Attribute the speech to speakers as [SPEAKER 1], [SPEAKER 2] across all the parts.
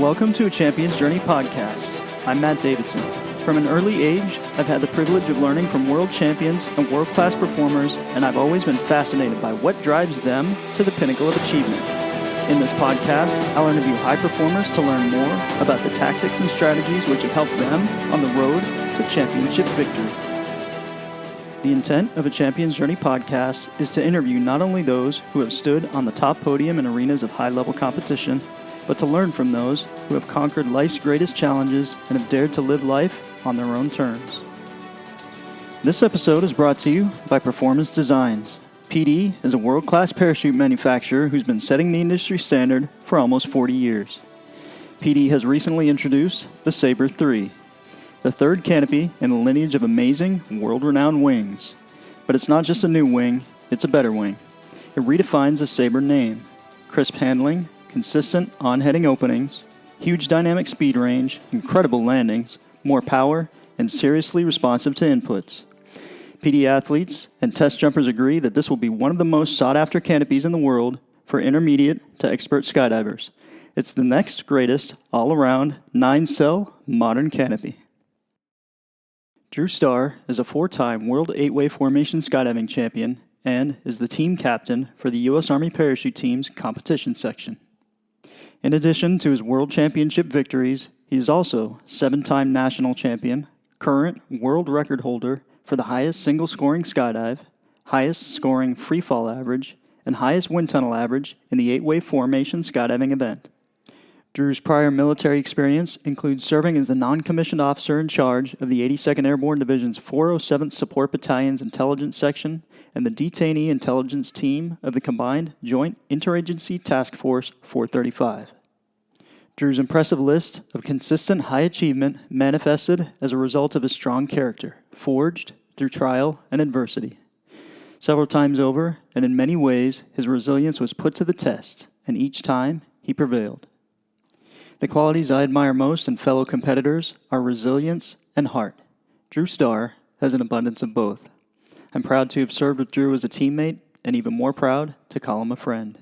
[SPEAKER 1] Welcome to a Champion's Journey podcast. I'm Matt Davidson. From an early age, I've had the privilege of learning from world champions and world-class performers, and I've always been fascinated by what drives them to the pinnacle of achievement. In this podcast, I'll interview high performers to learn more about the tactics and strategies which have helped them on the road to championship victory. The intent of a Champion's Journey podcast is to interview not only those who have stood on the top podium in arenas of high-level competition, but to learn from those who have conquered life's greatest challenges and have dared to live life on their own terms. This episode is brought to you by Performance Designs. PD is a world-class parachute manufacturer who's been setting the industry standard for almost 40 years. PD has recently introduced the Sabre 3, the third canopy in a lineage of amazing, world-renowned wings. But it's not just a new wing, it's a better wing. It redefines the Sabre name. Crisp handling, consistent on-heading openings, huge dynamic speed range, incredible landings, more power, and seriously responsive to inputs. PD athletes and test jumpers agree that this will be one of the most sought-after canopies in the world for intermediate to expert skydivers. It's the next greatest all-around 9-cell modern canopy. Drew Starr is a 4-time World 8-Way Formation Skydiving champion and is the team captain for the U.S. Army Parachute Team's competition section. In addition to his World Championship victories, he is also 7-time national champion, current world record holder for the highest single-scoring skydive, highest scoring freefall average, and highest wind tunnel average in the 8-Way Formation Skydiving event. Drew's prior military experience includes serving as the Noncommissioned Officer in charge of the 82nd Airborne Division's 407th Support Battalion's Intelligence Section and the Detainee Intelligence Team of the Combined Joint Interagency Task Force 435. Drew's impressive list of consistent high achievement manifested as a result of his strong character, forged through trial and adversity. Several times over, and in many ways, his resilience was put to the test, and each time he prevailed. The qualities I admire most in fellow competitors are resilience and heart. Drew Starr has an abundance of both. I'm proud to have served with Drew as a teammate, and even more proud to call him a friend.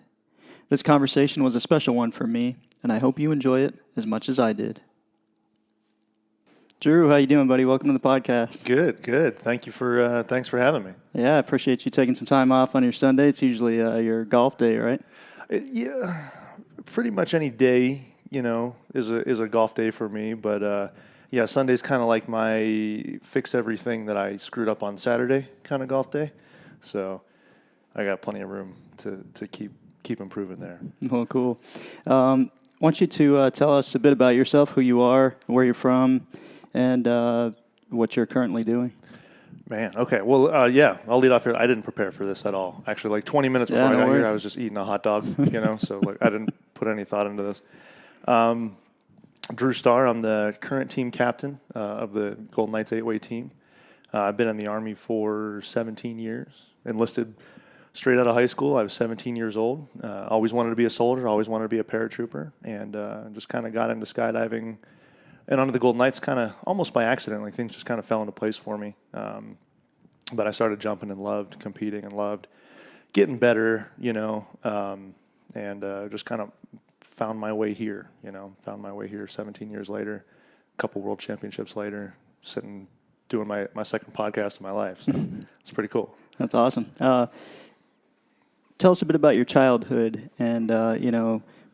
[SPEAKER 1] This conversation was a special one for me, and I hope you enjoy it as much as I did. Drew, how you doing, buddy? Welcome to the podcast.
[SPEAKER 2] Good. Thanks for having me.
[SPEAKER 1] Yeah, I appreciate you taking some time off on your Sunday. It's usually your golf day, right?
[SPEAKER 2] Yeah, pretty much any day, is a golf day for me. But yeah, Sunday's kind of like my fix everything that I screwed up on Saturday kind of golf day. So I got plenty of room to keep improving there.
[SPEAKER 1] Well, cool. I want you to tell us a bit about yourself, who you are, where you're from, and what you're currently doing.
[SPEAKER 2] Man, okay. Well, yeah, I'll lead off here. I didn't prepare for this at all. Actually, like 20 minutes before I got here, I was just eating a hot dog, so like I didn't put any thought into this. Drew Starr, I'm the current team captain of the Golden Knights 8-Way team. I've been in the Army for 17 years, enlisted straight out of high school. I was 17 years old. Always wanted to be a soldier, always wanted to be a paratrooper, and just kind of got into skydiving and onto the Golden Knights kind of almost by accident. Like things just kind of fell into place for me. But I started jumping and loved competing and loved getting better, and just kind of found my way here, 17 years later, a couple world championships later, sitting doing my second podcast in my life. So it's pretty cool.
[SPEAKER 1] That's awesome. Tell us a bit about your childhood and,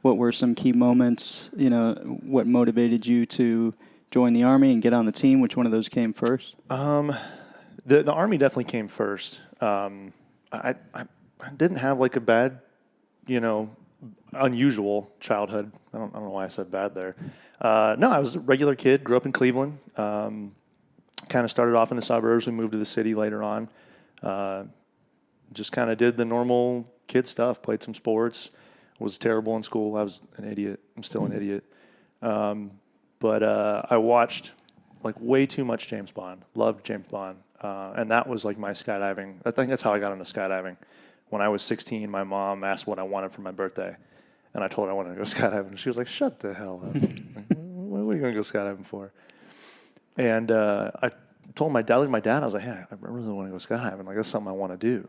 [SPEAKER 1] what were some key moments, what motivated you to join the Army and get on the team? Which one of those came first?
[SPEAKER 2] The Army definitely came first. I didn't have like a bad, unusual childhood. I don't know why I said bad there. No, I was a regular kid, grew up in Cleveland, kind of started off in the suburbs. We moved to the city later on. Just kind of did the normal kid stuff, played some sports, was terrible in school. I was an idiot. I'm still an idiot. But I watched like way too much James Bond, loved James Bond. And that was like my skydiving. I think that's how I got into skydiving. When I was 16, my mom asked what I wanted for my birthday. And I told her I wanted to go skydiving. And she was like, shut the hell up. What are you going to go skydiving for? And I told my dad, I was like, hey, I really want to go skydiving. Like, that's something I want to do.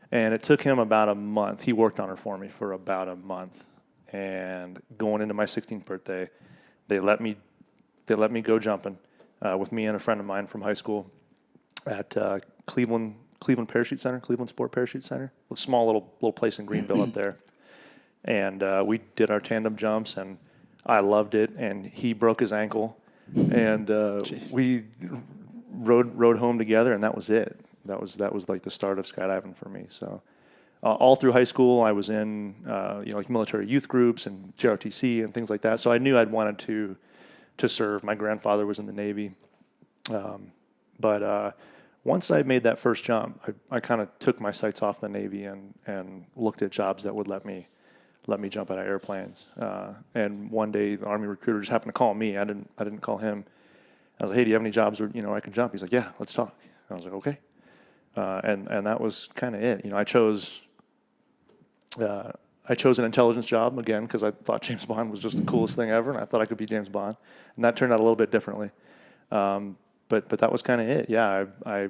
[SPEAKER 2] And it took him about a month. He worked on her for me for about a month. And going into my 16th birthday, they let me go jumping with me and a friend of mine from high school at Cleveland Parachute Center, Cleveland Sport Parachute Center, a small little place in Greenville up there. And we did our tandem jumps, and I loved it. And he broke his ankle, and we rode home together, and that was it. That was like the start of skydiving for me. So all through high school, I was in like military youth groups and JROTC and things like that. So I knew I'd wanted to serve. My grandfather was in the Navy, but once I made that first jump, I kind of took my sights off the Navy and looked at jobs that would let me jump out of airplanes. And one day, the Army recruiter just happened to call me. I didn't call him. I was like, "Hey, do you have any jobs where I can jump?" He's like, "Yeah, let's talk." I was like, "Okay." And that was kind of it. I chose an intelligence job again because I thought James Bond was just the coolest thing ever, and I thought I could be James Bond. And that turned out a little bit differently. But that was kind of it. Yeah, I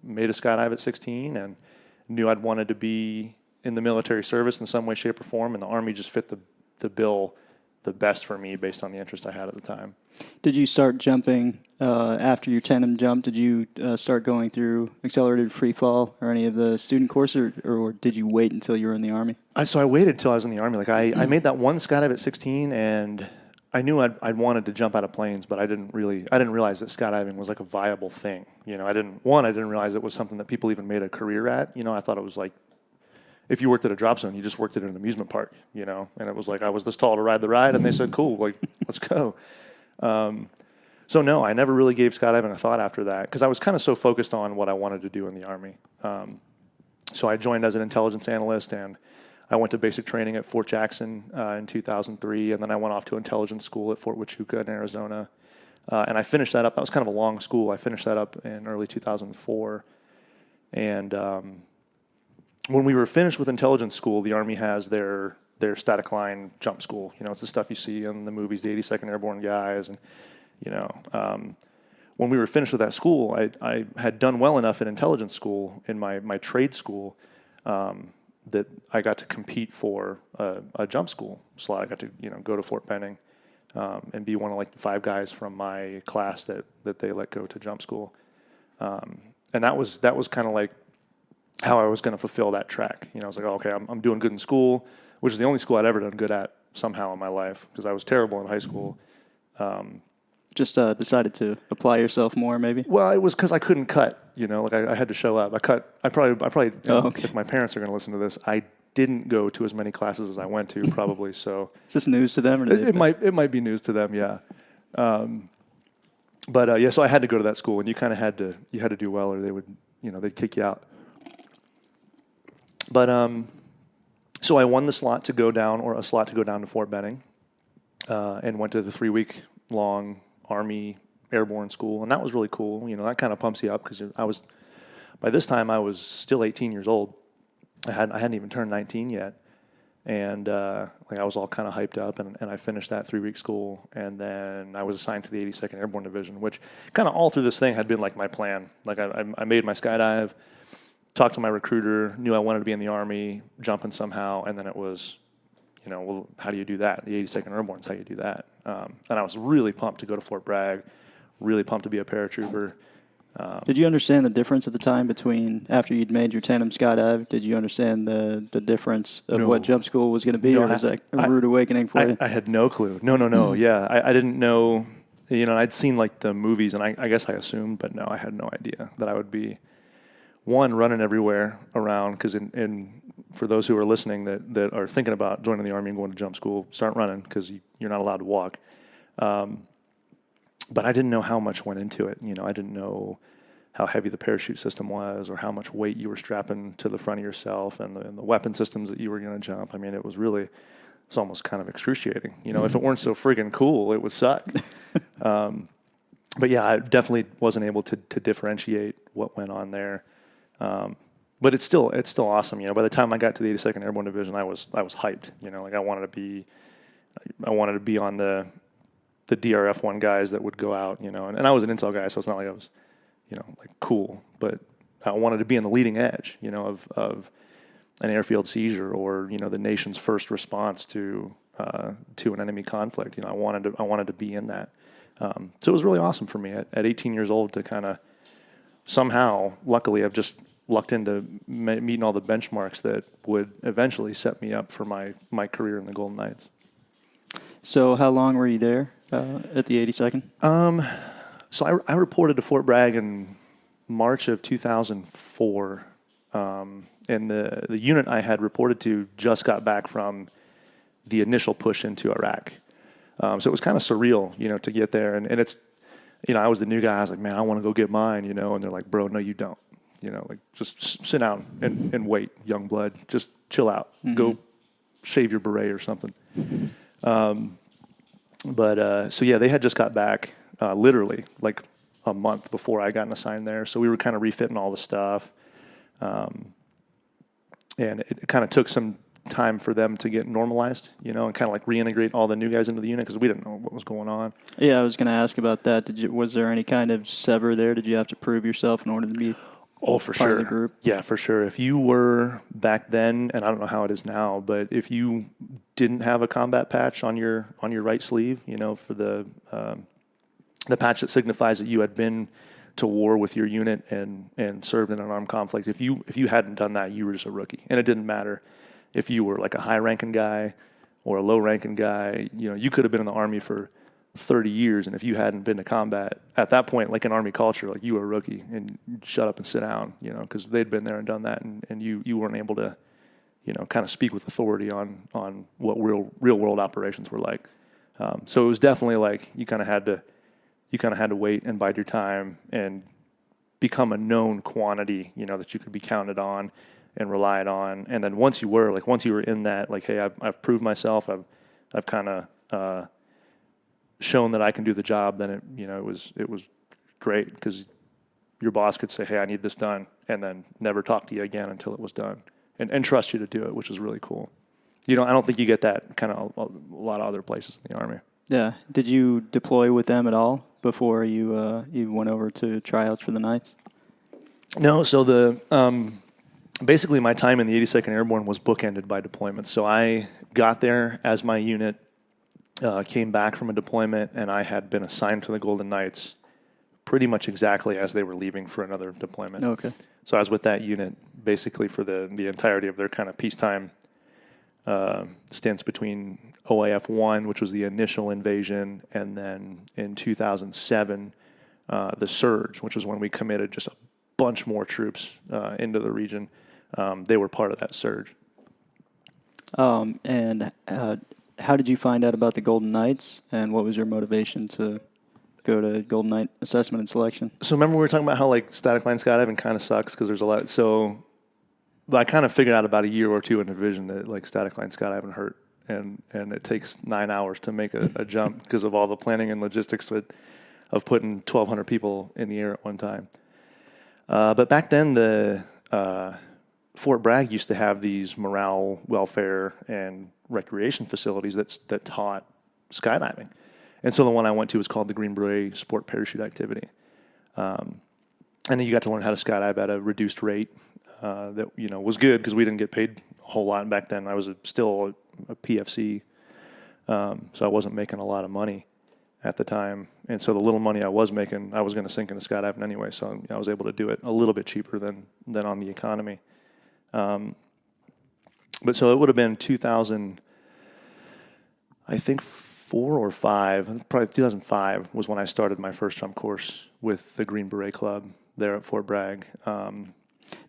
[SPEAKER 2] made a skydive at 16 and knew I'd wanted to be in the military service in some way, shape, or form, and the Army just fit the bill the best for me based on the interest I had at the time.
[SPEAKER 1] Did you start jumping after your tandem jump? Did you start going through accelerated freefall or any of the student courses, or did you wait until you were in the Army?
[SPEAKER 2] So I waited until I was in the Army. Like I made that one skydive at 16, and I knew I'd wanted to jump out of planes, but I didn't realize that skydiving was like a viable thing. I didn't realize it was something that people even made a career at. I thought it was like, if you worked at a drop zone, you just worked at an amusement park, and it was like I was this tall to ride the ride, and they said, "Cool, like let's go." So no, I never really gave skydiving a thought after that because I was kind of so focused on what I wanted to do in the Army. So I joined as an intelligence analyst, and I went to basic training at Fort Jackson in 2003, and then I went off to intelligence school at Fort Huachuca in Arizona, and I finished that up. That was kind of a long school. I finished that up in early 2004, and when we were finished with intelligence school, the Army has their static line jump school. It's the stuff you see in the movies, the 82nd Airborne guys. And, when we were finished with that school, I had done well enough in intelligence school, in my trade school, that I got to compete for a jump school slot. I got to, go to Fort Benning and be one of like 5 guys from my class that they let go to jump school. And that was kind of like how I was going to fulfill that track. I was like, oh, okay, I'm doing good in school, which is the only school I'd ever done good at somehow in my life because I was terrible in high school.
[SPEAKER 1] Just decided to apply yourself more, maybe?
[SPEAKER 2] Well, it was because I couldn't cut. Like I had to show up. I probably.
[SPEAKER 1] Okay.
[SPEAKER 2] If my parents are going to listen to this, I didn't go to as many classes as I went to, probably. So
[SPEAKER 1] is this news to them? Or
[SPEAKER 2] it might be news to them, yeah. But so I had to go to that school, and you kind of had to do well, or they would, they'd kick you out. But so I won the slot to go down, or a slot to go down to Fort Benning, and went to the 3-week-long Army Airborne school, and that was really cool. That kind of pumps you up because by this time I was still 18 years old. I hadn't even turned 19 yet, and I was all kind of hyped up, and I finished that 3-week school, and then I was assigned to the 82nd Airborne Division, which kind of all through this thing had been like my plan. Like I made my skydive, talked to my recruiter, knew I wanted to be in the Army, jumping somehow, and then it was, well, how do you do that? The 82nd Airborne is how you do that. And I was really pumped to go to Fort Bragg, really pumped to be a paratrooper.
[SPEAKER 1] Did you understand the difference at the time between after you'd made your tandem skydive? Did you understand the difference of what jump school was going to be, or was that a rude awakening for you?
[SPEAKER 2] I had no clue. No. Yeah, I didn't know. I'd seen like the movies, and I guess I assumed, but no, I had no idea that I would be running everywhere around. Because for those who are listening that are thinking about joining the Army and going to jump school, start running because you're not allowed to walk. But I didn't know how much went into it. I didn't know how heavy the parachute system was, or how much weight you were strapping to the front of yourself, and the weapon systems that you were going to jump. I mean, it's almost kind of excruciating. If it weren't so friggin' cool, it would suck. But yeah, I definitely wasn't able to differentiate what went on there. But it's still awesome. By the time I got to the 82nd Airborne Division, I was hyped. Like I wanted to be on the DRF-1 guys that would go out. And I was an intel guy, so it's not like I was, like cool. But I wanted to be on the leading edge, of an airfield seizure, or the nation's first response to to an enemy conflict. I wanted to be in that. So it was really awesome for me at 18 years old to kind of somehow, luckily, I've just lucked into meeting all the benchmarks that would eventually set me up for my career in the Golden Knights.
[SPEAKER 1] So how long were you there at the 82nd?
[SPEAKER 2] So I reported to Fort Bragg in March of 2004. And the unit I had reported to just got back from the initial push into Iraq. So it was kind of surreal, to get there. And it's, I was the new guy. I was like, man, I want to go get mine, and they're like, bro, no, you don't. Just sit down and wait, young blood. Just chill out. Mm-hmm. Go shave your beret or something. So yeah, they had just got back literally like a month before I got assigned there. So we were kind of refitting all the stuff. And it kind of took some time for them to get normalized, and kind of like reintegrate all the new guys into the unit because we didn't know what was going on. Yeah,
[SPEAKER 1] I was going to ask about that. Was there any kind of sever there? Did you have to prove yourself in order to be
[SPEAKER 2] for
[SPEAKER 1] part
[SPEAKER 2] sure.
[SPEAKER 1] of the group?
[SPEAKER 2] Yeah, for sure. If you were back then, and I don't know how it is now, but if you didn't have a combat patch on your right sleeve, for the patch that signifies that you had been to war with your unit and served in an armed conflict, if you hadn't done that, you were just a rookie. And it didn't matter if you were like a high-ranking guy or a low-ranking guy. You could have been in the Army for 30 years, and if you hadn't been to combat at that point, like in Army culture, like you were a rookie and you'd shut up and sit down, because they'd been there and done that, and you weren't able to, kind of speak with authority on what real world operations were like. So it was definitely like you kind of had to wait and bide your time and become a known quantity, that you could be counted on and relied on. And then once you were in that, like, hey, I've proved myself, I've kind of shown that I can do the job, then it was great because your boss could say, hey, I need this done, and then never talk to you again until it was done, and trust you to do it, which is really cool. I don't think you get that kind of a lot of other places in the Army.
[SPEAKER 1] Yeah. Did you deploy with them at all before you went over to tryouts for the Knights?
[SPEAKER 2] No. So basically my time in the 82nd Airborne was bookended by deployments. So I got there as my unit came back from a deployment, and I had been assigned to the Golden Knights pretty much exactly as they were leaving for another deployment.
[SPEAKER 1] Okay.
[SPEAKER 2] So I was with that unit basically for the entirety of their kind of peacetime stints between OAF 1, which was the initial invasion, and then in 2007, the surge, which was when we committed just a bunch more troops into the region. They were part of that surge.
[SPEAKER 1] And how did you find out about the Golden Knights, and what was your motivation to go to Golden Knight assessment and selection? So
[SPEAKER 2] remember we were talking about how like static line skydiving kind of sucks because there's a lot. So I kind of figured out about a year or two in division that like static line skydiving hurt, and it takes 9 hours to make a jump because of all the planning and logistics of putting 1,200 people in the air at one time. But back then the Fort Bragg used to have these morale, welfare, and recreation facilities that taught skydiving. And so the one I went to was called the Green Beret Sport Parachute Activity. And then you got to learn how to skydive at a reduced rate that was good because we didn't get paid a whole lot back then. I was still a PFC, so I wasn't making a lot of money at the time. And so the little money I was making, I was going to sink into skydiving anyway, so I was able to do it a little bit cheaper than on the economy. But so it would have been 2000, I think 4 or 5, probably 2005 was when I started my first jump course with the Green Beret Club there at Fort Bragg.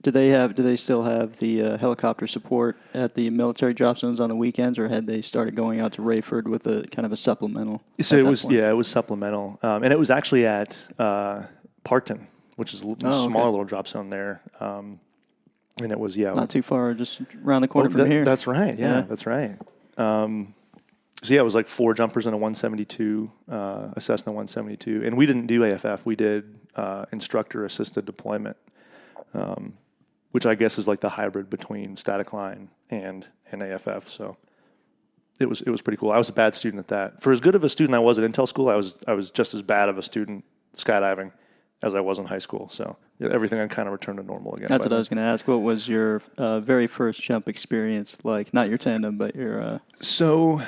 [SPEAKER 1] Do they still have the helicopter support at the military drop zones on the weekends, or had they started going out to Rayford with a kind of a supplemental?
[SPEAKER 2] So it was supplemental, and it was actually at Parkton, which is a smaller little drop zone there. And it was not
[SPEAKER 1] too far, just around the corner from here.
[SPEAKER 2] That's right. Yeah, that's right. So it was like 4 jumpers and a 172, a Cessna 172, and we didn't do AFF. We did instructor assisted deployment, which I guess is like the hybrid between static line and AFF. So it was pretty cool. I was a bad student at that. For as good of a student I was at Intel school, I was just as bad of a student skydiving as I was in high school. So everything had kind of returned to normal again.
[SPEAKER 1] That's what I was going to ask. What was your very first jump experience like? Not your tandem, but your...
[SPEAKER 2] So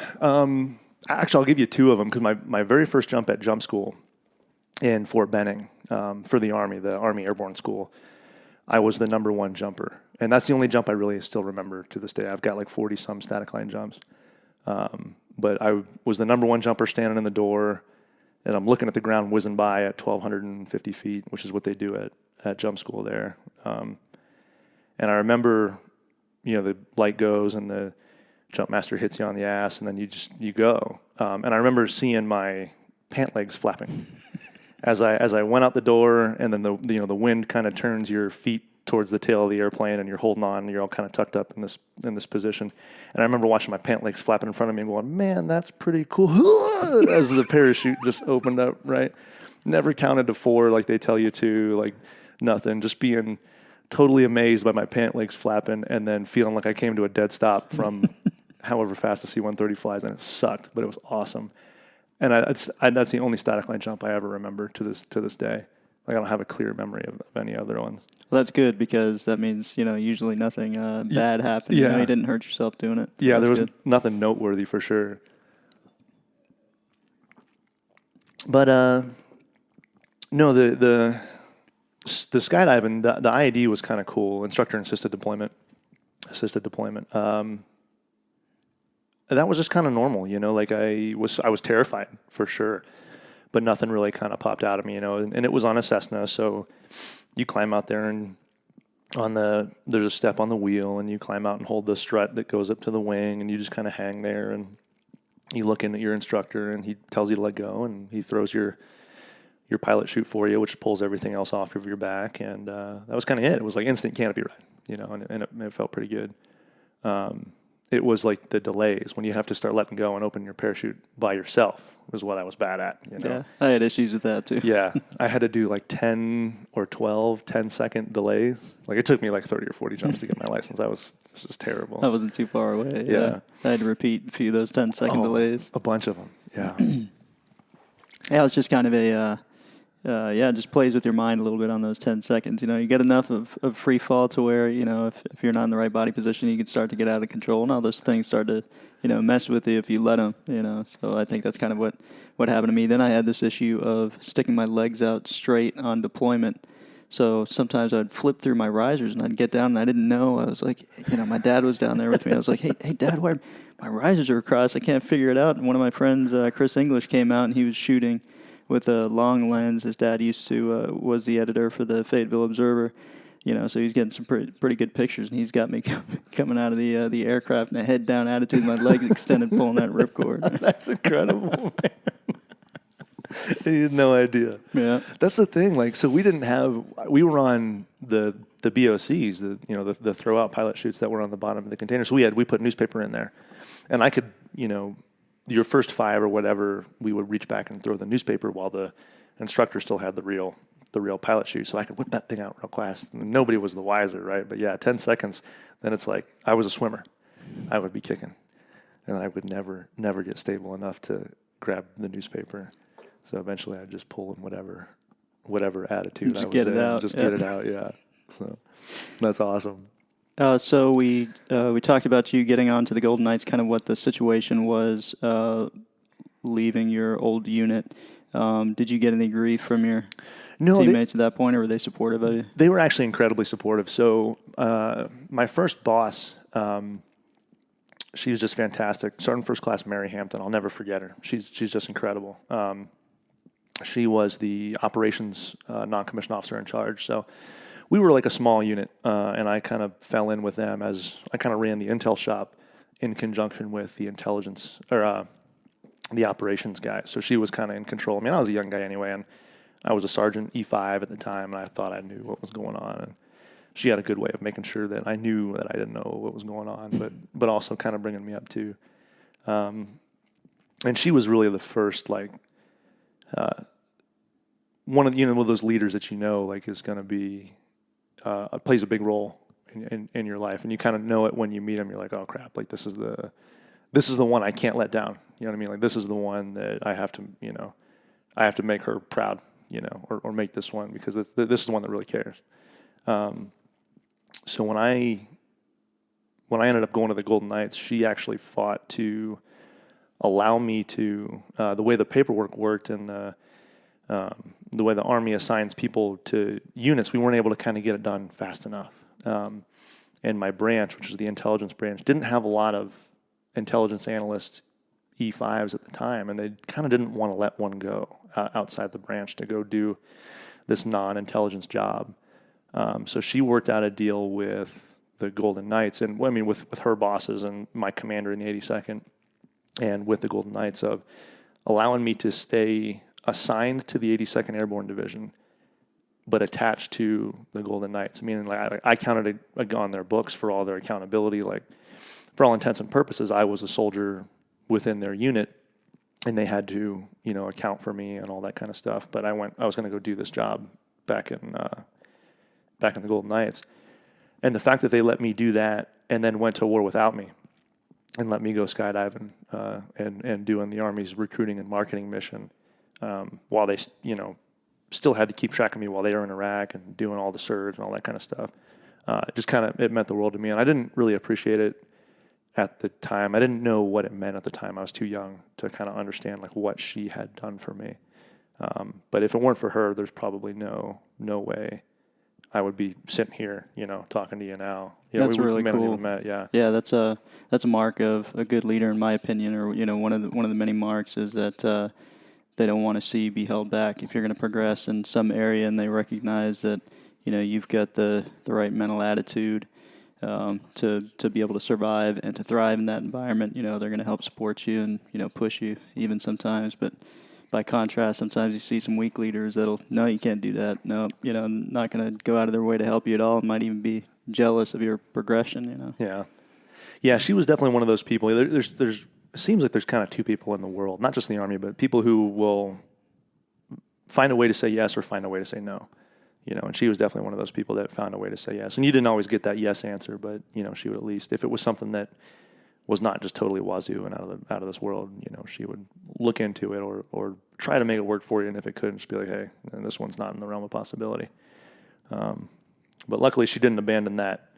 [SPEAKER 2] actually, I'll give you two of them, because my very first jump at jump school in Fort Benning for the Army Airborne School, I was the number one jumper. And that's the only jump I really still remember to this day. I've got like 40-some static line jumps. But I was the number one jumper standing in the door, and I'm looking at the ground whizzing by at 1,250 feet, which is what they do at jump school there. And I remember, the light goes and the jump master hits you on the ass, and then you go. And I remember seeing my pant legs flapping as I went out the door, and then the wind kind of turns your feet towards the tail of the airplane, and you're holding on, and you're all kind of tucked up in this position. And I remember watching my pant legs flapping in front of me and going, man, that's pretty cool. As the parachute just opened up, right? Never counted to 4 like they tell you to, like nothing. Just being totally amazed by my pant legs flapping, and then feeling like I came to a dead stop from however fast a C-130 flies, and it sucked, but it was awesome. And that's the only static line jump I ever remember to this day. Like, I don't have a clear memory of any other ones.
[SPEAKER 1] Well, that's good, because that means, usually nothing bad happened.
[SPEAKER 2] Yeah.
[SPEAKER 1] You didn't hurt yourself doing it. So
[SPEAKER 2] yeah, there was
[SPEAKER 1] good.
[SPEAKER 2] nothing noteworthy for sure. But no, the skydiving, the IAD was kind of cool. Instructor assisted deployment. That was just kind of normal, like I was terrified for sure, but nothing really kind of popped out of me, and it was on a Cessna, so you climb out there, and there's a step on the wheel, and you climb out and hold the strut that goes up to the wing, and you just kind of hang there, and you look in at your instructor, and he tells you to let go, and he throws your pilot chute for you, which pulls everything else off of your back, and that was kind of it. It was like instant canopy ride, and it felt pretty good. It was like the delays when you have to start letting go and open your parachute by yourself was what I was bad at.
[SPEAKER 1] Yeah, I had issues with that too.
[SPEAKER 2] Yeah, I had to do like 10 or 12 10-second delays. Like, it took me like 30 or 40 jumps to get my license. It was just terrible.
[SPEAKER 1] I wasn't too far away.
[SPEAKER 2] Yeah.
[SPEAKER 1] I had to repeat a few of those 10-second delays.
[SPEAKER 2] A bunch of them, yeah.
[SPEAKER 1] Yeah, it's just kind of it just plays with your mind a little bit on those 10 seconds. You get enough of free fall to where, if you're not in the right body position, you can start to get out of control, and all those things start to, mess with you if you let them, So I think that's kind of what happened to me. Then I had this issue of sticking my legs out straight on deployment. So sometimes I'd flip through my risers, and I'd get down, and I didn't know. I was like, my dad was down there with me. I was like, hey, Dad, why my risers are across? I can't figure it out. And one of my friends, Chris English, came out, and he was shooting with a long lens. His dad was the editor for the Fayetteville Observer, so he's getting some pretty good pictures, and he's got me coming out of the aircraft in a head down attitude, my legs extended, pulling that ripcord.
[SPEAKER 2] That's incredible, man. You had no idea.
[SPEAKER 1] Yeah,
[SPEAKER 2] that's the thing. Like, so we were on the BOCs, the throw out pilot chutes that were on the bottom of the container. So we put newspaper in there, and I could, your first 5 or whatever, we would reach back and throw the newspaper while the instructor still had the real pilot chute. So I could whip that thing out real fast. And nobody was the wiser, right? But yeah, 10 seconds, then it's like I was a swimmer. I would be kicking, and I would never get stable enough to grab the newspaper. So eventually I'd just pull in whatever attitude I was
[SPEAKER 1] get
[SPEAKER 2] in.
[SPEAKER 1] it out.
[SPEAKER 2] Just get it out, yeah. So that's awesome.
[SPEAKER 1] So we talked about you getting onto the Golden Knights, kind of what the situation was leaving your old unit. Did you get any grief from your teammates at that point, or were they supportive of you?
[SPEAKER 2] They were actually incredibly supportive. So my first boss, she was just fantastic. Sergeant First Class Mary Hampton. I'll never forget her. She's just incredible. She was the operations non-commissioned officer in charge. So we were like a small unit, and I kind of fell in with them as I kind of ran the intel shop in conjunction with the intelligence or the operations guy. So she was kind of in control. I mean, I was a young guy anyway, and I was a sergeant E5 at the time, and I thought I knew what was going on. And she had a good way of making sure that I knew that I didn't know what was going on, but also kind of bringing me up too. And she was really the first, like, one of those leaders that like is going to be plays a big role in your life, and you kind of know it when you meet him. You're like, oh crap, like this is the one I can't let down. You know what I mean? Like, this is the one that I have to make her proud. or make this one because this is the one that really cares. So when I ended up going to the Golden Knights, she actually fought to allow me to, the way the paperwork worked and the way the Army assigns people to units, we weren't able to kind of get it done fast enough. And my branch, which was the intelligence branch, didn't have a lot of intelligence analyst E5s at the time, and they kind of didn't want to let one go outside the branch to go do this non-intelligence job. So she worked out a deal with the Golden Knights, and with her bosses and my commander in the 82nd, and with the Golden Knights, of allowing me to stay assigned to the 82nd Airborne Division, but attached to the Golden Knights. Meaning, like I counted on their books for all their accountability. Like, for all intents and purposes, I was a soldier within their unit, and they had to, account for me and all that kind of stuff. But I was going to go do this job back in the Golden Knights, and the fact that they let me do that and then went to war without me, and let me go skydiving and doing the Army's recruiting and marketing mission, while they, still had to keep track of me while they were in Iraq and doing all the surge and all that kind of stuff. It meant the world to me, and I didn't really appreciate it at the time. I didn't know what it meant at the time. I was too young to kind of understand like what she had done for me. But if it weren't for her, there's probably no way I would be sitting here, talking to you now.
[SPEAKER 1] That's really cool.
[SPEAKER 2] Met, yeah.
[SPEAKER 1] Yeah, that's a mark of a good leader, in my opinion. Or one of the many marks is that they don't want to see you be held back. If you're going to progress in some area, and they recognize that you've got the right mental attitude to be able to survive and to thrive in that environment, they're going to help support you and push you even sometimes. But by contrast, sometimes you see some weak leaders no, you can't do that. No, not going to go out of their way to help you at all. Might even be jealous of your progression.
[SPEAKER 2] Yeah. She was definitely one of those people. There's it seems like there's kind of two people in the world, not just in the Army, but people who will find a way to say yes or find a way to say no. And she was definitely one of those people that found a way to say yes. And you didn't always get that yes answer, but she would, at least if it was something that was not just totally wazoo and out of this world, she would look into it or try to make it work for you. And if it couldn't, just be like, hey, this one's not in the realm of possibility. But luckily, she didn't abandon that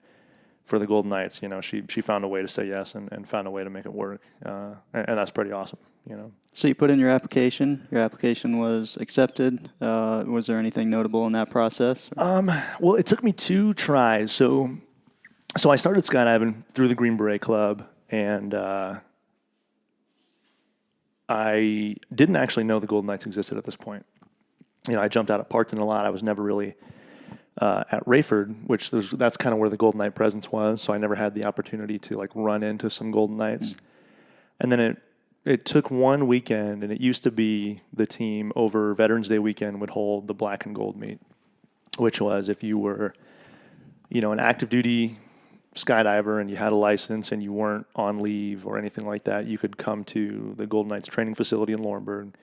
[SPEAKER 2] for the Golden Knights. She found a way to say yes and found a way to make it work. And that's pretty awesome.
[SPEAKER 1] So you put in your application. Your application was accepted. Was there anything notable in that process?
[SPEAKER 2] Well, it took me 2 tries. So I started skydiving through the Green Beret Club, and I didn't actually know the Golden Knights existed at this point. I jumped out at Parkton a lot. I was never really at Rayford, which that's kind of where the Golden Knight presence was. So I never had the opportunity to like run into some Golden Knights. And then it took one weekend, and it used to be the team over Veterans Day weekend would hold the black and gold meet, which was if you were, an active duty skydiver and you had a license and you weren't on leave or anything like that, you could come to the Golden Knights training facility in Laurinburg,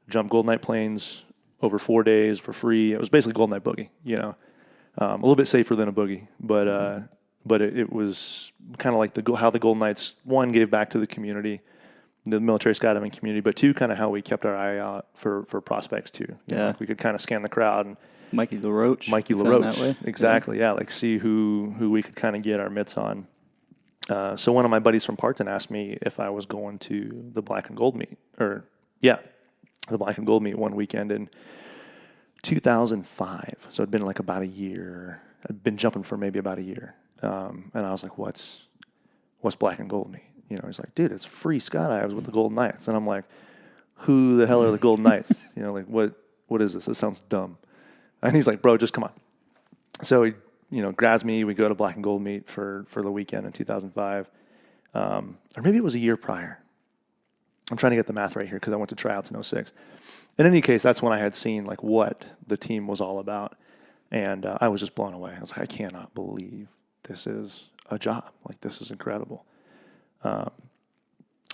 [SPEAKER 2] jump Golden Knight planes over 4 days for free. It was basically Golden Knight boogie, a little bit safer than a boogie, but it was kind of like how the Golden Knights, 1, gave back to the community, the military skydiving community, but 2, kind of how we kept our eye out for prospects too. Like we could kind of scan the crowd and
[SPEAKER 1] Mikey LaRoche,
[SPEAKER 2] exactly. Yeah. Like see who we could kind of get our mitts on. So one of my buddies from Parkton asked me if I was going to the black and gold meet, the black and gold meet one weekend in 2005. So it'd been like about a year. I'd been jumping for maybe about a year. And I was like, what's black and gold meet? He's like, dude, it's free skydives with the Golden Knights. And I'm like, who the hell are the Golden Knights? Like what is this? This sounds dumb. And he's like, bro, just come on. So he, grabs me. We go to black and gold meet for the weekend in 2005. Or maybe it was a year prior. I'm trying to get the math right here because I went to tryouts in 06. In any case, that's when I had seen like what the team was all about. And I was just blown away. I was like, I cannot believe this is a job. Like, this is incredible.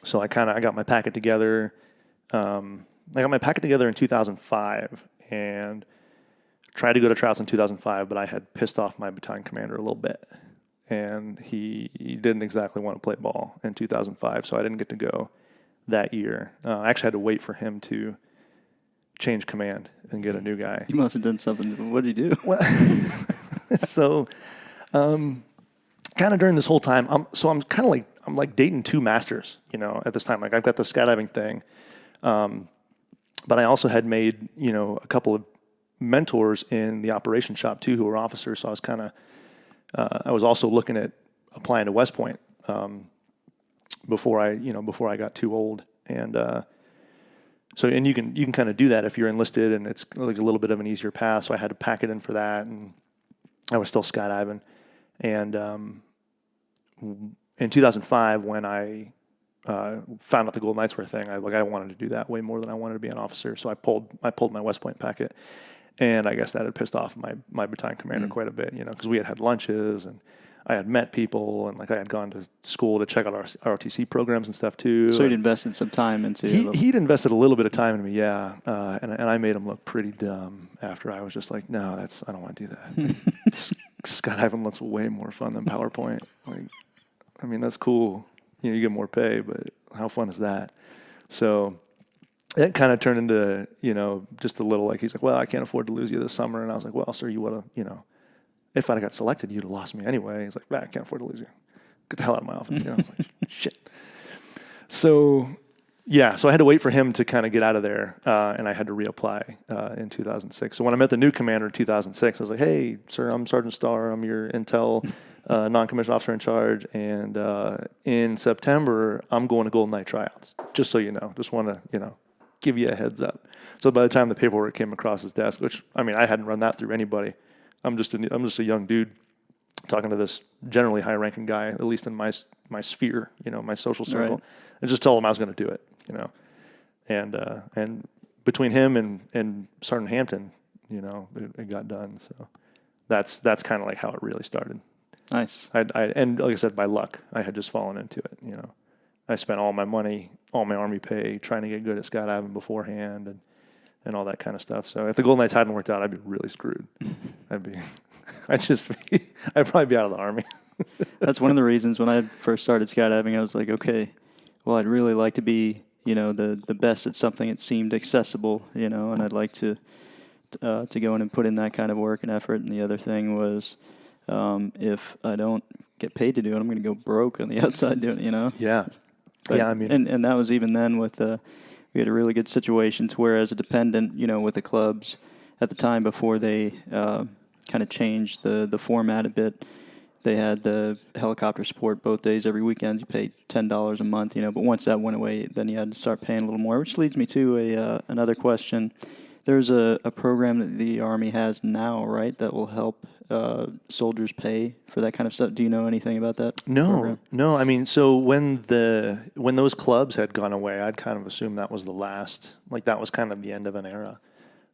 [SPEAKER 2] So I got my packet together. I got my packet together in 2005 and tried to go to tryouts in 2005, but I had pissed off my battalion commander a little bit. And he didn't exactly want to play ball in 2005, so I didn't get to go that year. I actually had to wait for him to change command and get a new guy.
[SPEAKER 1] You must have done something. What did you do?
[SPEAKER 2] Well, so, kind of during this whole time, I'm like dating two masters, at this time. Like I've got the skydiving thing, but I also had made, a couple of mentors in the operations shop too, who were officers. So I was I was also looking at applying to West Point, before I got too old. And, and you can kind of do that if you're enlisted, and it's like a little bit of an easier path. So I had to pack it in for that, and I was still skydiving. And in 2005, when I found out the Golden Knights were a thing, I wanted to do that way more than I wanted to be an officer. So I pulled my West Point packet, and I guess that had pissed off my battalion commander quite a bit, because we had lunches, and I had met people, and like I had gone to school to check out our ROTC programs and stuff too.
[SPEAKER 1] So he'd invested some time into
[SPEAKER 2] he'd invested a little bit of time in me, yeah. And I made him look pretty dumb after. I was just like, no, I don't want to do that. Skydiving looks way more fun than PowerPoint. Like, I mean, that's cool. You get more pay, but how fun is that? So it kind of turned into, just a little like, he's like, well, I can't afford to lose you this summer. And I was like, well, sir, you would have, if I'd have got selected, you'd have lost me anyway. He's like, I can't afford to lose you. Get the hell out of my office. I was like, shit. So, yeah, so I had to wait for him to kind of get out of there, and I had to reapply in 2006. So when I met the new commander in 2006, I was like, hey, sir, I'm Sergeant Starr. I'm your intel non-commissioned officer in charge, and in September, I'm going to Golden Knight tryouts, just so you know. Just want to, give you a heads up. So by the time the paperwork came across his desk, which, I mean, I hadn't run that through anybody. I'm just a young dude talking to this generally high-ranking guy, at least in my sphere, my social circle,
[SPEAKER 1] right.
[SPEAKER 2] and just told him I was going to do it, and between him and Sergeant Hampton, it got done. So that's kind of like how it really started.
[SPEAKER 1] Nice.
[SPEAKER 2] And like I said, by luck, I had just fallen into it. I spent all my money, all my Army pay, trying to get good at skydiving beforehand, and all that kind of stuff. So if the Golden Knights hadn't worked out, I'd be really screwed. I'd probably be out of the Army.
[SPEAKER 1] That's one of the reasons when I first started skydiving, I was like, okay, well, I'd really like to be, the best at something that seemed accessible, and I'd like to go in and put in that kind of work and effort. And the other thing was, if I don't get paid to do it, I'm going to go broke on the outside doing it,
[SPEAKER 2] Yeah.
[SPEAKER 1] But,
[SPEAKER 2] yeah, I mean.
[SPEAKER 1] And that was even then with we had a really good situations where as a dependent, with the clubs at the time before they kind of changed the format a bit, they had the helicopter support both days every weekend. You paid $10 a month, but once that went away, then you had to start paying a little more, which leads me to another question. There's a program that the Army has now, right, that will help soldiers pay for that kind of stuff. Do you know anything about that program?
[SPEAKER 2] No. I mean, so when those clubs had gone away, I'd kind of assumed that was the last, like that was kind of the end of an era.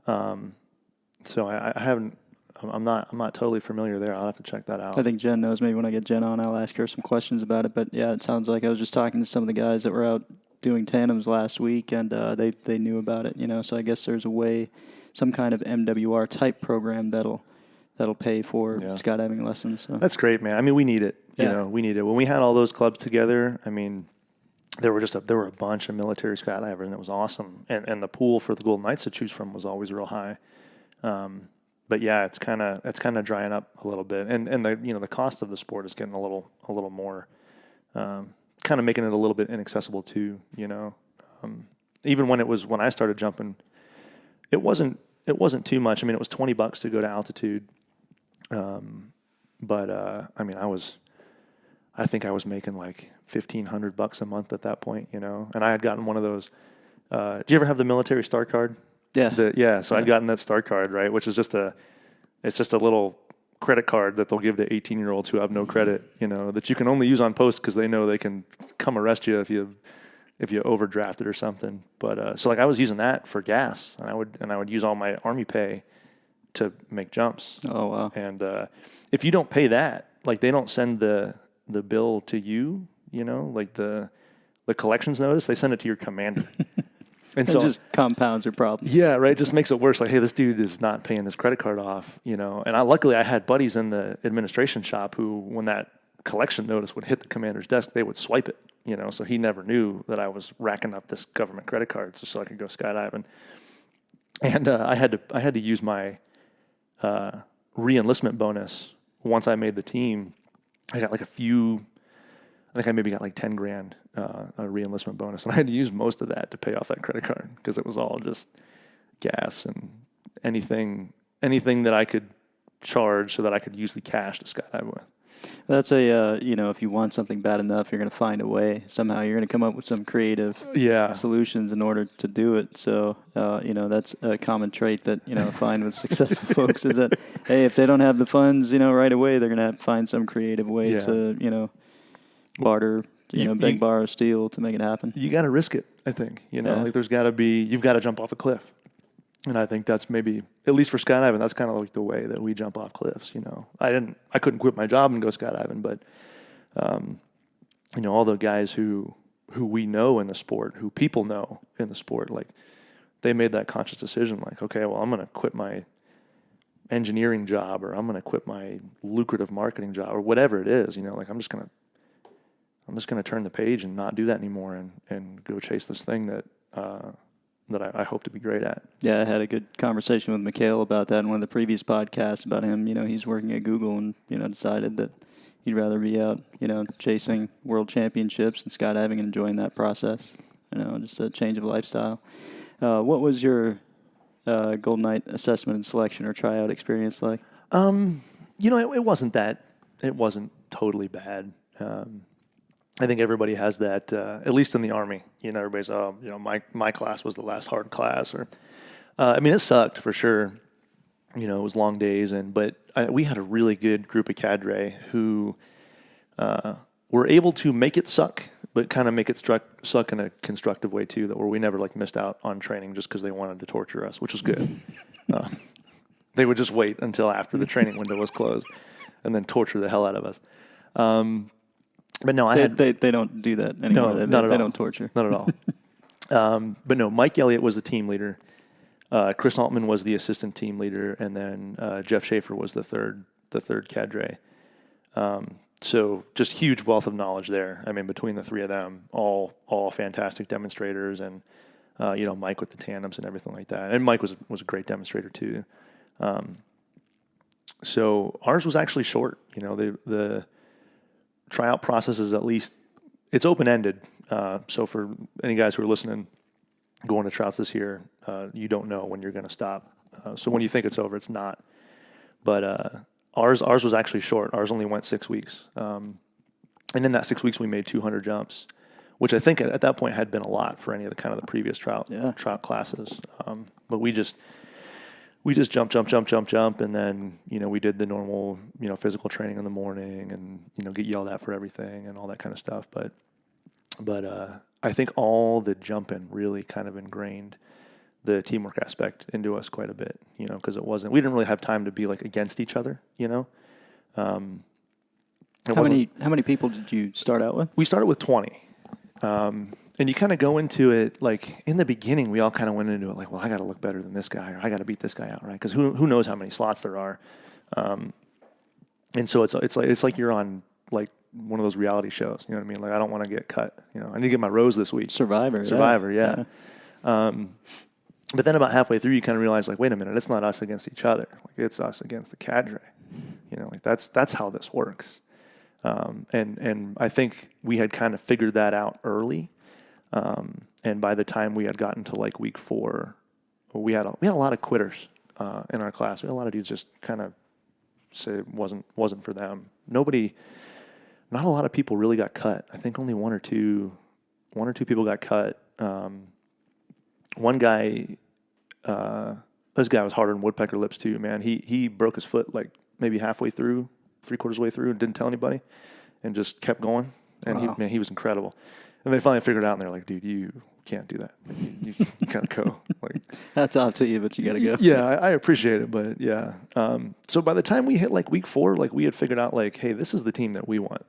[SPEAKER 2] So I haven't. I'm not totally familiar there. I'll have to check that out.
[SPEAKER 1] I think Jen knows. Maybe when I get Jen on, I'll ask her some questions about it. But yeah, it sounds like I was just talking to some of the guys that were out doing tandems last week, and they knew about it. So I guess there's a way, some kind of MWR type program that'll pay for skydiving lessons. So.
[SPEAKER 2] That's great, man. I mean, we need it. We need it. When we had all those clubs together, I mean, there were a bunch of military skydivers, and it was awesome. And the pool for the Golden Knights to choose from was always real high. But yeah, it's kind of drying up a little bit, and the cost of the sport is getting a little more, kind of making it a little bit inaccessible too. Even when I started jumping, it wasn't too much. I mean, it was $20 to go to altitude, but I mean, I think I was making like $1,500 a month at that point, and I had gotten one of those. Did you ever have the military Starr card?
[SPEAKER 1] Yeah.
[SPEAKER 2] So I'd gotten that Starr card, right, which is just a little credit card that they'll give to 18-year-olds who have no credit, that you can only use on post because they know they can come arrest you if you overdrafted or something. But so like I was using that for gas, and I would use all my Army pay to make jumps.
[SPEAKER 1] Oh wow!
[SPEAKER 2] And if you don't pay that, like they don't send the bill to you, like the collections notice, they send it to your commander. And so
[SPEAKER 1] it just compounds your problems.
[SPEAKER 2] Yeah, right. It just makes it worse. Like, hey, this dude is not paying his credit card off, And luckily I had buddies in the administration shop who, when that collection notice would hit the commander's desk, they would swipe it, So he never knew that I was racking up this government credit card just so I could go skydiving. And I had to use my re-enlistment bonus once I made the team. I got like I think I maybe got like 10 grand a re-enlistment bonus, and I had to use most of that to pay off that credit card because it was all just gas and anything that I could charge so that I could use the cash to skydive with.
[SPEAKER 1] That's if you want something bad enough, you're going to find a way. Somehow you're going to come up with some creative solutions in order to do it. So, that's a common trait that, I find with successful folks is that, hey, if they don't have the funds, right away, they're going to have to find some creative way to, barter, beg, borrow, steal to make it happen.
[SPEAKER 2] You got to risk it, I think. Like there's got to be, you've got to jump off a cliff. And I think that's maybe, at least for skydiving, that's kind of like the way that we jump off cliffs. I couldn't quit my job and go skydiving, but all the guys who we know in the sport, who people know in the sport, like they made that conscious decision, like, okay, well, I'm going to quit my engineering job, or I'm going to quit my lucrative marketing job, or whatever it is. Like I'm just going to turn the page and not do that anymore, and go chase this thing that I hope to be great at. Yeah,
[SPEAKER 1] I had a good conversation with Mikhail about that in one of the previous podcasts about him. He's working at Google and, decided that he'd rather be out, chasing world championships and skydiving and enjoying that process. Just a change of lifestyle. What was your Golden Knight assessment and selection or tryout experience like?
[SPEAKER 2] It wasn't totally bad. I think everybody has that, at least in the Army. Everybody's, my class was the last hard class. Or, it sucked for sure. It was long days, but we had a really good group of cadre who were able to make it suck, but kind of make it suck in a constructive way too. Where we never missed out on training just because they wanted to torture us, which was good. They would just wait until after the training window was closed, and then torture the hell out of us. But no, they
[SPEAKER 1] don't do that anymore.
[SPEAKER 2] No, not at all.
[SPEAKER 1] They don't torture.
[SPEAKER 2] Not at all. But no, Mike Elliott was the team leader. Chris Altman was the assistant team leader, and then Jeff Schaefer was the third cadre. So just huge wealth of knowledge there. Between the three of them, all fantastic demonstrators, and Mike with the tandems and everything like that. And Mike was a great demonstrator too. So ours was actually short. The tryout process is it's open-ended. So for any guys who are listening, going to tryouts this year, you don't know when you're going to stop. So when you think it's over, it's not. But ours was actually short. Ours only went 6 weeks. And in that 6 weeks, we made 200 jumps, which I think at that point had been a lot for any of the previous tryout classes. But we just jump, and then, we did the normal, physical training in the morning and, get yelled at for everything and all that kind of stuff. But I think all the jumping really kind of ingrained the teamwork aspect into us quite a bit, because we didn't really have time to be against each other, How
[SPEAKER 1] many people did you start out with?
[SPEAKER 2] We started with 20. And you kind of go into it, in the beginning, we all kind of went into it well, I got to look better than this guy, or I got to beat this guy out, right? Because who knows how many slots there are. And so it's like you're on, one of those reality shows, you know what I mean? I don't want to get cut, I need to get my rose this week.
[SPEAKER 1] Survivor,
[SPEAKER 2] yeah. But then about halfway through, you kind of realize, wait a minute, it's not us against each other. It's us against the cadre. That's how this works. And I think we had kind of figured that out early. And by the time we had gotten to week 4, we had a lot of quitters in our class. We had a lot of dudes just kind of say it wasn't for them. Not a lot of people really got cut. I think only one or two people got cut. One guy, this guy was harder than woodpecker lips too, man. He broke his foot maybe halfway through, 3/4 way through, and didn't tell anybody, and just kept going. And he was incredible. And they finally figured it out, and they're like, "Dude, you can't do that. You gotta go."
[SPEAKER 1] That's off to you, but you gotta go.
[SPEAKER 2] Yeah, I appreciate it, but yeah. So by the time we hit week 4, we had figured out hey, this is the team that we want.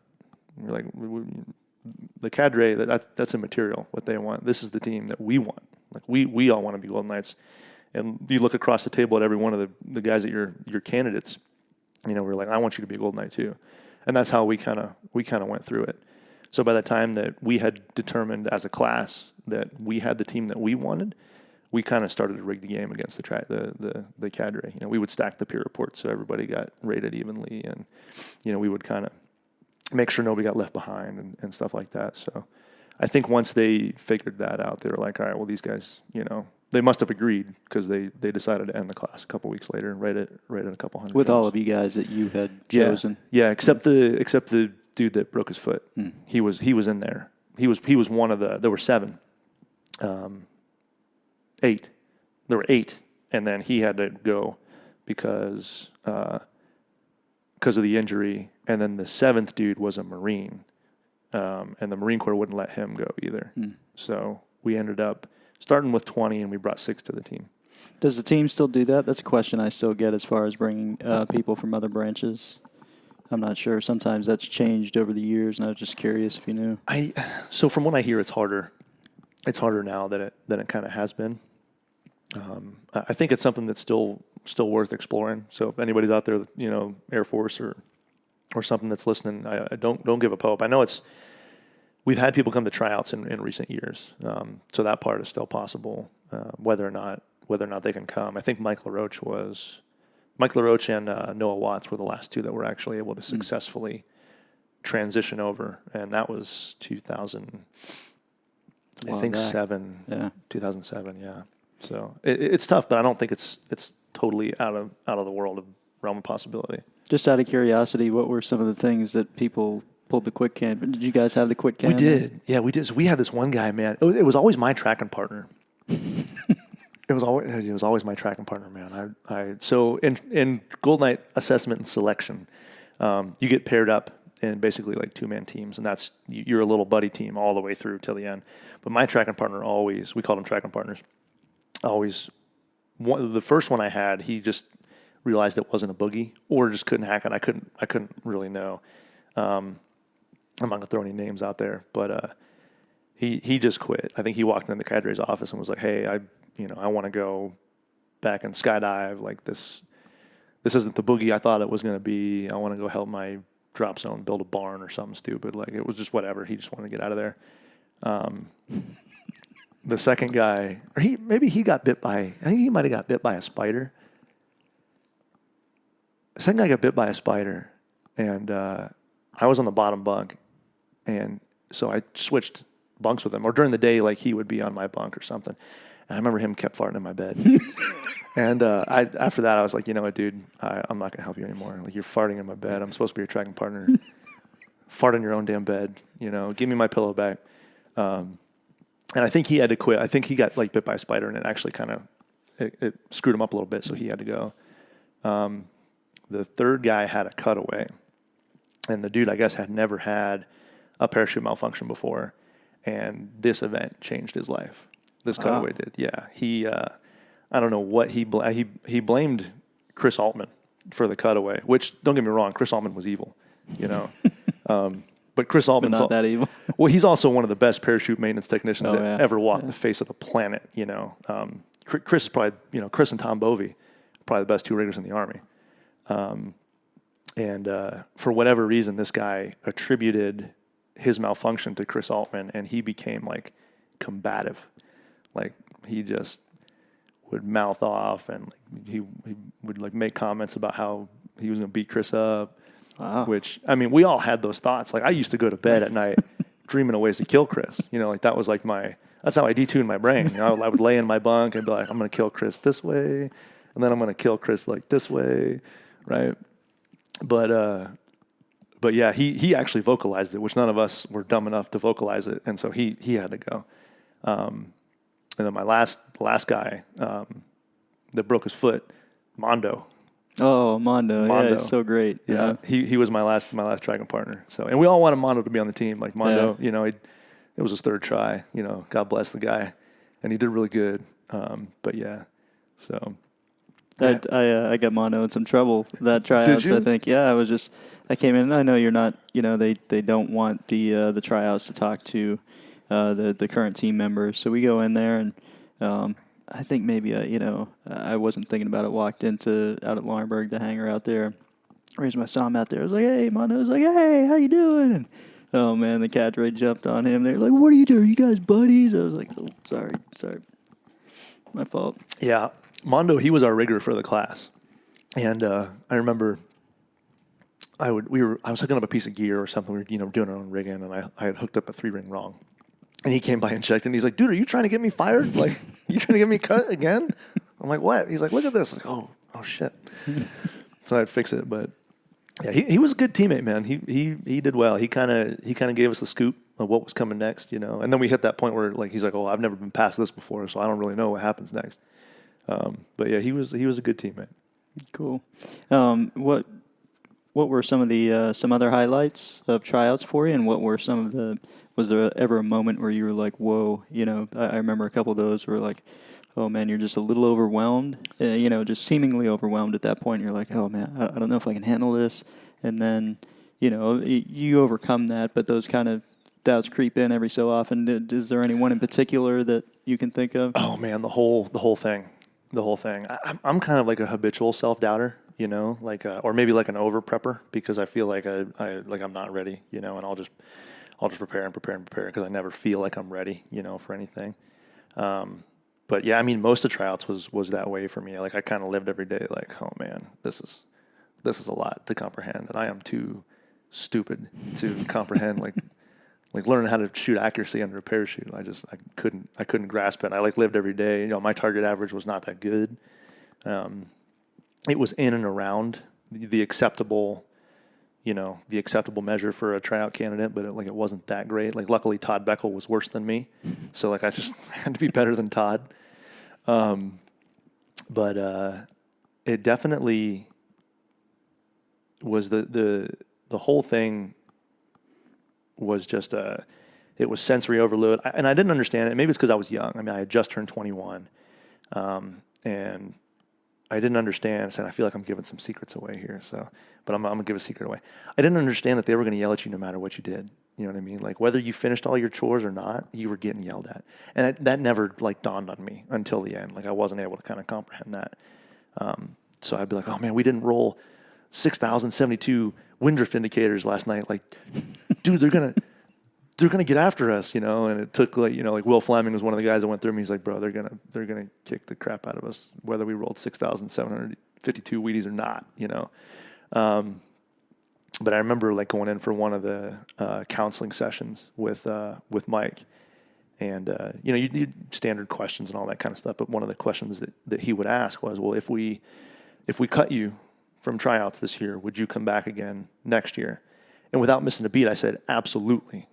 [SPEAKER 2] We're the cadre, that's immaterial. What they want, this is the team that we want. We all want to be Golden Knights. And you look across the table at every one of the guys that your candidates. We're I want you to be a Golden Knight too. And that's how we kind of went through it. So by the time that we had determined as a class that we had the team that we wanted, we kind of started to rig the game against the cadre. We would stack the peer reports so everybody got rated evenly, and we would kind of make sure nobody got left behind and stuff like that. So I think once they figured that out, they were like, all right, well, these guys, they must have agreed, because they decided to end the class a couple weeks later and rate it a couple hundred.
[SPEAKER 1] With
[SPEAKER 2] jobs.
[SPEAKER 1] all of you guys that you had chosen.
[SPEAKER 2] Yeah, except the dude that broke his foot. He was in there. He was one of there were 7. 8. There were 8, and then he had to go because of the injury. And then the 7th dude was a Marine, and the Marine Corps wouldn't let him go either. So we ended up starting with 20, and we brought 6 to the team.
[SPEAKER 1] Does the team still do that? That's a question I still get as far as bringing people from other branches. I'm not sure. Sometimes that's changed over the years, and I was just curious if you knew.
[SPEAKER 2] So from what I hear, it's harder. It's harder now than it kind of has been. I think it's something that's still worth exploring. So if anybody's out there, Air Force or something that's listening, I don't give up hope. I know we've had people come to tryouts in recent years, so that part is still possible. Whether or not they can come, I think Mike LaRoche and Noah Watts were the last 2 that were actually able to successfully transition over, and that was 2000. I think 2007. Yeah. So it's tough, but I don't think it's totally out of the realm of possibility.
[SPEAKER 1] Just out of curiosity, what were some of the things that people pulled the quick can? Did you guys have the quick can?
[SPEAKER 2] We did. Yeah, we did. So we had this one guy, man. It was always my tracking partner. It was always my tracking partner, man. So in Gold Knight assessment and selection, you get paired up in basically like 2-man teams, and that's you're a little buddy team all the way through till the end. But my tracking partner we called them tracking partners. The first one I had, he just realized it wasn't a boogie, or just couldn't hack it. I couldn't really know. I'm not gonna throw any names out there, but he just quit. I think he walked into the cadre's office and was like, "Hey, I want to go back and skydive. Like this isn't the boogie I thought it was gonna be. I want to go help my drop zone build a barn or something stupid." Like, it was just whatever. He just wanted to get out of there. The second guy, or he got bit by, I think he might have got bit by a spider. The second guy got bit by a spider, and I was on the bottom bunk, and so I switched bunks with him. Or during the day, like, he would be on my bunk or something. And I remember him kept farting in my bed. And after that, I was like, you know what, dude, I'm not going to help you anymore. Like, you're farting in my bed. I'm supposed to be your tracking partner. Fart in your own damn bed. Give me my pillow back. And I think he had to quit. I think he got bit by a spider, and it actually kind of it screwed him up a little bit, so he had to go. The third guy had a cutaway, and the dude, I guess, had never had a parachute malfunction before, and this event changed his life. This cutaway did. Yeah, he I don't know what he blamed Chris Altman for the cutaway, which, don't get me wrong, Chris Altman was evil, but Chris Altman's
[SPEAKER 1] not that evil.
[SPEAKER 2] Well, he's also one of the best parachute maintenance technicians that ever walked the face of the planet. Chris is probably, Chris and Tom Bovey, probably the best 2 riggers in the Army. And for whatever reason, this guy attributed his malfunction to Chris Altman, and he became combative. He just would mouth off, and he would make comments about how he was going to beat Chris up. Wow. Which, I mean, we all had those thoughts. I used to go to bed at night dreaming of ways to kill Chris. That was that's how I detuned my brain. I would lay in my bunk and be like, I'm going to kill Chris this way, and then I'm going to kill Chris this way, right? But yeah, he actually vocalized it, which none of us were dumb enough to vocalize it, and so he had to go. And then my last guy that broke his foot, Mondo.
[SPEAKER 1] Oh, Mondo. Yeah, he's so great.
[SPEAKER 2] Yeah. He was my last tracking partner. So, and we all wanted Mondo to be on the team. Mondo, it was his 3rd try. God bless the guy, and he did really good. But yeah, so
[SPEAKER 1] I got Mondo in some trouble that tryouts.
[SPEAKER 2] Did you?
[SPEAKER 1] I think. Yeah, I came in. And I know you're not. They don't want the tryouts to talk to the current team members. So we go in there, and I think maybe I wasn't thinking about it. Walked out at Laurinburg, the hangar out there. Raised my saw out there. I was like, "Hey, Mondo." I was like, "Hey, how you doing?" And oh man, the cadre jumped on him. They're like, "What are you doing? Are you guys buddies?" I was like, "Oh, sorry." My fault.
[SPEAKER 2] Yeah. Mondo, he was our rigger for the class. And I remember I was hooking up a piece of gear or something. We were, doing our own rigging, and I had hooked up a 3-ring wrong. And he came by and checked, and he's like, dude, are you trying to get me fired? Like, you trying to get me cut again? I'm like, what? He's like, look at this. I'm like, oh shit. So I'd fix it. But yeah, he was a good teammate, man. He did well. He kind of gave us the scoop of what was coming next, And then we hit that point where like he's like, oh, I've never been past this before, so I don't really know what happens next. But yeah, he was a good teammate.
[SPEAKER 1] Cool. What were some of the some other highlights of tryouts for you, and what were some of the? Was there ever a moment where you were like, whoa? I remember a couple of those where like, oh man, you're just a little overwhelmed. Just seemingly overwhelmed at that point. You're like, oh man, I don't know if I can handle this. And then, you overcome that, but those kind of doubts creep in every so often. Is there anyone in particular that you can think of?
[SPEAKER 2] Oh man, the whole thing. I'm kind of like a habitual self-doubter, or maybe like an over-prepper, because I feel like I'm not ready, and I'll just prepare and prepare and prepare because I never feel like I'm ready, for anything. But yeah, I mean, most of the tryouts was that way for me. Like I kind of lived every day like, oh man, this is a lot to comprehend, and I am too stupid to comprehend like learning how to shoot accuracy under a parachute. I couldn't grasp it. I lived every day. My target average was not that good. It was in and around the acceptable measure for a tryout candidate, but it wasn't that great. Like luckily Todd Beckel was worse than me. So I just had to be better than Todd. But it definitely was the whole thing was just it was sensory overload, and I didn't understand it. Maybe it's because I was young. I mean, I had just turned 21, and I didn't understand. And I feel like I'm giving some secrets away here. But I'm gonna give a secret away. I didn't understand that they were gonna yell at you no matter what you did. You know what I mean? Like whether you finished all your chores or not, you were getting yelled at, and that never dawned on me until the end. Like I wasn't able to kind of comprehend that. So I'd be like, oh man, we didn't roll 6,072 wind drift indicators last night. Like, dude, they're gonna get after us, And it took like Will Fleming was one of the guys that went through me. He's like, bro, they're gonna kick the crap out of us whether we rolled 6,752 Wheaties or not, But I remember going in for one of the counseling sessions with Mike, and you did standard questions and all that kind of stuff. But one of the questions that he would ask was, well, if we cut you from tryouts this year, would you come back again next year? And without missing a beat, I said, absolutely,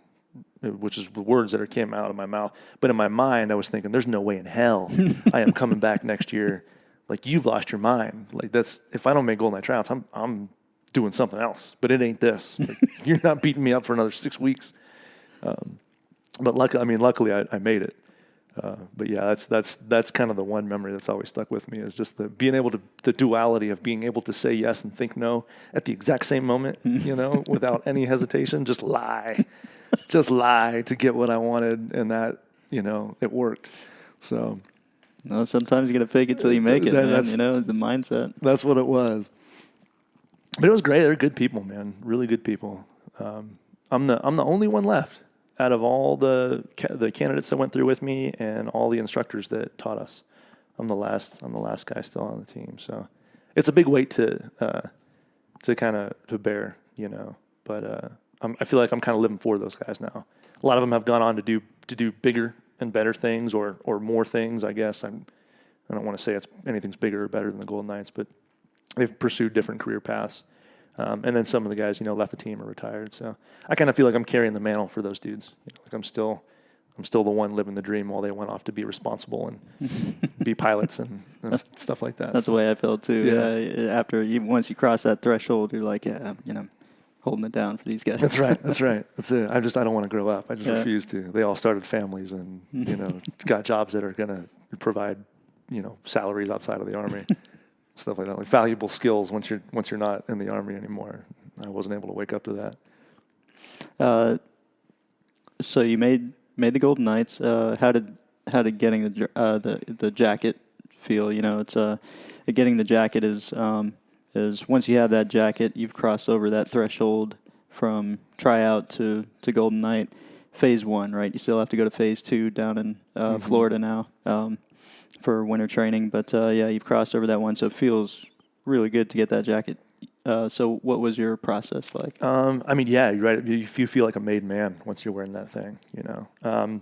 [SPEAKER 2] which is the words that came out of my mouth. But in my mind, I was thinking, there's no way in hell I am coming back next year. Like, you've lost your mind. Like, if I don't make Golden Knight tryouts, I'm doing something else. But it ain't this. Like, you're not beating me up for another 6 weeks. But luckily I made it. But yeah, that's kind of the one memory that's always stuck with me, is just the duality of being able to say yes and think no at the exact same moment, without any hesitation, just lie to get what I wanted. And that, it worked. So.
[SPEAKER 1] No, sometimes you got to fake it till you make it, man. It's the mindset.
[SPEAKER 2] That's what it was. But it was great. They're good people, man. Really good people. I'm the only one left out of all the candidates that went through with me and all the instructors that taught us. I'm the last guy still on the team. So it's a big weight to bear, But I feel like I'm kind of living for those guys now. A lot of them have gone on to do bigger and better things or more things. I guess I don't want to say anything's bigger or better than the Golden Knights, but they've pursued different career paths. And then some of the guys, left the team or retired. So I kind of feel like I'm carrying the mantle for those dudes. Like I'm still the one living the dream while they went off to be responsible and be pilots and stuff like that.
[SPEAKER 1] That's the way I felt too. Yeah. Once you cross that threshold, you're like, holding it down for these guys.
[SPEAKER 2] That's right. That's it. I don't want to grow up. I just refuse to. They all started families and, got jobs that are going to provide, salaries outside of the Army. Stuff like that, like valuable skills once you're not in the Army anymore. I wasn't able to wake up to that.
[SPEAKER 1] So you made the Golden Knights. How did getting the jacket feel? It's getting the jacket is once you have that jacket, you've crossed over that threshold from tryout to Golden Knight. Phase 1, right? You still have to go to phase 2 down in Florida now. for winter training. But yeah, you've crossed over that one, so it feels really good to get that jacket. So what was your process like?
[SPEAKER 2] I mean, yeah, you're right. You feel like a made man once you're wearing that thing, you know.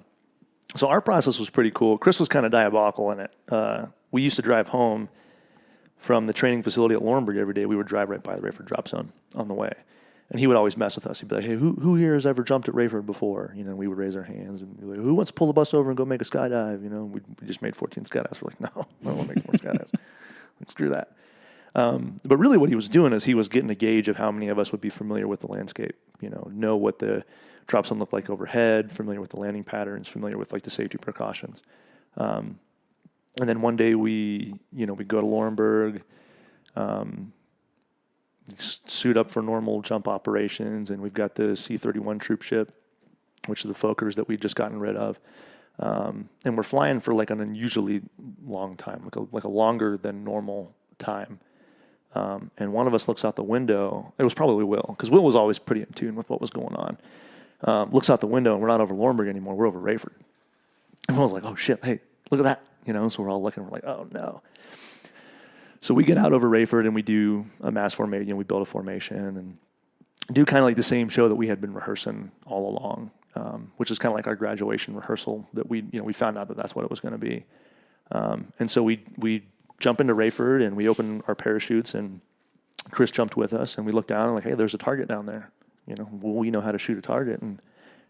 [SPEAKER 2] So our process was pretty cool. Chris was kind of diabolical in it. We used to drive home from the training facility at Laurinburg every day. We would drive right by the Rayford drop zone on the way. And he would always mess with us. He'd be like, hey, who here has ever jumped at Rayford before? You know, we would raise our hands and be like, who wants to pull the bus over and go make a skydive? You know, we just made 14 skydives. We're like, no, I don't want to make more skydives. Screw that. But really what he was doing is he was getting a gauge of how many of us would be familiar with the landscape, you know what the drop zone looked like overhead, familiar with the landing patterns, familiar with like the safety precautions. And then one day we go to Laurinburg, suit up for normal jump operations, and we've got the C-31 troop ship, which is the Fokkers that we'd just gotten rid of. And we're flying for like an unusually long time, like a longer than normal time. And one of us looks out the window. It was probably Will, because Will was always pretty in tune with what was going on. Looks out the window, and we're not over Laurinburg anymore. We're over Rayford. And Will's like, oh, shit, hey, look at that. You know, so we're all looking. We're like, oh, no. So we get out over Rayford, and we do a mass formation. We build a formation and do kind of like the same show that we had been rehearsing all along, which is kind of like our graduation rehearsal that we found out that that's what it was going to be. And so we jump into Rayford, and we open our parachutes, and Chris jumped with us, and we looked down and like, hey, there's a target down there. You know, well, we know how to shoot a target, and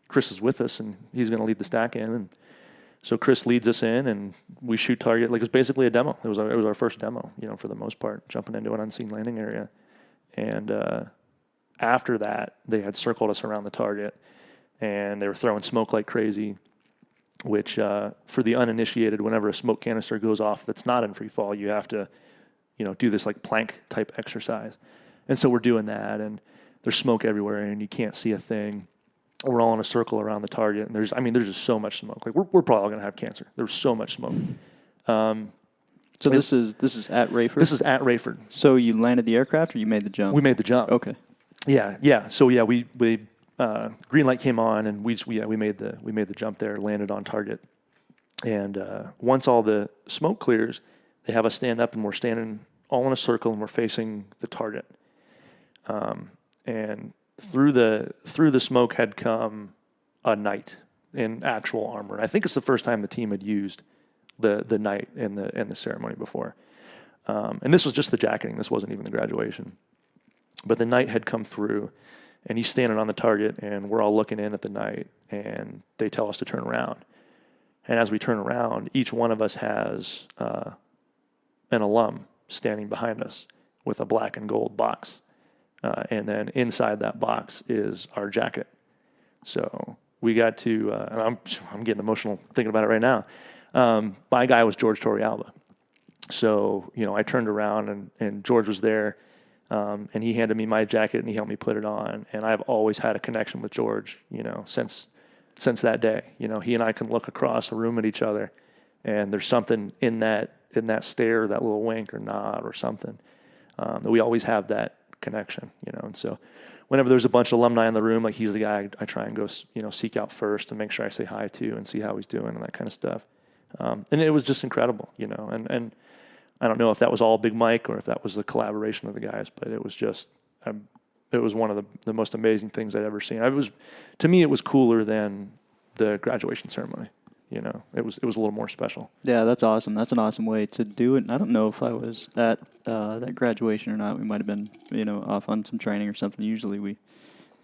[SPEAKER 2] Chris is with us, and he's going to lead the stack in. And so Chris leads us in, and we shoot target. Like, it was basically a demo. It was our first demo, you know, for the most part, jumping into an unseen landing area. And after that, they had circled us around the target, and they were throwing smoke like crazy, which for the uninitiated, whenever a smoke canister goes off that's not in free fall, you have to, you know, do this like plank type exercise. And so we're doing that, and there's smoke everywhere, and you can't see a thing. We're all in a circle around the target, and there's just so much smoke. Like, we're probably all going to have cancer. There's so much smoke.
[SPEAKER 1] So this is at Rayford?
[SPEAKER 2] This is at Rayford.
[SPEAKER 1] So you landed the aircraft, or you made the jump?
[SPEAKER 2] We made the jump.
[SPEAKER 1] Okay.
[SPEAKER 2] Yeah. So yeah, we green light came on, and we made the jump there, landed on target. And once all the smoke clears, they have us stand up, and we're standing all in a circle, and we're facing the target. And through the smoke had come a knight in actual armor. And I think it's the first time the team had used the knight in the ceremony before. And this was just the jacketing. This wasn't even the graduation. But the knight had come through, and he's standing on the target, and we're all looking in at the knight, and they tell us to turn around. And as we turn around, each one of us has an alum standing behind us with a black and gold box. And then inside that box is our jacket. So we got to, and I'm getting emotional thinking about it right now. My guy was George Torrealba. So, you know, I turned around, and George was there, and he handed me my jacket, and he helped me put it on. And I've always had a connection with George, you know, since that day. You know, he and I can look across a room at each other, and there's something in that stare, that little wink or nod or something, that we always have that connection, you know. And so whenever there's a bunch of alumni in the room, like, he's the guy I try and go, you know, seek out first and make sure I say hi to and see how he's doing and that kind of stuff. And it was just incredible, you know. And I don't know if that was all Big Mike or if that was the collaboration of the guys, but it was just, it was one of the most amazing things I'd ever seen. To me, it was cooler than the graduation ceremony. You know, it was a little more special.
[SPEAKER 1] Yeah, that's awesome. That's an awesome way to do it. I don't know if I was at that graduation or not. We might have been, you know, off on some training or something. Usually we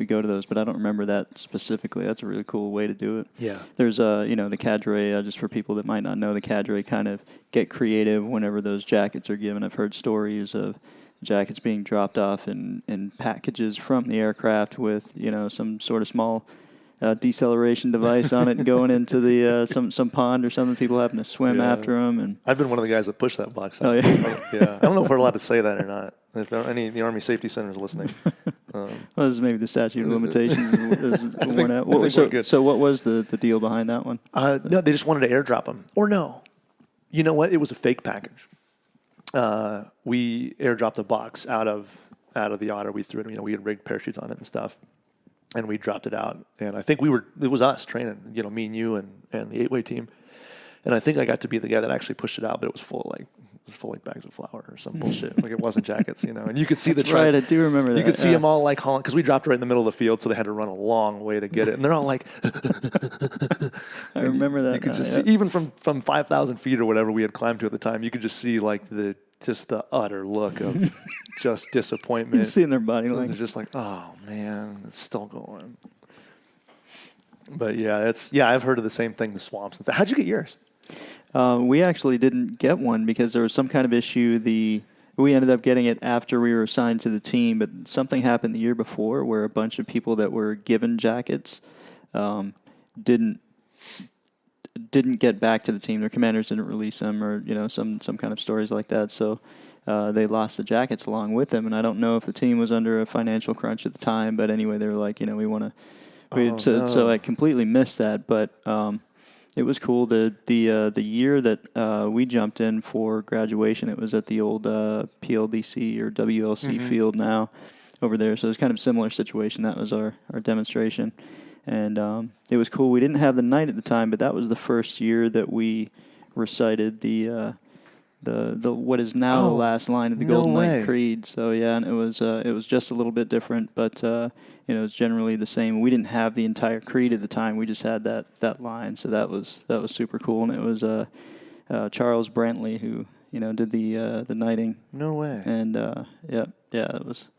[SPEAKER 1] go to those, but I don't remember that specifically. That's a really cool way to do it.
[SPEAKER 2] Yeah.
[SPEAKER 1] There's, you know, the cadre, just for people that might not know, the cadre kind of get creative whenever those jackets are given. I've heard stories of jackets being dropped off in packages from the aircraft with, you know, some sort of small deceleration device on it and going into the some pond or something. People having to swim after them. And
[SPEAKER 2] I've been one of the guys that pushed that box out.
[SPEAKER 1] Oh, yeah.
[SPEAKER 2] Yeah. I don't know if we're allowed to say that or not. If there are any of the Army Safety Centers listening.
[SPEAKER 1] Well, this is maybe the statute of limitations is worn out. So what was the deal behind that one?
[SPEAKER 2] No, they just wanted to airdrop them. Or no. You know what? It was a fake package. We airdropped the box out of the Otter. We threw it, you know, we had rigged parachutes on it and stuff. And we dropped it out. And I think it was us training, you know, me and you and the 8-way team. And I think I got to be the guy that actually pushed it out, but it was full of bags of flour or some bullshit. Like it wasn't jackets, And you could see
[SPEAKER 1] That's right, I do remember that.
[SPEAKER 2] You could see them all like hauling, because we dropped right in the middle of the field, so they had to run a long way to get it. And they're all like,
[SPEAKER 1] I remember that.
[SPEAKER 2] You could just see, even from 5,000 feet or whatever we had climbed to at the time, you could just see like the utter look of just disappointment.
[SPEAKER 1] You see in their body language.
[SPEAKER 2] They're just like, oh man, it's still going. But yeah, I've heard of the same thing, the swamps. How'd you get yours?
[SPEAKER 1] We actually didn't get one because there was some kind of issue. We ended up getting it after we were assigned to the team, but something happened the year before where a bunch of people that were given jackets didn't get back to the team. Their commanders didn't release them, or some kind of stories like that. So they lost the jackets along with them, and I don't know if the team was under a financial crunch at the time. But anyway, they were like, we want to. So I completely missed that, but. It was cool. The year that we jumped in for graduation, it was at the old PLDC or WLC field now over there. So it was kind of a similar situation. That was our demonstration. And it was cool. We didn't have the night at the time, but that was the first year that we recited the what is now the last line of the Golden Knight Creed. So yeah, and it was just a little bit different, but it's generally the same. We didn't have the entire creed at the time. We just had that line. So that was super cool, and it was Charles Brantley who did the knighting.
[SPEAKER 2] No way.
[SPEAKER 1] And yeah, it was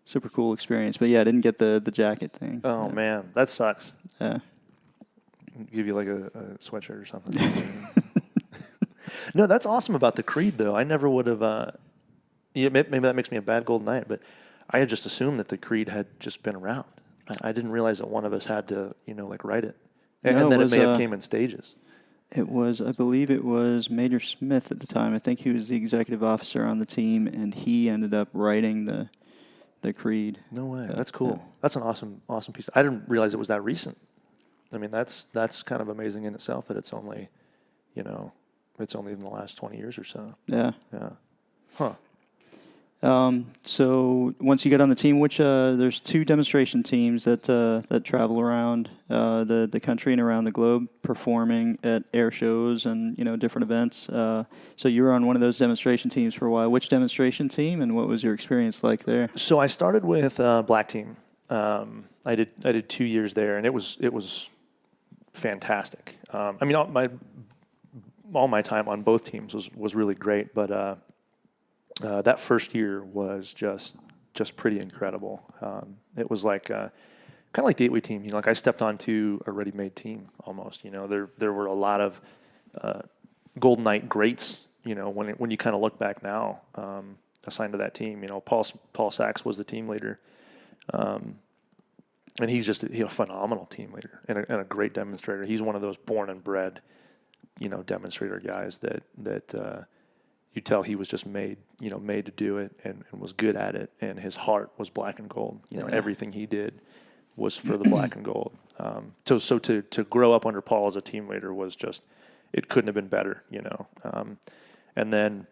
[SPEAKER 1] super cool experience. But yeah, I didn't get the jacket thing.
[SPEAKER 2] Oh man, that sucks.
[SPEAKER 1] Yeah.
[SPEAKER 2] Give you like a sweatshirt or something. No, that's awesome about the creed, though. I never would have. Maybe that makes me a bad Golden Knight, but I had just assumed that the creed had just been around. I didn't realize that one of us had to, write it, and then it may have came in stages.
[SPEAKER 1] It was, I believe, it was Major Smith at the time. I think he was the executive officer on the team, and he ended up writing the creed.
[SPEAKER 2] No way. That's cool. Yeah. That's an awesome piece. I didn't realize it was that recent. I mean, that's kind of amazing in itself that it's only, it's only in the last 20 years or so.
[SPEAKER 1] Yeah.
[SPEAKER 2] Yeah. Huh.
[SPEAKER 1] So once you get on the team, there's 2 demonstration teams that travel around the country and around the globe performing at air shows and different events. So you were on one of those demonstration teams for a while. Which demonstration team, and what was your experience like there?
[SPEAKER 2] So I started with Black Team. I did 2 years there, and it was fantastic. I mean, all my time on both teams was really great, but that first year was just pretty incredible. It was like kind of like the 8-way team. Like I stepped onto a ready-made team almost. There were a lot of Golden Knight greats. When you kind of look back now, assigned to that team. Paul Sachs was the team leader, and he's just a phenomenal team leader and a great demonstrator. He's one of those born and bred, demonstrator guys that you tell he was just made to do it and was good at it, and his heart was black and gold. Everything he did was for the black and gold. So to grow up under Paul as a team leader was just, it couldn't have been better, and then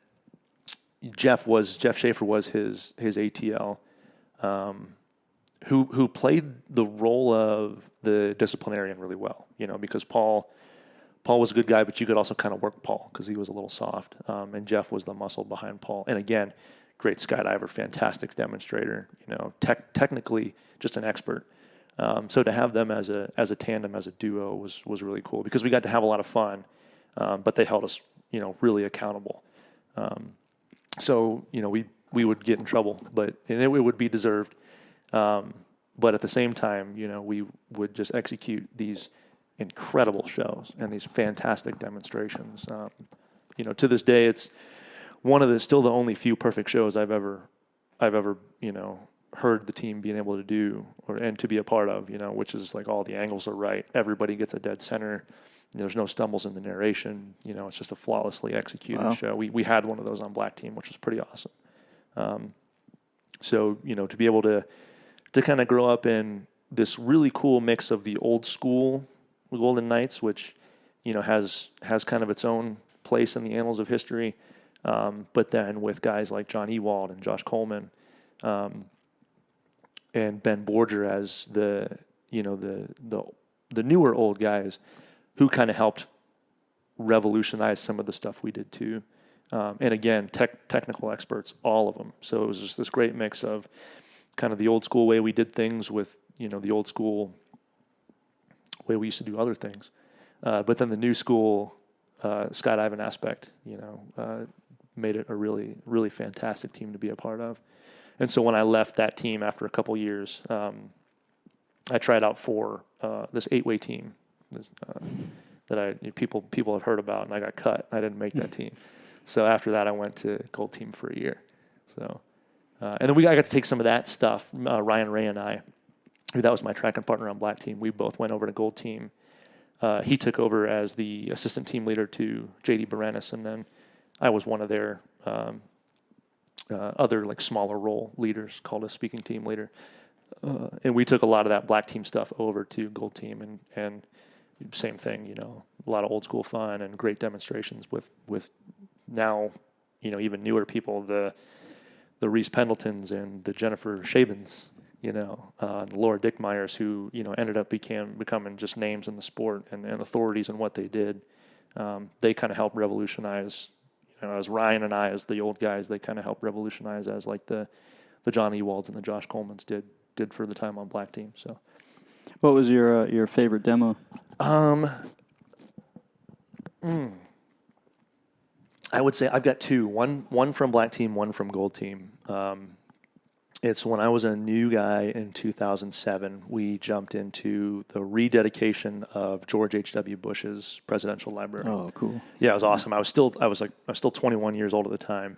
[SPEAKER 2] Jeff Schaefer was his ATL, who played the role of the disciplinarian really well, because Paul was a good guy, but you could also kind of work Paul because he was a little soft. And Jeff was the muscle behind Paul. And again, great skydiver, fantastic demonstrator, technically just an expert. So to have them as a tandem, as a duo was really cool because we got to have a lot of fun, but they held us, really accountable. So we would get in trouble, and it would be deserved. But at the same time, we would just execute these incredible shows and these fantastic demonstrations. To this day, it's one of still the only few perfect shows I've ever heard the team being able to do and to be a part of. Which is like all the angles are right, everybody gets a dead center. There's no stumbles in the narration. It's just a flawlessly executed show. We had one of those on Black Team, which was pretty awesome. So to be able to kind of grow up in this really cool mix of the old school Golden Knights, which has kind of its own place in the annals of history, but then with guys like John Ewald and Josh Coleman, and Ben Borger as the newer old guys who kind of helped revolutionized some of the stuff we did too. And again, technical experts, all of them. So it was just this great mix of kind of the old school way we did things with, the old school way we used to do other things. But then the new school skydiving aspect, made it a really, really fantastic team to be a part of. And so when I left that team after a couple years, I tried out for this 8-way team that people have heard about, and I got cut. I didn't make that team. So after that, I went to Gold Team for a year. So, and then I got to take some of that stuff. Ryan Ray and I, that was my tracking partner on Black Team. We both went over to Gold Team. He took over as the assistant team leader to J.D. Berenis, and then I was one of their other like smaller role leaders, called a speaking team leader. And we took a lot of that Black Team stuff over to Gold Team, and same thing, a lot of old school fun and great demonstrations with now, even newer people, the Reese Pendletons and the Jennifer Shabins, the Laura Dickmeyers, who, ended up becoming just names in the sport and authorities in what they did. They kind of helped revolutionize, as Ryan and I, as the old guys, they kind of helped revolutionize as like the John Ewalds and the Josh Colemans did for the time on Black Team. So,
[SPEAKER 1] what was your favorite demo?
[SPEAKER 2] I would say I've got two. One from Black Team, one from Gold Team. It's when I was a new guy in 2007. We jumped into the rededication of George H.W. Bush's presidential library.
[SPEAKER 1] Oh, cool!
[SPEAKER 2] Yeah, it was awesome. I was still 21 years old at the time,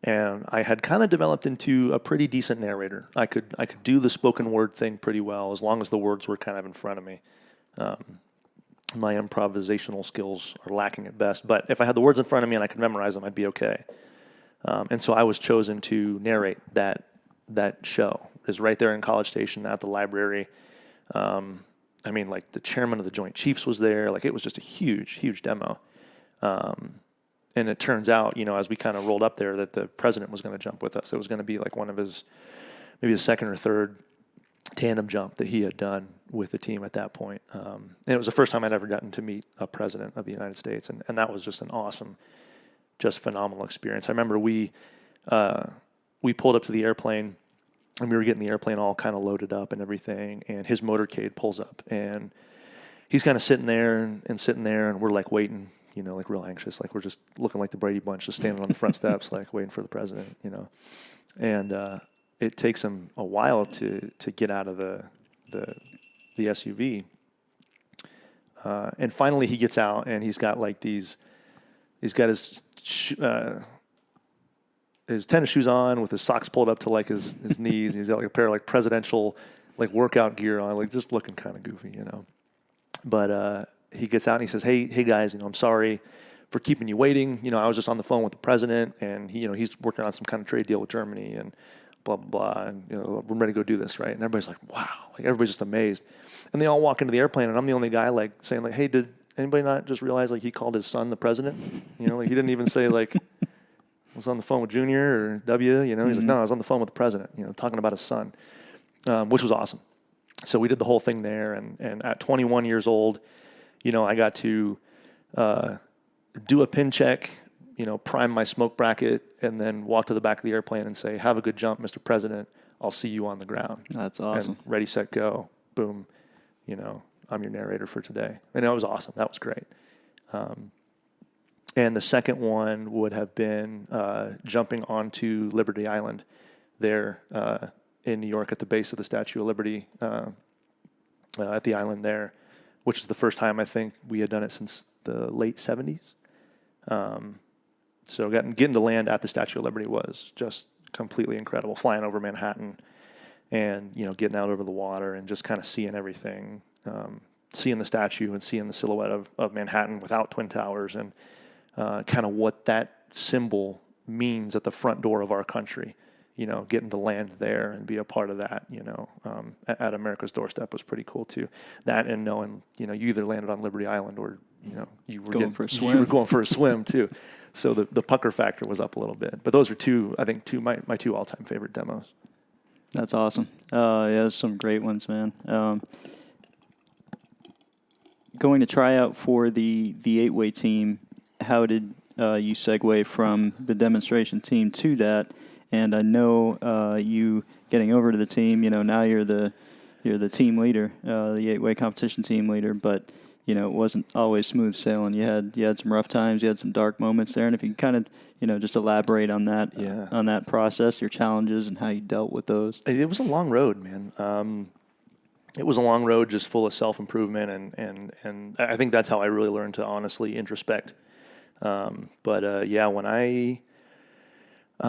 [SPEAKER 2] and I had kind of developed into a pretty decent narrator. I could do the spoken word thing pretty well as long as the words were kind of in front of me. My improvisational skills are lacking at best, but if I had the words in front of me and I could memorize them, I'd be okay. And so I was chosen to narrate that show. It was right there in College Station at the library. Like the chairman of the Joint Chiefs was there. Like it was just a huge, huge demo. And it turns out, as we kind of rolled up there, that the president was going to jump with us. It was going to be like one of his, maybe his second or third tandem jump that he had done with the team at that point. And it was the first time I'd ever gotten to meet a president of the United States. And that was just an awesome, just phenomenal experience. I remember we pulled up to the airplane, and we were getting the airplane all kind of loaded up and everything, and his motorcade pulls up, and he's kind of sitting there, and we're like waiting, like real anxious, like we're just looking like the Brady Bunch, just standing on the front steps, like waiting for the president, and it takes him a while to get out of the SUV, and finally he gets out, and he's got his tennis shoes on with his socks pulled up to like his knees. He's got like a pair of like presidential like workout gear on, like just looking kind of goofy, But he gets out and he says, "Hey guys, I'm sorry for keeping you waiting. I was just on the phone with the president, and he's working on some kind of trade deal with Germany and blah blah blah, and we're ready to go do this, right?" And everybody's like, "Wow!" Like everybody's just amazed, and they all walk into the airplane, and I'm the only guy like saying like, "Hey, did anybody not just realize like he called his son the president? Like he didn't even say like I was on the phone with Junior or W. He's like, no, I was on the phone with the president. Talking about his son, which was awesome. So we did the whole thing there, and at 21 years old, I got to do a pin check, prime my smoke bracket, and then walk to the back of the airplane and say, "Have a good jump, Mr. President. I'll see you on the ground."
[SPEAKER 1] That's awesome.
[SPEAKER 2] And ready, set, go. Boom. I'm your narrator for today. And that was awesome. That was great. And the second one would have been jumping onto Liberty Island there in New York at the base of the Statue of Liberty at the island there, which is the first time I think we had done it since the late 70s. So getting to land at the Statue of Liberty was just completely incredible. Flying over Manhattan and, getting out over the water and just kind of seeing everything, seeing the statue and seeing the silhouette of Manhattan without Twin Towers, and kind of what that symbol means at the front door of our country. Getting to land there and be a part of that, at America's doorstep was pretty cool too. That and knowing, you either landed on Liberty Island or, you were
[SPEAKER 1] going for a swim.
[SPEAKER 2] You were going for a swim too. So the pucker factor was up a little bit. But those are my two all-time favorite demos.
[SPEAKER 1] That's awesome. Yeah, there's some great ones, man. going to try out for the 8-way team, how did you segue from the demonstration team to that? And I know you getting over to the team, now you're the team leader, the 8-way competition team leader, but it wasn't always smooth sailing. You had some rough times, you had some dark moments there, and if you kind of just elaborate on that on that process, your challenges and how you dealt with those.
[SPEAKER 2] It was a long road, man. It was a long road, just full of self-improvement, and I think that's how I really learned to honestly introspect. When I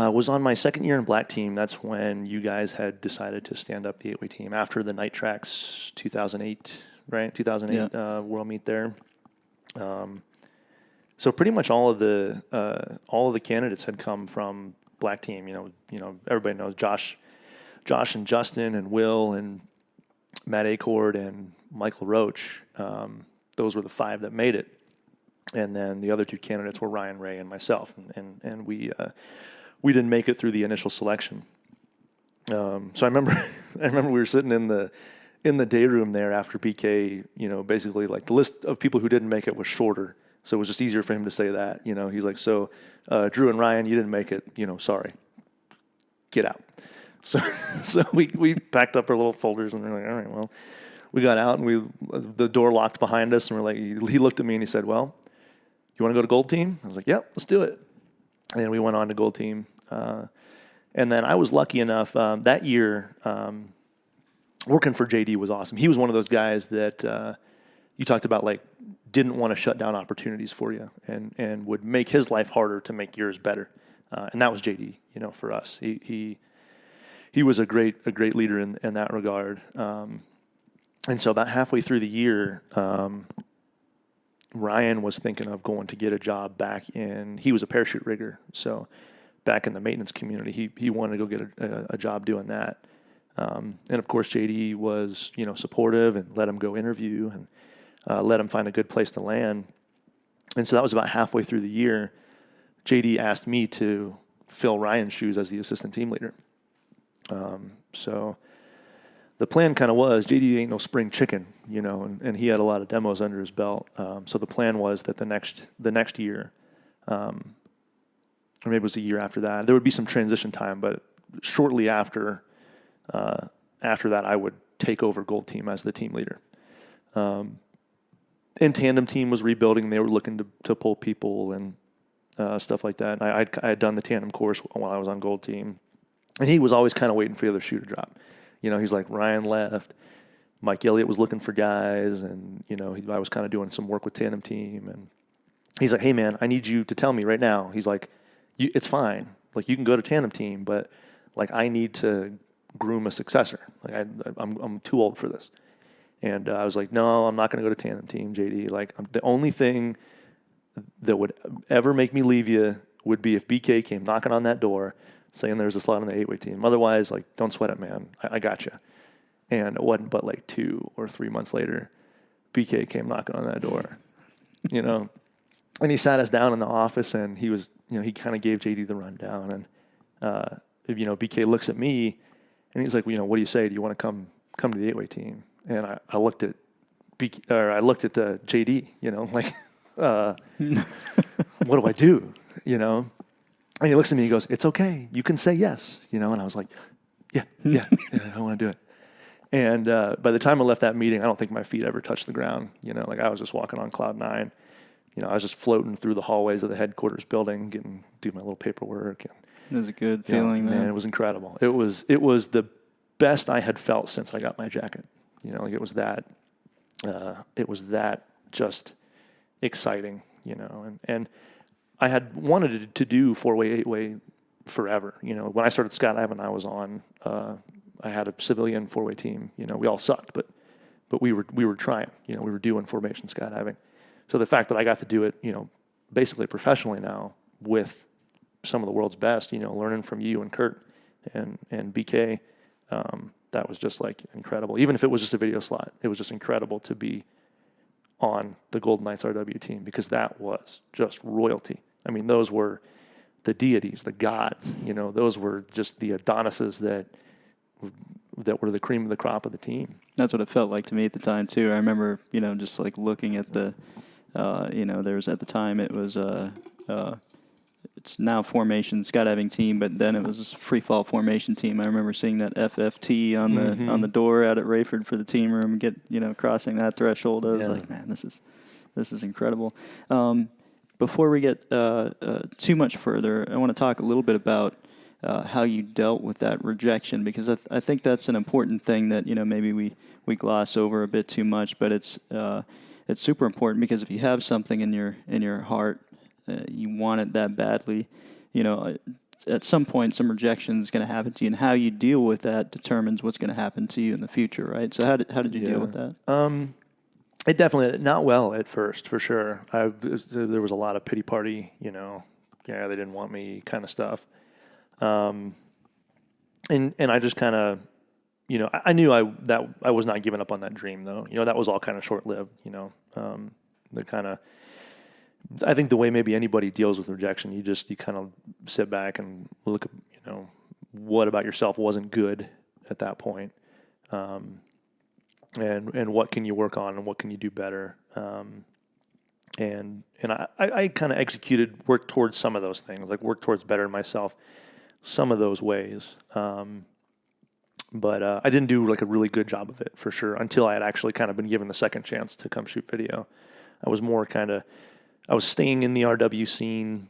[SPEAKER 2] was on my second year in Black Team, that's when you guys had decided to stand up the 8-way team after the Night Tracks 2008, right? 2008 World Meet there. So pretty much all of the candidates had come from Black Team. Everybody knows Josh and Justin and Will and Matt Acord and Michael Roach. Those were the 5 that made it, and then the other 2 candidates were Ryan Ray and myself, and we didn't make it through the initial selection. So I remember we were sitting in the day room there after BK. Basically like the list of people who didn't make it was shorter, so it was just easier for him to say that. He's like, so Drew and Ryan, you didn't make it. Sorry, get out. So we packed up our little folders and we're like, all right, well, we got out and the door locked behind us and we're like, he looked at me and he said, well, you want to go to Gold Team? I was like, yep, let's do it. And we went on to Gold Team. And then I was lucky enough that year, working for JD was awesome. He was one of those guys that you talked about, like, didn't want to shut down opportunities for you and would make his life harder to make yours better. And that was JD, for us. He was a great leader in that regard. And so about halfway through the year, Ryan was thinking of going to get a job he was a parachute rigger. So back in the maintenance community, he wanted to go get a job doing that. And of course, JD was, supportive and let him go interview and let him find a good place to land. And so that was about halfway through the year. JD asked me to fill Ryan's shoes as the assistant team leader. So the plan kind of was, JD ain't no spring chicken, and he had a lot of demos under his belt. So the plan was that the next year, or maybe it was a year after that, there would be some transition time, but shortly after that, I would take over Gold Team as the team leader. And Tandem Team was rebuilding. They were looking to pull people and stuff like that. And I had done the Tandem course while I was on Gold Team. And he was always kind of waiting for the other shoe to drop. He's like, Ryan left. Mike Elliott was looking for guys. And, I was kind of doing some work with Tandem Team. And he's like, hey, man, I need you to tell me right now. He's like, it's fine. Like, you can go to Tandem Team, but, like, I need to groom a successor. Like, I'm too old for this. And I was like, no, I'm not going to go to Tandem Team, JD. Like, the only thing that would ever make me leave you would be if BK came knocking on that door saying there's a slot on the 8-way team. Otherwise, like, don't sweat it, man. I got you. And it wasn't but like 2 or 3 months later, BK came knocking on that door, And he sat us down in the office, and he was, he kind of gave JD the rundown. And, BK looks at me, and he's like, what do you say? Do you want to come to the 8-way team? And I looked at the JD, like, what do I do? And he looks at me and he goes, it's okay. You can say yes. And I was like, yeah, I want to do it. And by the time I left that meeting, I don't think my feet ever touched the ground. Like, I was just walking on cloud 9. I was just floating through the hallways of the headquarters building, do my little paperwork. And,
[SPEAKER 1] it was a good feeling, man.
[SPEAKER 2] It was incredible. It was the best I had felt since I got my jacket. Like, it was that just exciting, and I had wanted to do 4-way, 8-way forever. When I started skydiving, I was on, I had a civilian 4-way team. We all sucked, but we were trying. We were doing Formation Skydiving. So the fact that I got to do it, basically professionally now with some of the world's best, learning from you and Kurt and BK, that was just like incredible. Even if it was just a video slot, it was just incredible to be on the Golden Knights RW team, because that was just royalty. I mean, those were the deities, the gods, those were just the Adonises that that were the cream of the crop of the team.
[SPEAKER 1] That's what it felt like to me at the time too. I remember, just like looking at the, there was at the time it was it's now Formation Skydiving Team, but then it was freefall Formation Team. I remember seeing that FFT on the door out at Rayford for the team room. Crossing that threshold, I was like, man, this is incredible. Before we get too much further, I want to talk a little bit about how you dealt with that rejection, because I think that's an important thing that maybe we gloss over a bit too much, but it's super important, because if you have something in your heart, you want it that badly, at some point some rejection is going to happen to you, and how you deal with that determines what's going to happen to you in the future, right? So how did you deal with that?
[SPEAKER 2] It definitely, not well at first, for sure. There was a lot of pity party, they didn't want me kind of stuff. And I just kind of, I knew that I was not giving up on that dream, though. That was all kind of short-lived, I think the way maybe anybody deals with rejection, you kind of sit back and look at, what about yourself wasn't good at that point. And what can you work on and what can you do better? And I kind of worked towards some of those things, like work towards bettering myself some of those ways. But I didn't do like a really good job of it, for sure, until I had actually kind of been given the second chance to come shoot video. I was more I was staying in the RW scene.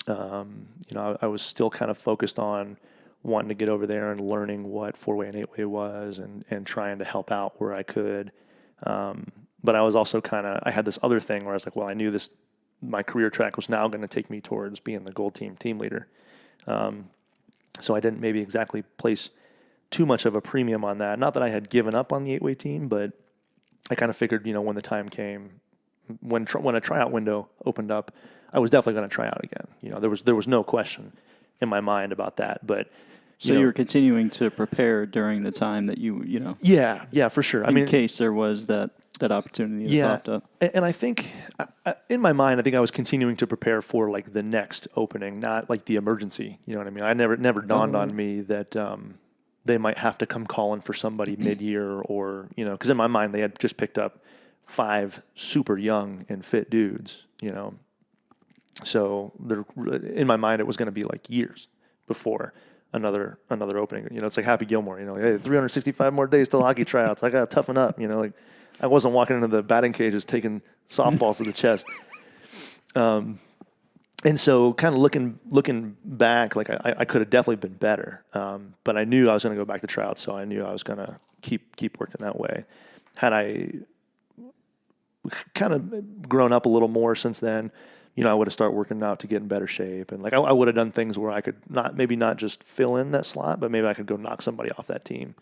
[SPEAKER 2] I was still kind of focused on wanting to get over there and learning what 4-way and 8-way was, and trying to help out where I could. But I was also I had this other thing where I was like, well, I knew my career track was now going to take me towards being the gold team leader. So I didn't maybe exactly place too much of a premium on that. Not that I had given up on the 8-way team, but I kind of figured, when the time came, when a tryout window opened up, I was definitely going to try out again. There was no question in my mind about that. But
[SPEAKER 1] so you were continuing to prepare during the time that you.
[SPEAKER 2] Yeah, for sure.
[SPEAKER 1] In case there was that opportunity that popped up.
[SPEAKER 2] And I think in my mind, I think I was continuing to prepare for like the next opening, not like the emergency. You know what I mean? I never dawned on me that they might have to come calling for somebody mid-year, or because in my mind they had just picked up 5 super young and fit dudes. So in my mind it was going to be like years before another opening. It's like Happy Gilmore. Hey, 365 more days till hockey tryouts. I got to toughen up. I wasn't walking into the batting cages taking softballs to the chest. And so kind of looking back, like I could have definitely been better. But I knew I was going to go back to tryouts, so I knew I was going to keep working that way. Had I kind of grown up a little more since then, I would have started working out to get in better shape. And like I would have done things where I could not just fill in that slot, but maybe I could go knock somebody off that team.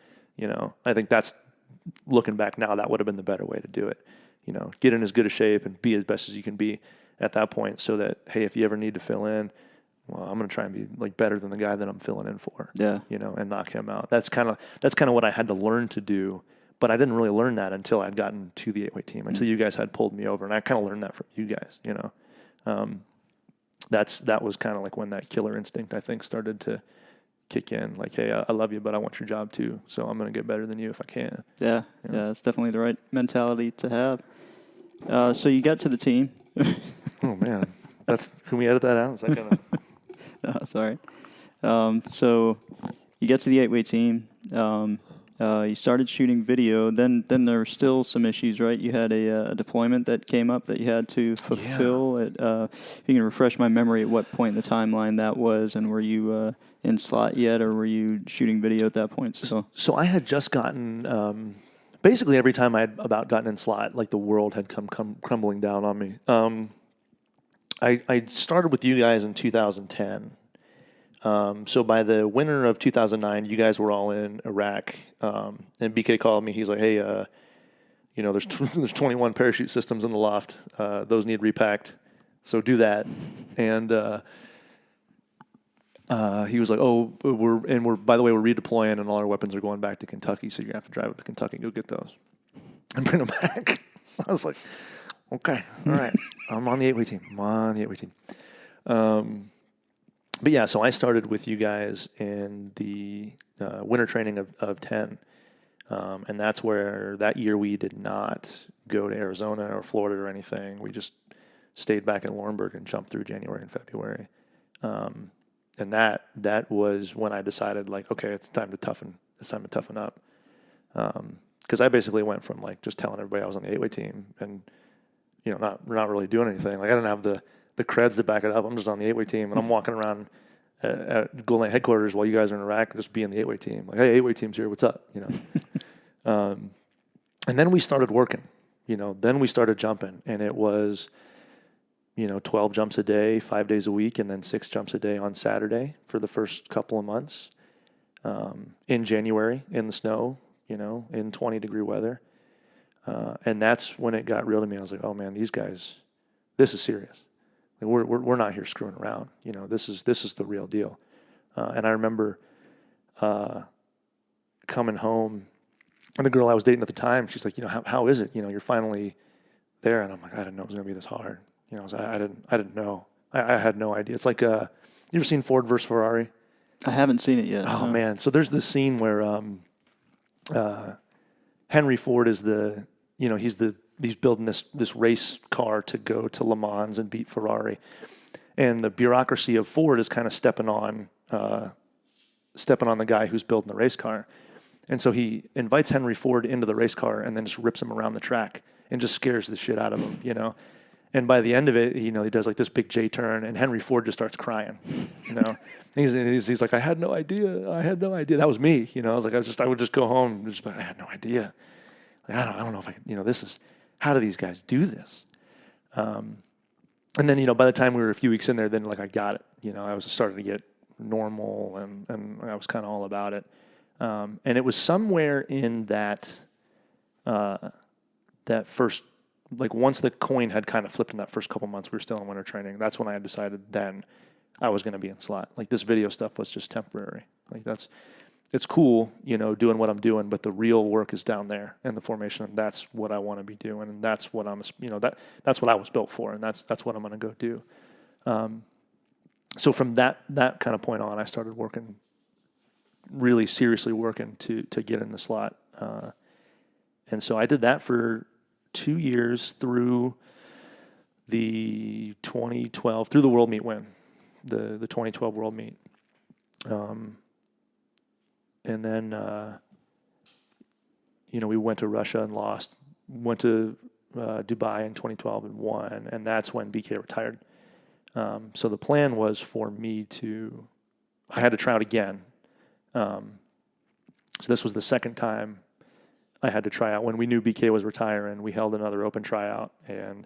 [SPEAKER 2] I think that's, looking back now, that would have been the better way to do it. Get in as good a shape and be as best as you can be at that point, so that, hey, if you ever need to fill in, well, I'm going to try and be like better than the guy that I'm filling in for.
[SPEAKER 1] Yeah.
[SPEAKER 2] And knock him out. That's kind of what I had to learn to do. But I didn't really learn that until I'd gotten to the 8-way team, until you guys had pulled me over, and I kind of learned that from you guys. That was kind of like when that killer instinct, I think, started to kick in. Like, hey, I love you, but I want your job too, so I'm going to get better than you if I can.
[SPEAKER 1] Yeah, it's definitely the right mentality to have. So you got to the team.
[SPEAKER 2] Oh man, can we edit that out? Is that gonna?
[SPEAKER 1] No, it's all right. So you get to the 8-way team. You started shooting video. Then there were still some issues, right? You had a deployment that came up that you had to fulfill. Yeah. If you can refresh my memory, at what point in the timeline that was, and were you in slot yet, or were you shooting video at that point?
[SPEAKER 2] So I had just gotten. Basically, every time I had about gotten in slot, like the world had come crumbling down on me. I started with you guys in 2010. So by the winter of 2009, you guys were all in Iraq, and BK called me. He's like, "Hey, there's 21 parachute systems in the loft. Those need repacked, so do that." And he was like, "Oh, we're by the way, we're redeploying, and all our weapons are going back to Kentucky. So you're gonna have to drive up to Kentucky and go get those and bring them back." So I was like, "Okay, all right, I'm on the 8-way team. But yeah, so I started with you guys in the winter training of 10. And that's where that year we did not go to Arizona or Florida or anything. We just stayed back in Laurinburg and jumped through January and February. And that was when I decided, like, okay, it's time to toughen up. Because I basically went from like just telling everybody I was on the 8-way team and, not really doing anything. Like I didn't have the creds to back it up. I'm just on the 8-way team and I'm walking around at Golden Knight headquarters while you guys are in Iraq, just being the 8-way team. Like, hey, 8-way team's here. What's up? And then we started working. Then we started jumping, and it was, 12 jumps a day, 5 days a week, and then 6 jumps a day on Saturday for the first couple of months. In January, in the snow, in 20-degree weather. And that's when it got real to me. I was like, oh man, these guys, this is serious. Like, we're not here screwing around. This is the real deal. And I remember coming home, and the girl I was dating at the time, she's like, how is it? You're finally there. And I'm like, I didn't know it was going to be this hard. I didn't know. I had no idea. It's like, you ever seen Ford versus Ferrari?
[SPEAKER 1] I haven't seen it yet.
[SPEAKER 2] Oh, man. So there's this scene where Henry Ford is he's building this race car to go to Le Mans and beat Ferrari. And the bureaucracy of Ford is kind of stepping on the guy who's building the race car. And so he invites Henry Ford into the race car and then just rips him around the track and just scares the shit out of him, And by the end of it, he does like this big J turn, and Henry Ford just starts crying, He's like, I had no idea. That was me, I was like, I would just go home and just, I had no idea. Like, I don't know if I can, this is, how do these guys do this? And then, by the time we were a few weeks in there, then like I got it, I was starting to get normal and I was kind of all about it. And it was somewhere in that first, like once the coin had kind of flipped in that first couple months, we were still in winter training. That's when I had decided then I was going to be in SLOT. Like this video stuff was just temporary. Like it's cool, doing what I'm doing, but the real work is down there in the formation. And that's what I want to be doing. And that's what that's what I was built for. And that's what I'm going to go do. So from that kind of point on, I started working, really seriously working to get in the SLOT. And so I did that for 2 years through the 2012, through the World Meet win, the 2012 World Meet. And then, we went to Russia and lost, went to Dubai in 2012 and won, and that's when BK retired. So the plan was for me I had to try out again. So this was the second time I had to try out. When we knew BK was retiring, we held another open tryout, and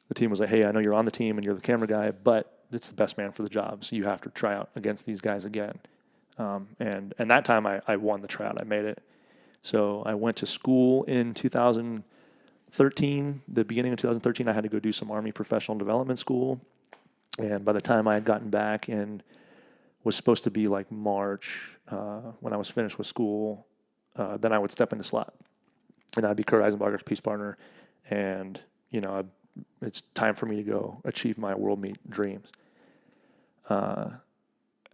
[SPEAKER 2] the team was like, hey, I know you're on the team and you're the camera guy, but it's the best man for the job, so you have to try out against these guys again. And that time I won the tryout. I made it. So I went to school in 2013. The beginning of 2013, I had to go do some Army professional development school. And by the time I had gotten back and was supposed to be like March, when I was finished with school, then I would step into SLOT. And I'd be Kurt Eisenbarger's peace partner. And, it's time for me to go achieve my World Meet dreams.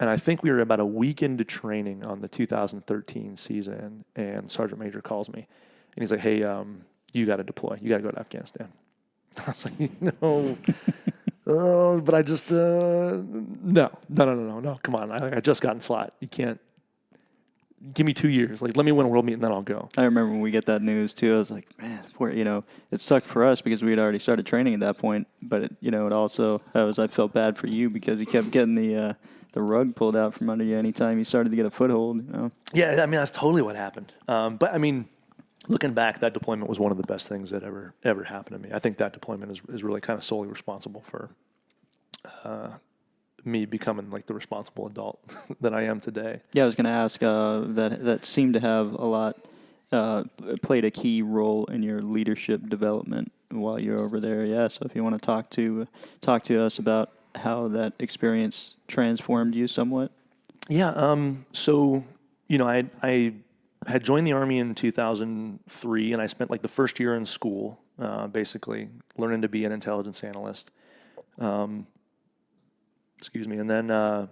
[SPEAKER 2] And I think we were about a week into training on the 2013 season, and Sergeant Major calls me. And he's like, hey, you got to deploy. You got to go to Afghanistan. I was like, no. But I just, no. Come on. I just got in SLOT. You can't. Give me 2 years. Like, let me win a World Meet and then I'll go.
[SPEAKER 1] I remember when we get that news too. I was like, man, it sucked for us because we had already started training at that point. But it also, I felt bad for you because you kept getting the rug pulled out from under you anytime you started to get a foothold.
[SPEAKER 2] Yeah, I mean that's totally what happened. But I mean, looking back, that deployment was one of the best things that ever happened to me. I think that deployment is really kind of solely responsible for me becoming like the responsible adult that I am today.
[SPEAKER 1] Yeah, I was going to ask that seemed to have a lot played a key role in your leadership development while you're over there. Yeah, so if you want to talk to us about how that experience transformed you somewhat.
[SPEAKER 2] Yeah. So I had joined the Army in 2003, and I spent like the first year in school, basically learning to be an intelligence analyst. And then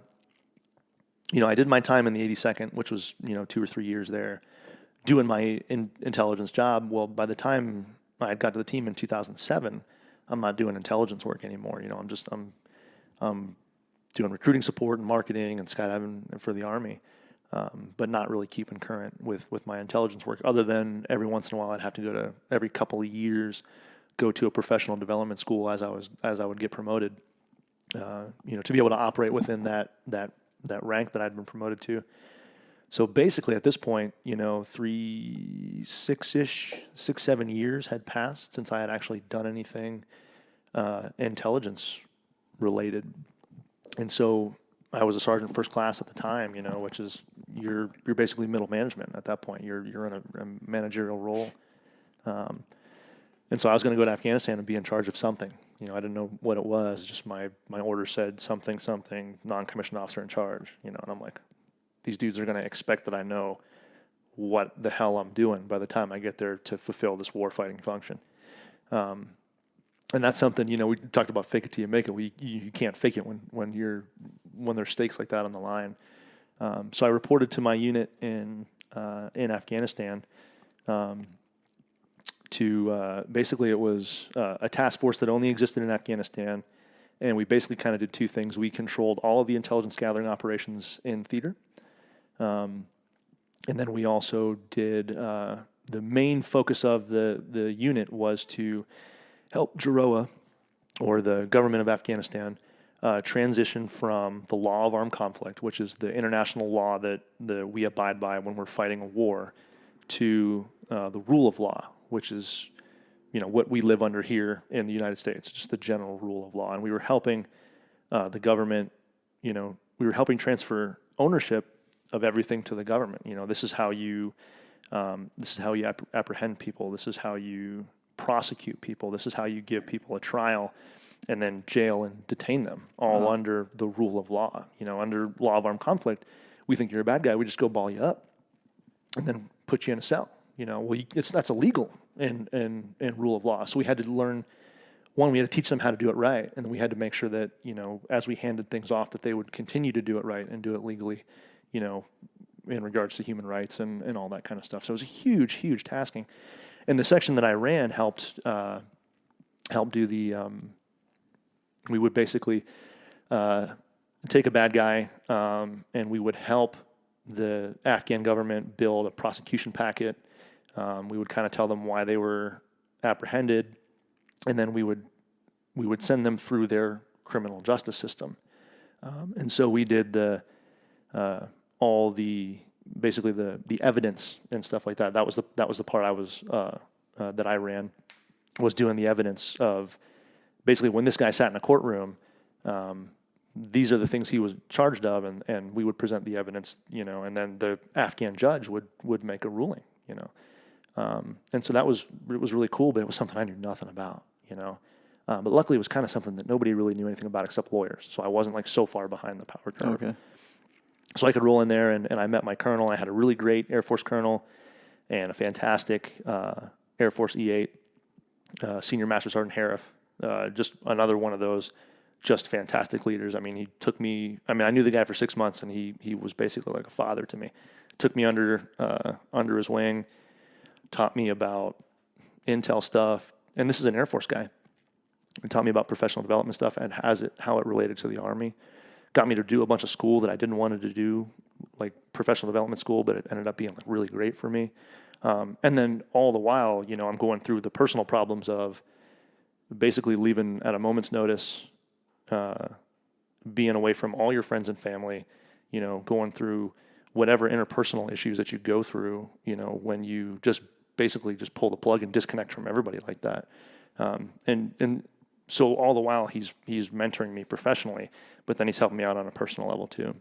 [SPEAKER 2] I did my time in the 82nd, which was, 2 or 3 years there, doing my intelligence job. Well, by the time I got to the team in 2007, I'm not doing intelligence work anymore. I'm doing recruiting support and marketing and skydiving for the Army, but not really keeping current with my intelligence work, other than every once in a while I'd have to every couple of years, go to a professional development school as I would get promoted, to be able to operate within that rank that I'd been promoted to. So basically at this point, 6-7 years had passed since I had actually done anything intelligence related. And so I was a sergeant first class at the time, which is you're basically middle management at that point. You're in a managerial role. And so I was going to go to Afghanistan and be in charge of something. I didn't know what it was. Just my order said something, non-commissioned officer in charge, and I'm like, these dudes are going to expect that I know what the hell I'm doing by the time I get there to fulfill this warfighting function. And that's something, we talked about fake it till you make it. You can't fake it when there's stakes like that on the line. So I reported to my unit in Afghanistan, to basically it was a task force that only existed in Afghanistan, and we basically kind of did two things. We controlled all of the intelligence gathering operations in theater, and then we also did the main focus of the unit was to help JAROA, or the government of Afghanistan, transition from the law of armed conflict, which is the international law that we abide by when we're fighting a war, to the rule of law, which is, what we live under here in the United States, just the general rule of law. And we were helping the government, we were helping transfer ownership of everything to the government. This is how you apprehend people. This is how you prosecute people. This is how you give people a trial and then jail and detain them, all under the rule of law. Under law of armed conflict, we think you're a bad guy. We just go ball you up and then put you in a cell. That's illegal in rule of law. So we had to learn, one, we had to teach them how to do it right. And then we had to make sure that, as we handed things off, that they would continue to do it right and do it legally, in regards to human rights and all that kind of stuff. So it was a huge, huge tasking. And the section that I ran helped do the, we would basically take a bad guy, and we would help the Afghan government build a prosecution packet. We would kind of tell them why they were apprehended, and then we would send them through their criminal justice system. And so we did all the evidence and stuff like that. That was the part I was that I ran, was doing the evidence of basically when this guy sat in a courtroom. These are the things he was charged of, and we would present the evidence, and then the Afghan judge would make a ruling, and so it was really cool, but it was something I knew nothing about, but luckily it was kind of something that nobody really knew anything about except lawyers, so I wasn't so far behind the power curve.
[SPEAKER 1] Okay.
[SPEAKER 2] So I could roll in there, and I met my colonel. I had a really great Air Force colonel and a fantastic Air Force E8, Senior Master Sergeant Harif, just another one of those just fantastic leaders. I mean, he took me, I knew the guy for 6 months, and he was basically like a father to me. Took me under his wing, taught me about intel stuff, and this is an Air Force guy. He taught me about professional development stuff and how it related to the Army. Got me to do a bunch of school that I didn't want to do, like professional development school, but it ended up being really great for me. And then all the while, I'm going through the personal problems of basically leaving at a moment's notice, being away from all your friends and family, going through whatever interpersonal issues that you go through, when you just basically just pull the plug and disconnect from everybody like that. And so all the while he's mentoring me professionally, but then he's helping me out on a personal level too.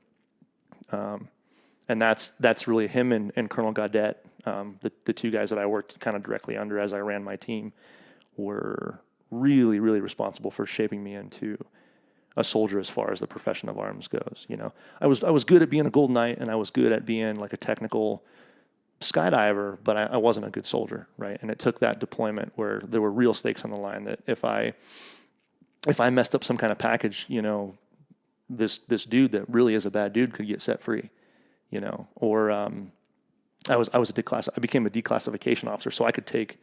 [SPEAKER 2] And that's really him and Colonel Gaudet, the two guys that I worked kind of directly under as I ran my team, were really, really responsible for shaping me into a soldier as far as the profession of arms goes. I was good at being a Golden Knight, and I was good at being like a technical skydiver, but I wasn't a good soldier, right? And it took that deployment where there were real stakes on the line, that if I messed up some kind of package, this dude that really is a bad dude could get set free, or I became a declassification officer, so I could take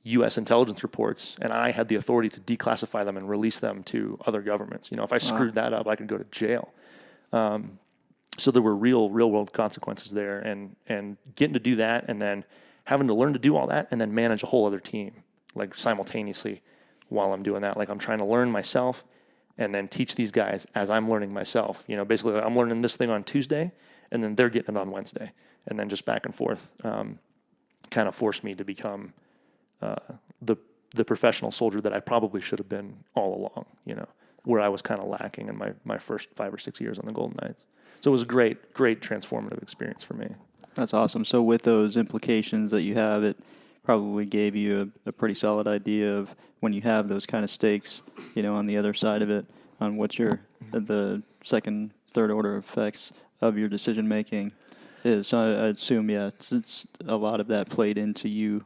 [SPEAKER 2] U.S. intelligence reports, and I had the authority to declassify them and release them to other governments. If I screwed that up, I could go to jail. So there were real world consequences there, and getting to do that, and then having to learn to do all that, and then manage a whole other team, like simultaneously while I'm doing that. Like I'm trying to learn myself, and then teach these guys as I'm learning myself. Basically I'm learning this thing on Tuesday, and then they're getting it on Wednesday, and then just back and forth. Kind of forced me to become the professional soldier that I probably should have been all along, where I was kind of lacking in my first 5 or 6 years on the Golden Knights. So it was a great transformative experience for me.
[SPEAKER 1] That's awesome. So with those implications that you have, it probably gave you a pretty solid idea of when you have those kind of stakes, on the other side of it, on what the second, third order effects of your decision making is. So I assume, it's a lot of that played into you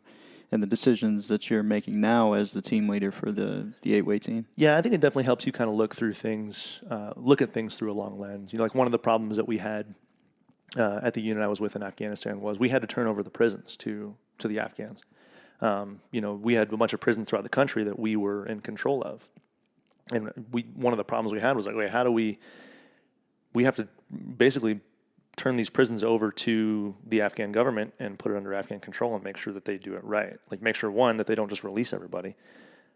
[SPEAKER 1] and the decisions that you're making now as the team leader for the 8-way team.
[SPEAKER 2] Yeah, I think it definitely helps you kind of look at things through a long lens. Like one of the problems that we had at the unit I was with in Afghanistan was we had to turn over the prisons to the Afghans. We had a bunch of prisons throughout the country that we were in control of. And one of the problems we had was like, wait, how do we have to basically turn these prisons over to the Afghan government and put it under Afghan control and make sure that they do it right. Like make sure, one, that they don't just release everybody,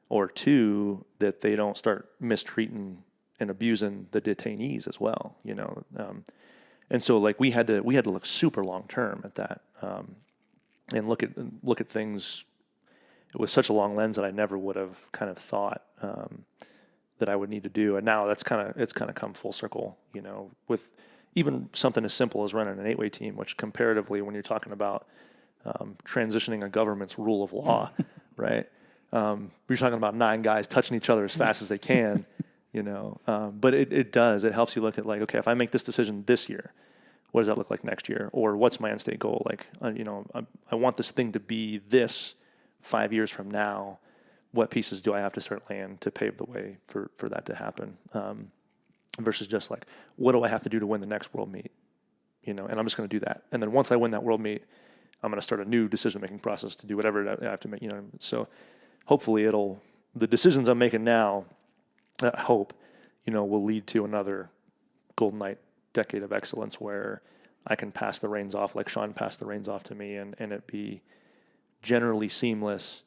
[SPEAKER 2] or two, that they don't start mistreating and abusing the detainees as well, and so like we had to look super long term at that, and look at things with such a long lens that I never would have kind of thought that I would need to do. And now it's kind of come full circle, with even something as simple as running an 8-way team, which comparatively, when you're talking about transitioning a government's rule of law, right? You're talking about 9 guys touching each other as fast as they can, but it helps you look at like, okay, if I make this decision this year, what does that look like next year? Or what's my end state goal? Like, I want this thing to be this 5 years from now. What pieces do I have to start laying to pave the way for that to happen? Versus just like, what do I have to do to win the next world meet? And I'm just going to do that. And then once I win that world meet, I'm going to start a new decision-making process to do whatever I have to make, So hopefully the decisions I'm making now, I hope, will lead to another Golden Knight decade of excellence where I can pass the reins off like Sean passed the reins off to me, and it be generally seamless,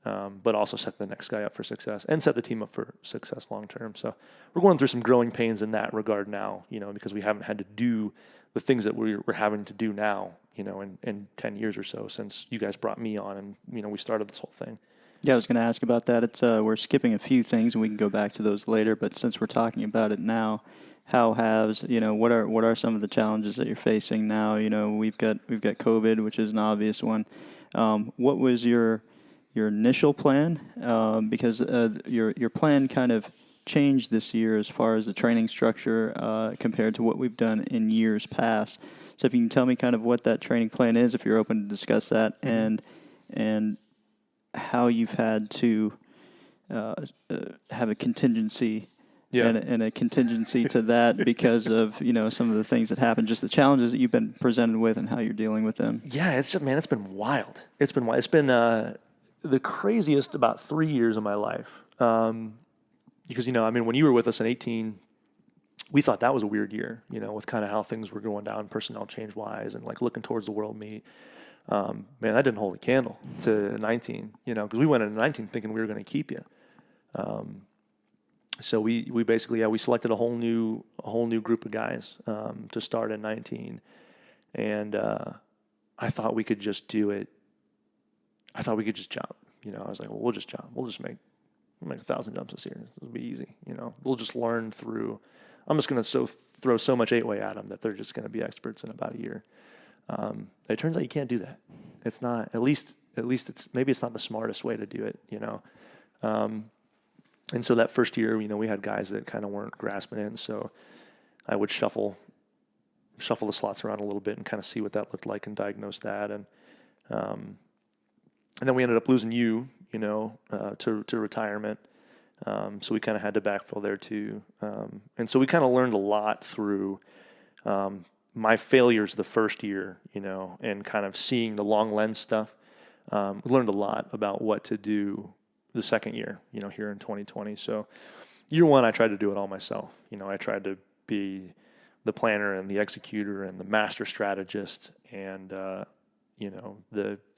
[SPEAKER 2] but also set the next guy up for success and set the team up for success long term. So we're going through some growing pains in that regard now, because we haven't had to do the things that we're having to do now, in 10 years or so since you guys brought me on and, we started this whole thing.
[SPEAKER 1] Yeah, I was going to ask about that. We're skipping a few things, and we can go back to those later. But since we're talking about it now, what are some of the challenges that you're facing now? We've got COVID, which is an obvious one. What was your initial plan? Because your plan kind of changed this year as far as the training structure compared to what we've done in years past. So if you can tell me kind of what that training plan is, if you're open to discuss that, and how you've had to have a contingency and a contingency to that because of some of the things that happened, just the challenges that you've been presented with and how you're dealing with them.
[SPEAKER 2] Yeah, it's been wild. It's been the craziest about 3 years of my life. Because when you were with us in 2018, we thought that was a weird year, with kind of how things were going down personnel change wise and like looking towards the world meet. Man, that didn't hold a candle to 19, because we went into 19 thinking we were going to keep you. So we basically, we selected a whole new group of guys, to start in 19. And, I thought we could just do it. I thought we could just jump, I was like, well, we'll just jump. We'll just make 1,000 jumps this year. It'll be easy. We'll just learn through, I'm just going to throw so much 8-way at them that they're just going to be experts in about a year. It turns out you can't do that. It's not, at least it's not the smartest way to do it, and so that first year, we had guys that kind of weren't grasping it. And so I would shuffle the slots around a little bit and kind of see what that looked like and diagnose that. And then we ended up losing you, to retirement. So we kind of had to backfill there too. And so we kind of learned a lot through my failures the first year, and kind of seeing the long lens stuff. We learned a lot about what to do the second year, here in 2020. So year one, I tried to do it all myself. I tried to be the planner and the executor and the master strategist and,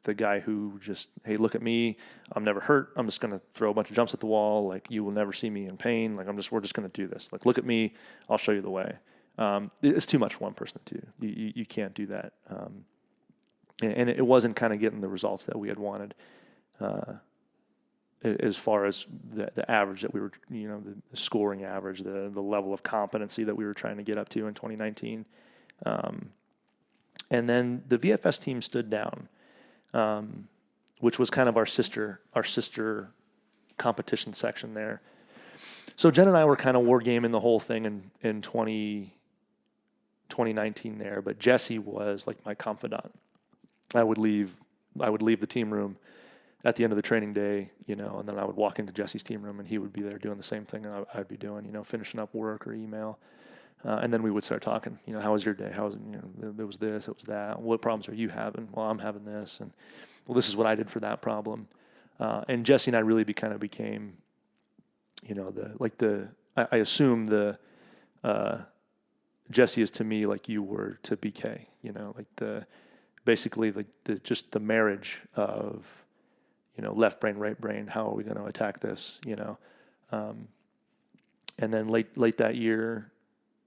[SPEAKER 2] the guy who just, hey, look at me. I'm never hurt. I'm just going to throw a bunch of jumps at the wall. Like, you will never see me in pain. Like, we're just going to do this. Like, look at me. I'll show you the way. It's too much for one person to do. You can't do that. And it wasn't kind of getting the results that we had wanted, as far as the average that we were, the scoring average, the level of competency that we were trying to get up to in 2019. And then the VFS team stood down, which was kind of our sister competition section there. So Jen and I were kind of wargaming the whole thing in 2019 there, but Jesse was like my confidant. I would leave the team room at the end of the training day, and then I would walk into Jesse's team room and he would be there doing the same thing I'd be doing, finishing up work or email. And then we would start talking, how was your day? How was it? It was this, it was that. What problems are you having? Well, I'm having this. And well, this is what I did for that problem. And Jesse and I really became, I assume Jesse is to me like you were to BK, basically just the marriage of, left brain, right brain. How are we going to attack this? And then late that year,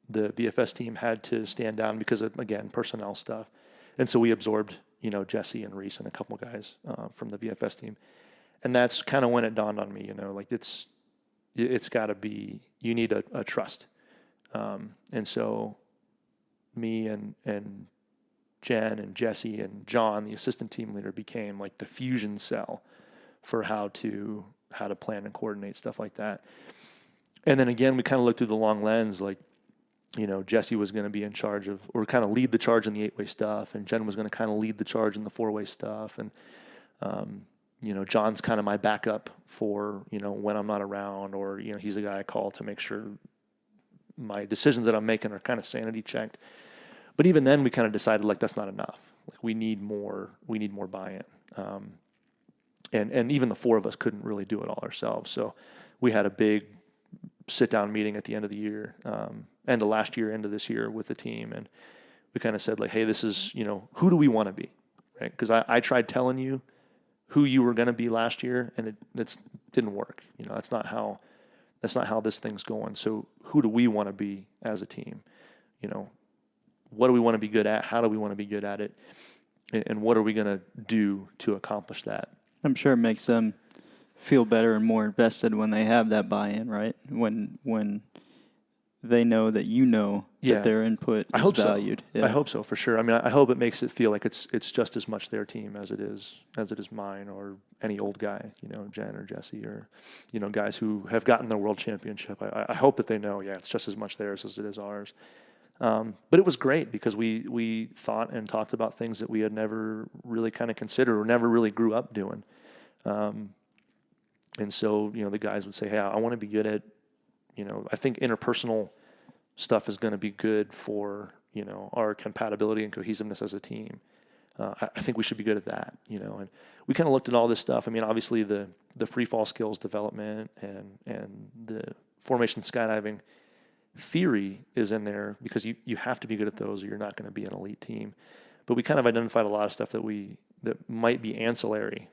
[SPEAKER 2] the VFS team had to stand down because of, again, personnel stuff. And so we absorbed, Jesse and Reese and a couple guys from the VFS team. And that's kind of when it dawned on me, it's got to be, you need a trust. And so me and Jen and Jesse and John, the assistant team leader, became like the fusion cell for how to plan and coordinate stuff like that. And then again, we kind of looked through the long lens, like, Jesse was going to be in charge of, or kind of lead the charge in the 8-way stuff, and Jen was going to kind of lead the charge in the 4-way stuff. And, John's kind of my backup for, when I'm not around, or, he's the guy I call to make sure my decisions that I'm making are kind of sanity checked. But even then we kind of decided like, that's not enough. Like we need more buy-in. And even the four of us couldn't really do it all ourselves. So we had a big sit-down meeting at the end of the year, end of last year, end of this year with the team. And we kind of said like, hey, this is, who do we want to be, right? Because I tried telling you who you were going to be last year, and it didn't work. That's not how this thing's going. So who do we want to be as a team? What do we want to be good at? How do we want to be good at it? And what are we going to do to accomplish that?
[SPEAKER 1] I'm sure it makes them feel better and more invested when they have that buy-in, right? When they know that that their input is valued.
[SPEAKER 2] So. Yeah. I hope so, for sure. I mean, I hope it makes it feel like it's just as much their team as it is mine or any old guy, Jen or Jesse or, guys who have gotten their world championship. I hope that they know, it's just as much theirs as it is ours. But it was great because we thought and talked about things that we had never really kind of considered or never really grew up doing. And so, the guys would say, hey, I want to be good at, I think interpersonal stuff is going to be good for, our compatibility and cohesiveness as a team. I think we should be good at that, and we kind of looked at all this stuff. I mean, obviously the freefall skills development and the formation skydiving theory is in there because you have to be good at those or you're not going to be an elite team. But we kind of identified a lot of stuff that might be ancillary,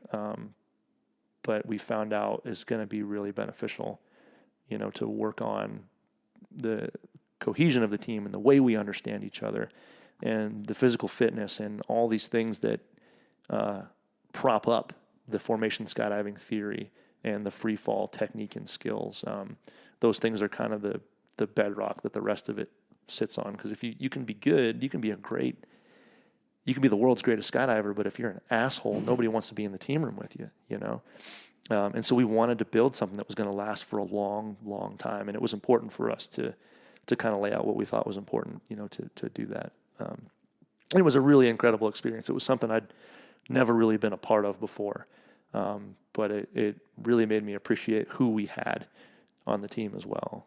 [SPEAKER 2] but we found out is going to be really beneficial, to work on the cohesion of the team and the way we understand each other and the physical fitness and all these things that prop up the formation skydiving theory and the free fall technique and skills. Those things are kind of the bedrock that the rest of it sits on. Because if you can be good, you can be the world's greatest skydiver, but if you're an asshole, nobody wants to be in the team room with you, And so we wanted to build something that was going to last for a long, long time. And it was important for us to kind of lay out what we thought was important, to do that. And it was a really incredible experience. It was something I'd never really been a part of before. But it really made me appreciate who we had on the team as well.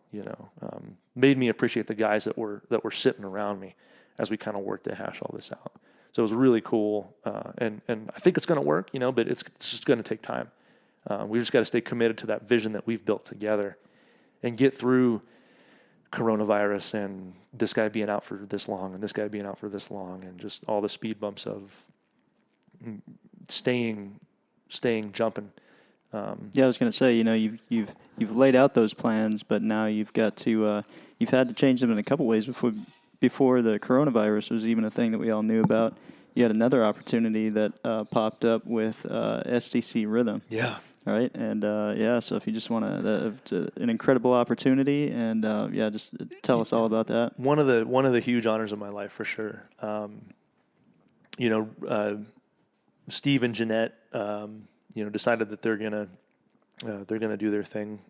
[SPEAKER 2] Made me appreciate the guys that were sitting around me as we kind of worked to hash all this out. So it was really cool, and I think it's going to work, but it's just going to take time. We've just got to stay committed to that vision that we've built together and get through coronavirus and this guy being out for this long and this guy being out for this long and just all the speed bumps of staying jumping.
[SPEAKER 1] Yeah, I was going to say, you've laid out those plans, but now you've got to you've had to change them in a couple ways before the coronavirus was even a thing that we all knew about. You had another opportunity that popped up with SDC Rhythm.
[SPEAKER 2] Yeah.
[SPEAKER 1] Right, and so if you just want an incredible opportunity, and just tell us all about that.
[SPEAKER 2] One of the huge honors of my life for sure. Steve and Jeanette, decided that they're gonna do their thing,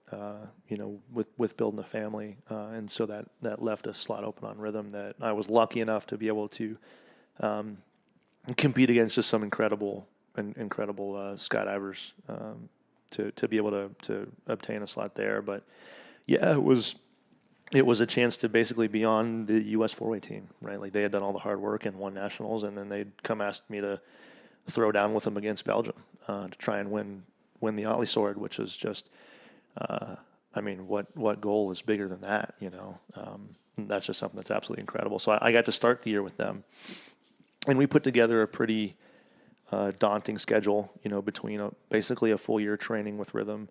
[SPEAKER 2] with building a family, and so that left a slot open on Rhythm that I was lucky enough to be able to compete against just some incredible skydivers. To be able to obtain a slot there. But yeah, it was a chance to basically be on the U.S. four-way team, right? Like they had done all the hard work and won nationals, and then they'd come ask me to throw down with them against Belgium to try and win the Otley Sword, which is just, what goal is bigger than that, That's just something that's absolutely incredible. So I got to start the year with them, and we put together a pretty daunting schedule, between basically a full year training with Rhythm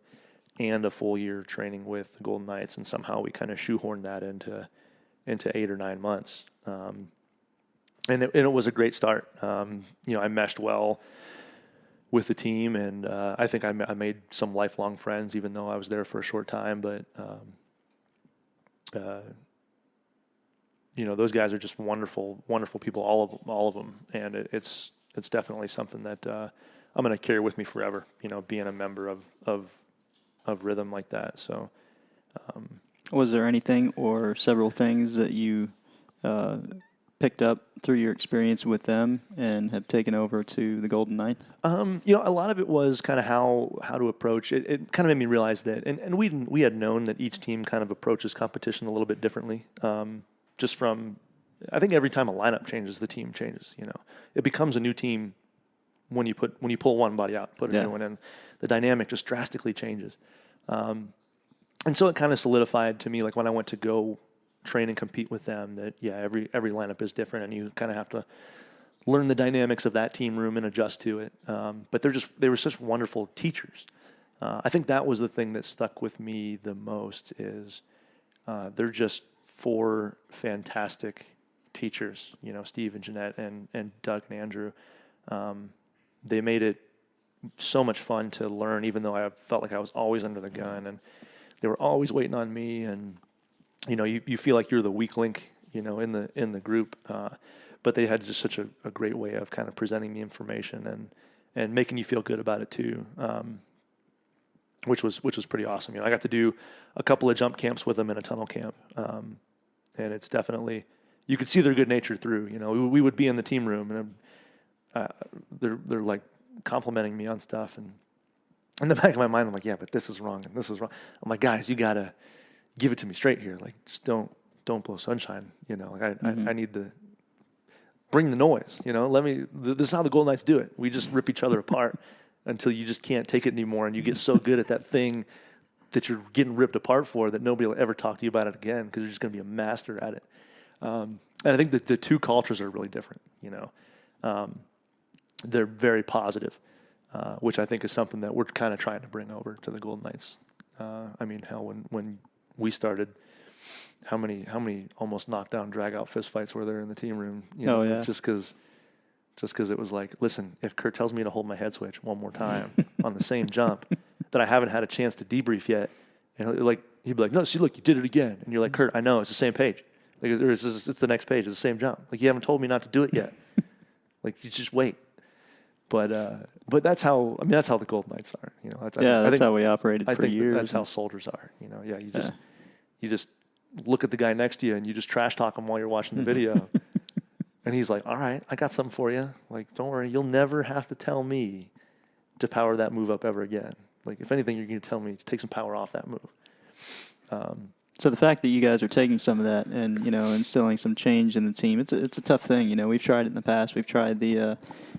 [SPEAKER 2] and a full year training with the Golden Knights, and somehow we kind of shoehorned that into 8 or 9 months. And it was a great start. I meshed well with the team, and I think I made some lifelong friends, even though I was there for a short time. But those guys are just wonderful, wonderful people, all of them, and it's definitely something that I'm going to carry with me forever, being a member of Rhythm like that. So,
[SPEAKER 1] was there anything or several things that you picked up through your experience with them and have taken over to the Golden Knights?
[SPEAKER 2] A lot of it was kind of how to approach it. It kind of made me realize that, and we had known that each team kind of approaches competition a little bit differently. Just from, I think every time a lineup changes, the team changes. It becomes a new team when you pull one body out, put a new one in. The dynamic just drastically changes, and so it kind of solidified to me, like when I went to go train and compete with them, that every lineup is different, and you kind of have to learn the dynamics of that team room and adjust to it. But they were such wonderful teachers. I think that was the thing that stuck with me the most is they're just 4 fantastic teachers, Steve and Jeanette and Doug and Andrew. They made it so much fun to learn, even though I felt like I was always under the gun, and they were always waiting on me. And you feel like you're the weak link, in the group. But they had just such a great way of kind of presenting the information and making you feel good about it too. Which was pretty awesome. I got to do a couple of jump camps with them in a tunnel camp, and it's definitely, you could see their good nature through. We would be in the team room, and they're like complimenting me on stuff, and in the back of my mind, I'm like, yeah, but this is wrong and this is wrong. I'm like, guys, you gotta give it to me straight here. Like, just don't blow sunshine. I need the bring the noise. This is how the Golden Knights do it. We just rip each other apart until you just can't take it anymore, and you get so good at that thing that you're getting ripped apart for that nobody will ever talk to you about it again, because you're just going to be a master at it. And I think that the two cultures are really different. They're very positive, which I think is something that we're kind of trying to bring over to the Golden Knights. When we started, how many almost knockdown, drag out fist fights were there in the team room? Just because it was like, listen, if Kurt tells me to hold my head switch one more time on the same jump that I haven't had a chance to debrief yet, he'd be like, no, see, look, you did it again. And you're like, Kurt, I know, it's the same page. Like, it's the next page, it's the same jump. Like, you haven't told me not to do it yet. Like, you just wait. But that's how the Golden Knights are.
[SPEAKER 1] That's how we operated for years.
[SPEAKER 2] That's how soldiers are. You just look at the guy next to you and you just trash talk him while you're watching the video. And he's like, all right, I got something for you. Like, don't worry, you'll never have to tell me to power that move up ever again. Like, if anything, you're going to tell me to take some power off that move.
[SPEAKER 1] So the fact that you guys are taking some of that and, you know, instilling some change in the team, it's a tough thing. You know, we've tried it in the past. We've tried the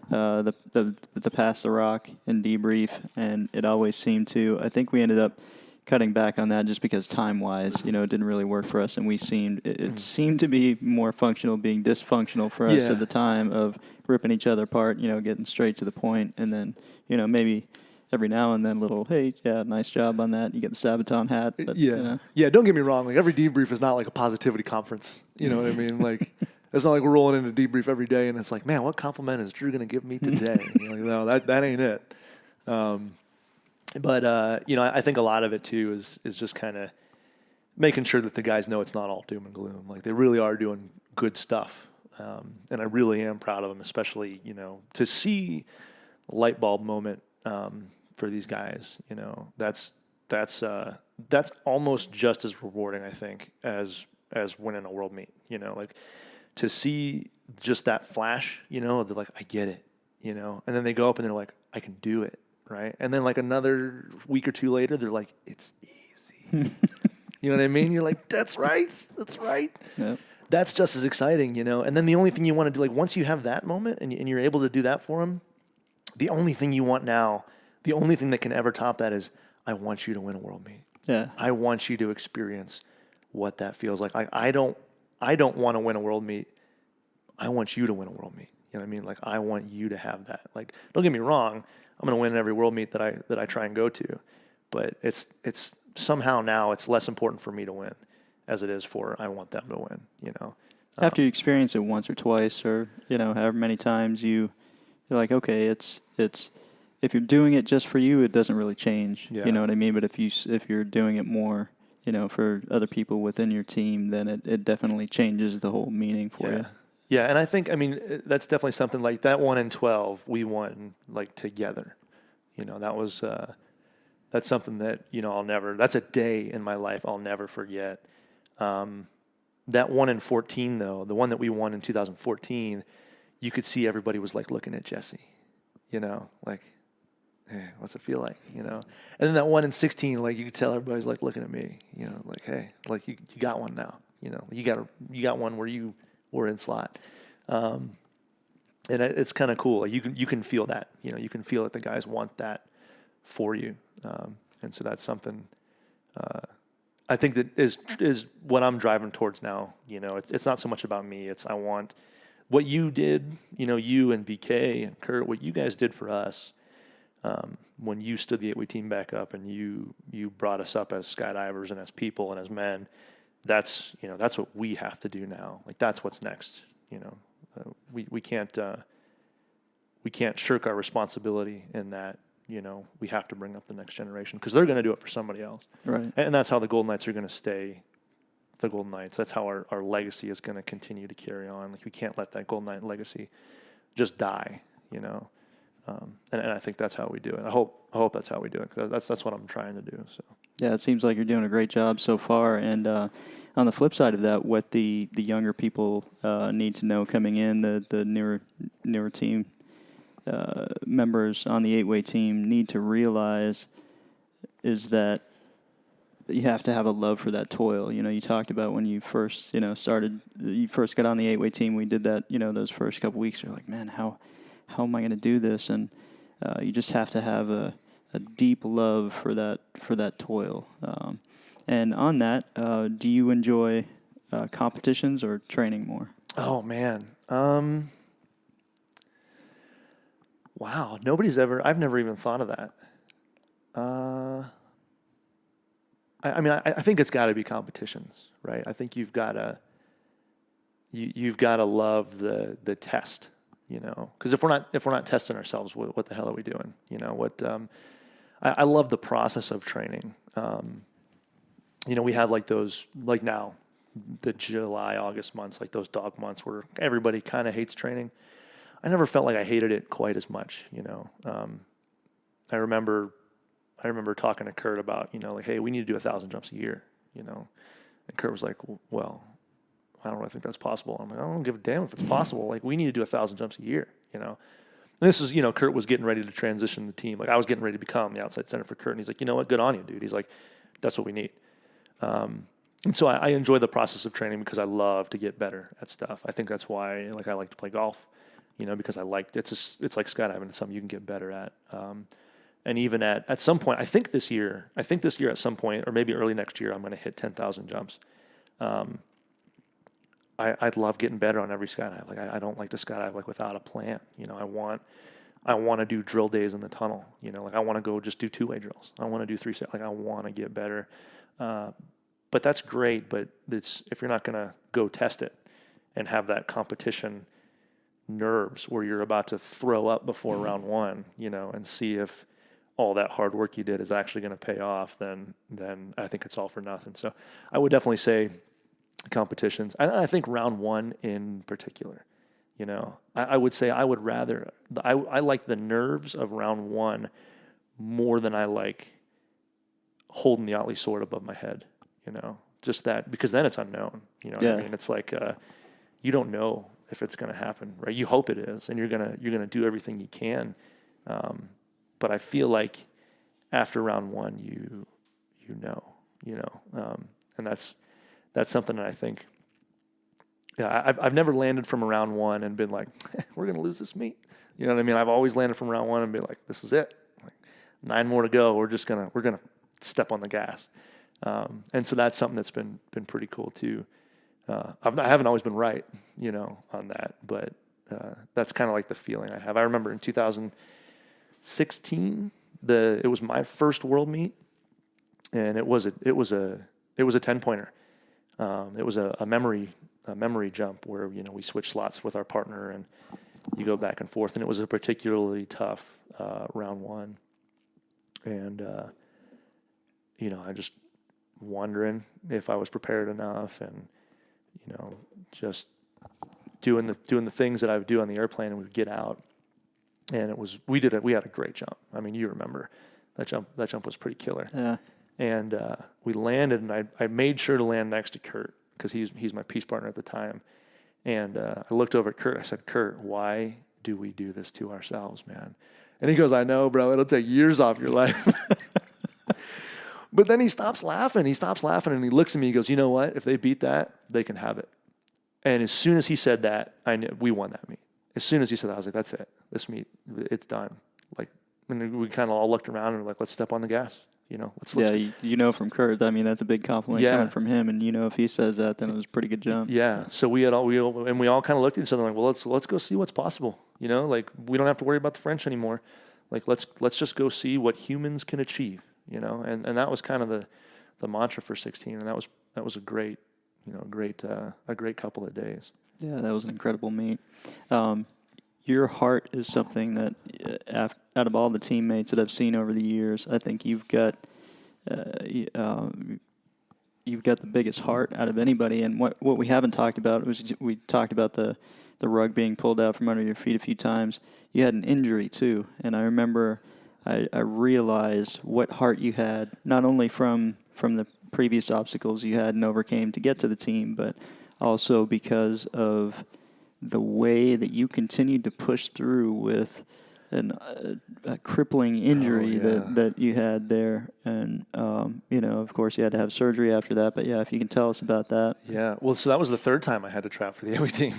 [SPEAKER 1] pass the rock and debrief, and it always seemed to. I think we ended up cutting back on that just because time-wise, you know, it didn't really work for us, and it seemed to be more functional, being dysfunctional for us at the time of ripping each other apart, you know, getting straight to the point, and then, you know, maybe every now and then little, hey, yeah, nice job on that. You get the Sabaton hat. But,
[SPEAKER 2] yeah.
[SPEAKER 1] You know.
[SPEAKER 2] Yeah, don't get me wrong. Like, every debrief is not like a positivity conference. You know what I mean? Like, it's not like we're rolling in a debrief every day and it's like, man, what compliment is Drew going to give me today? You're like, no, that ain't it. But you know, I think a lot of it, too, is just kind of making sure that the guys know it's not all doom and gloom. Like, they really are doing good stuff. And I really am proud of them, especially, you know, to see a light bulb moment for these guys, you know, that's almost just as rewarding, I think, as winning a world meet. You know, like, to see just that flash, you know, they're like, I get it, you know, and then they go up and they're like, I can do it, right? And then like another week or two later, they're like, it's easy. You know what I mean? You're like, that's right. Yep. That's just as exciting, you know. And then the only thing you want to do, like, once you have that moment and you're able to do that for them, the only thing you want now, the only thing that can ever top that is, I want you to win a world meet.
[SPEAKER 1] Yeah.
[SPEAKER 2] I want you to experience what that feels like. I don't want to win a world meet. I want you to win a world meet. You know what I mean? Like, I want you to have that. Like, don't get me wrong. I'm going to win every world meet that I try and go to, but it's somehow now it's less important for me to win as it is for I want them to win. You know.
[SPEAKER 1] After you experience it once or twice, or, you know, however many times you're like, okay, it's if you're doing it just for you, it doesn't really change. Yeah. You know what I mean? But if you're doing it more, you know, for other people within your team, then it definitely changes the whole meaning for you.
[SPEAKER 2] Yeah, and I think, I mean, that's definitely something like that 1 in 12 we won, like, together. You know, that was that's something that, you know, that's a day in my life I'll never forget. That 1 in 14, though, the one that we won in 2014, you could see everybody was like looking at Jesse, you know, like, hey, what's it feel like, you know? And then that 1 in 16, like, you could tell everybody's like looking at me, you know, like, hey, like, you got one now, you know, you got one where you were in slot. And it's kind of cool. Like, you can feel that, you know, you can feel that the guys want that for you. And so that's something, I think that is what I'm driving towards now. You know, it's not so much about me. I want what you did, you know, you and BK and Kurt, what you guys did for us, when you stood the 8-week team back up and you brought us up as skydivers and as people and as men. That's what we have to do now. Like, that's what's next. You know, we can't shirk our responsibility in that. You know, we have to bring up the next generation because they're going to do it for somebody else.
[SPEAKER 1] Right.
[SPEAKER 2] And that's how the Golden Knights are going to stay the Golden Knights. That's how our legacy is going to continue to carry on. Like, we can't let that Golden Knight legacy just die, you know. And I think that's how we do it. I hope that's how we do it, because that's what I'm trying to do. So.
[SPEAKER 1] Yeah, it seems like you're doing a great job so far. And on the flip side of that, what the younger people need to know coming in, the newer team members on the 8-way team need to realize is that you have to have a love for that toil. You know, you talked about when you first, you know, you first got on the 8-way team. We did that, you know, those first couple weeks. You're like, man, how am I going to do this? And you just have to have a deep love for that toil. And on that, do you enjoy competitions or training more?
[SPEAKER 2] Oh man, wow! I've never even thought of that. I think it's got to be competitions, right? I think you've got to love the test, you know, because if we're not testing ourselves, what the hell are we doing? You know, I love the process of training. You know, we have like those, like now, the July, August months, like those dog months where everybody kind of hates training. I never felt like I hated it quite as much, you know. I remember talking to Kurt about, you know, like, hey, we need to do 1,000 jumps a year, you know. And Kurt was like, well, I don't really think that's possible. I'm like, I don't give a damn if it's possible. Like, we need to do 1,000 jumps a year, you know. And this is, you know, Kurt was getting ready to transition the team. Like, I was getting ready to become the outside center for Kurt. And he's like, you know what? Good on you, dude. He's like, that's what we need. And so I enjoy the process of training because I love to get better at stuff. I think that's why I like to play golf, because it's like skydiving. It's something you can get better at. And even at some point, I think this year at some point, or maybe early next year, I'm going to hit 10,000 jumps. I'd love getting better on every skydive. Like I don't like to skydive like without a plan. I want to do drill days in the tunnel. Like I want to go just do 2-way drills. I want to do 3-set. Like I want to get better. But that's great. But if you're not going to go test it and have that competition nerves where you're about to throw up before round one, and see if all that hard work you did is actually going to pay off, then I think it's all for nothing. So I would definitely say competitions. I think round one in particular, I would say I would rather, I like the nerves of round one more than I like holding the Otley sword above my head, just that, because then it's unknown, what I mean? It's like, you don't know if it's going to happen, right? You hope it is, and you're going to do everything you can. But I feel like after round one, and that's something that I think, I've never landed from round one and been like, we're going to lose this meet. You know what I mean? I've always landed from round one and been like, this is it. Like 9 more to go. We're going to step on the gas. And so that's something that's been pretty cool too. I haven't always been right, on that, but that's kind of like the feeling I have. I remember in 2016, it was my first world meet, and it was a 10-pointer. It was a memory jump where we switched slots with our partner and you go back and forth, and it was a particularly tough round one. And I just wondering if I was prepared enough, and just doing the things that I would do on the airplane, and we would get out, and we had a great jump. I mean, you remember that jump was pretty killer.
[SPEAKER 1] Yeah.
[SPEAKER 2] And we landed, and I made sure to land next to Kurt because he's my peace partner at the time. And I looked over at Kurt. I said, Kurt, why do we do this to ourselves, man? And he goes, I know, bro. It'll take years off your life. But then he stops laughing. And he looks at me. He goes, you know what? If they beat that, they can have it. And as soon as he said that, I knew we won that meet. As soon as he said that, I was like, that's it. This meet, it's done. Like, and we kind of all looked around and were like, let's step on the gas. Let's
[SPEAKER 1] from Kurt. I mean, that's a big compliment coming from him. And if he says that, then it was a pretty good jump.
[SPEAKER 2] Yeah. So we all kind of looked at each other like, well, let's go see what's possible. Like we don't have to worry about the French anymore. Like let's just go see what humans can achieve. And that was kind of the mantra for 16, and that was a great couple of days.
[SPEAKER 1] Yeah, that was an incredible meet. Your heart is something that, out of all the teammates that I've seen over the years, I think you've got the biggest heart out of anybody. And what we haven't talked about was we talked about the rug being pulled out from under your feet a few times. You had an injury too, and I remember I realized what heart you had, not only from the previous obstacles you had and overcame to get to the team, but also because of the way that you continued to push through with a crippling injury that you had there. And, of course, you had to have surgery after that. But, yeah, if you can tell us about that.
[SPEAKER 2] Yeah, well, so that was the third time I had to trap for the AOE team.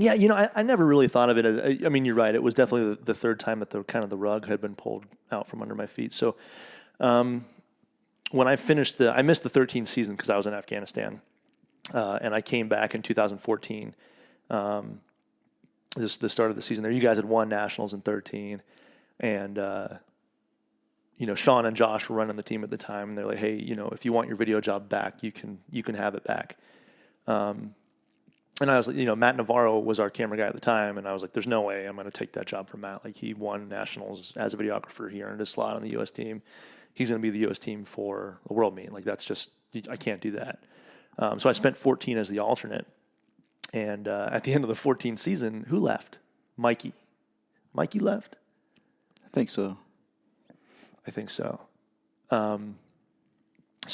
[SPEAKER 2] I never really thought of it as, I mean, you're right. It was definitely the third time that the rug had been pulled out from under my feet. So when I missed the 13th season because I was in Afghanistan. And I came back in 2014, the start of the season there. You guys had won nationals in 13, and Sean and Josh were running the team at the time, and they're like, hey, if you want your video job back, you can have it back. And I was like, Matt Navarro was our camera guy at the time, and I was like, there's no way I'm going to take that job from Matt. Like, he won nationals as a videographer. He earned his slot on the U.S. team. He's going to be the U.S. team for the world meet. Like, that's just, I can't do that. So I spent 14 as the alternate, and at the end of the 14th season, who left? Mikey. Mikey left?
[SPEAKER 1] I think so.
[SPEAKER 2] So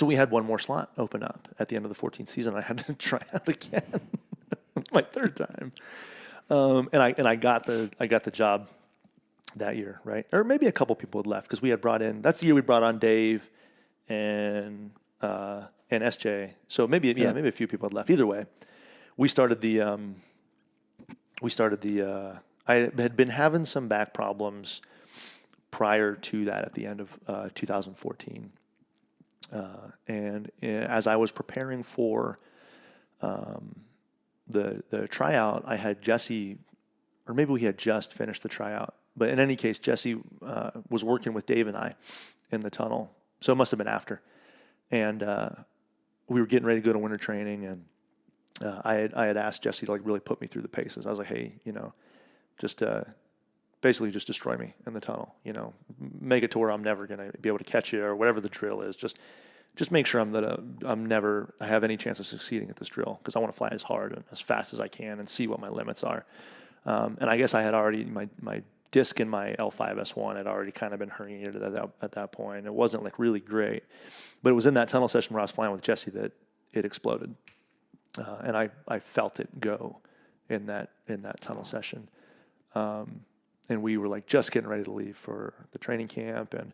[SPEAKER 2] we had one more slot open up at the end of the 14th season. I had to try out again, my third time, and I got the job that year, right? Or maybe a couple people had left because we had brought in. That's the year we brought on Dave and SJ. So maybe maybe a few people had left. Either way, we started the. I had been having some back problems prior to that at the end of 2014, and as I was preparing for the tryout, I had Jesse, or maybe we had just finished the tryout. But in any case, Jesse was working with Dave and I in the tunnel, so it must have been after. And we were getting ready to go to winter training, and I had asked Jesse to like really put me through the paces. I was like, hey, just basically just destroy me in the tunnel. Make it to where I'm never going to be able to catch you or whatever the drill is. Just make sure I have any chance of succeeding at this drill, because I want to fly as hard and as fast as I can and see what my limits are. And I guess I had already my disc in my L5S1 had already kind of been herniated at that point. It wasn't like really great, but it was in that tunnel session where I was flying with Jesse that it exploded, and I felt it go in that tunnel session, and we were like just getting ready to leave for the training camp, and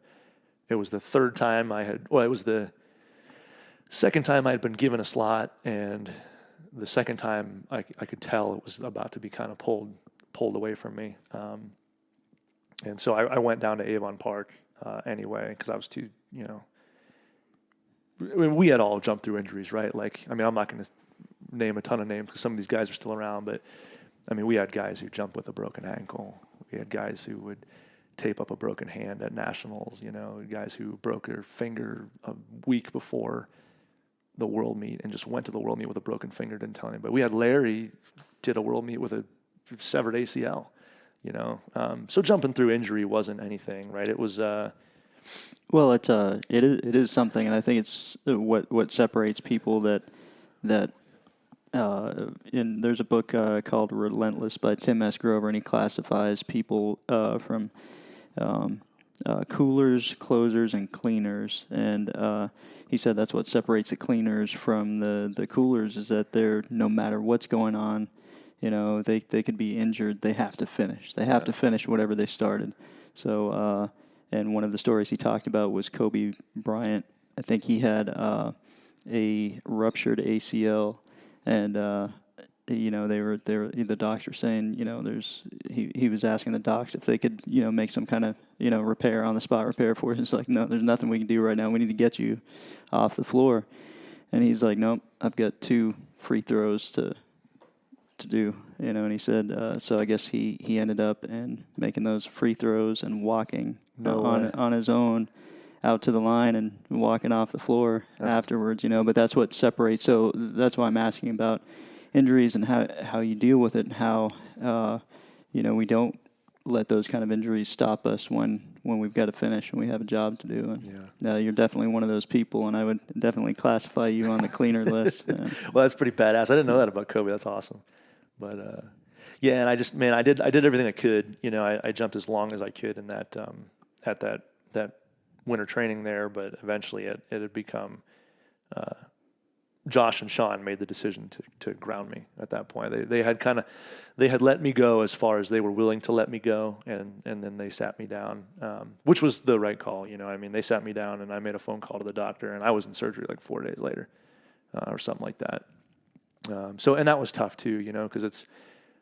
[SPEAKER 2] it was the third time it was the second time I had been given a slot, and the second time I could tell it was about to be kind of pulled away from me. And so I went down to Avon Park anyway, because I was too, we had all jumped through injuries, right? Like, I'm not going to name a ton of names because some of these guys are still around, but we had guys who jumped with a broken ankle. We had guys who would tape up a broken hand at nationals, guys who broke their finger a week before the world meet and just went to the world meet with a broken finger, didn't tell anybody. We had Larry did a world meet with a severed ACL. So jumping through injury wasn't anything, right? It was.
[SPEAKER 1] Well, it is something, and I think it's what separates people that. There's a book called Relentless by Tim S. Grover, and he classifies people from coolers, closers, and cleaners. And he said that's what separates the cleaners from the coolers, is that they're, no matter what's going on, they could be injured. They have to finish. They have to finish whatever they started. So, and one of the stories he talked about was Kobe Bryant. I think he had a ruptured ACL, and the docs were saying, he was asking the docs if they could, make some kind of, repair, on the spot repair for it. It's like, no, there's nothing we can do right now. We need to get you off the floor. And he's like, nope, I've got 2 free throws to do, and he said, so I guess he ended up and making those free throws and walking on his own out to the line and walking off the floor afterwards, but that's what separates. So that's why I'm asking about injuries and how you deal with it, and how, we don't let those kind of injuries stop us when we've got to finish and we have a job to do. And you're definitely one of those people, and I would definitely classify you on the cleaner list.
[SPEAKER 2] Well, that's pretty badass. I didn't know that about Kobe. That's awesome. But and I did everything I could. I jumped as long as I could in that at that winter training there. But eventually, it had become Josh and Sean made the decision to ground me at that point. They had let me go as far as they were willing to let me go, and then they sat me down, which was the right call. They sat me down, and I made a phone call to the doctor, and I was in surgery like 4 days later, or something like that. And that was tough too, because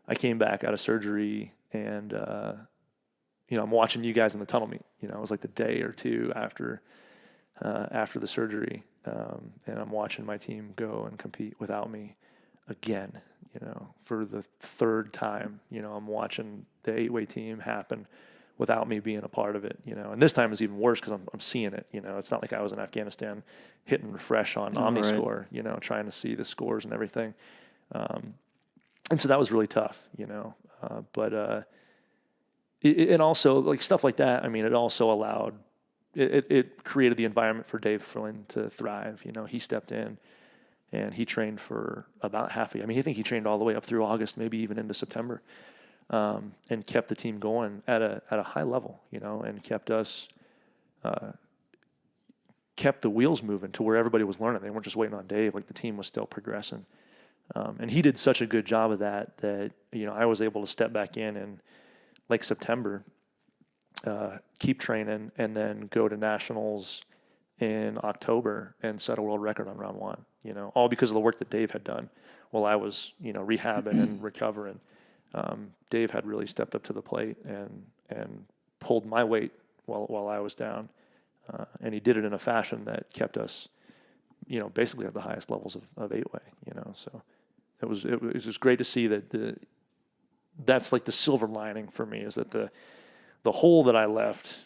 [SPEAKER 2] I came back out of surgery, and I'm watching you guys in the tunnel meet. It was like the day or two after the surgery, and I'm watching my team go and compete without me again. For the third time. I'm watching the 8-way team happen without me being a part of it. And this time is even worse because I'm seeing it. It's not like I was in Afghanistan hitting refresh on OmniScore, trying to see the scores and everything. And so that was really tough, but it also, like, stuff like that. It also allowed, it created the environment for Dave Flynn to thrive. He stepped in and he trained for about half a year. I think he trained all the way up through August, maybe even into September, and kept the team going at a high level, and kept us, kept the wheels moving to where everybody was learning. They weren't just waiting on Dave. Like, the team was still progressing. And he did such a good job of that I was able to step back in like September keep training, and then go to nationals in October and set a world record on round one, all because of the work that Dave had done while I was, rehabbing and recovering. Dave had really stepped up to the plate and pulled my weight while I was down. And he did it in a fashion that kept us, basically at the highest levels of 8-way, so it was just great to see that that's like the silver lining for me, is that the hole that I left,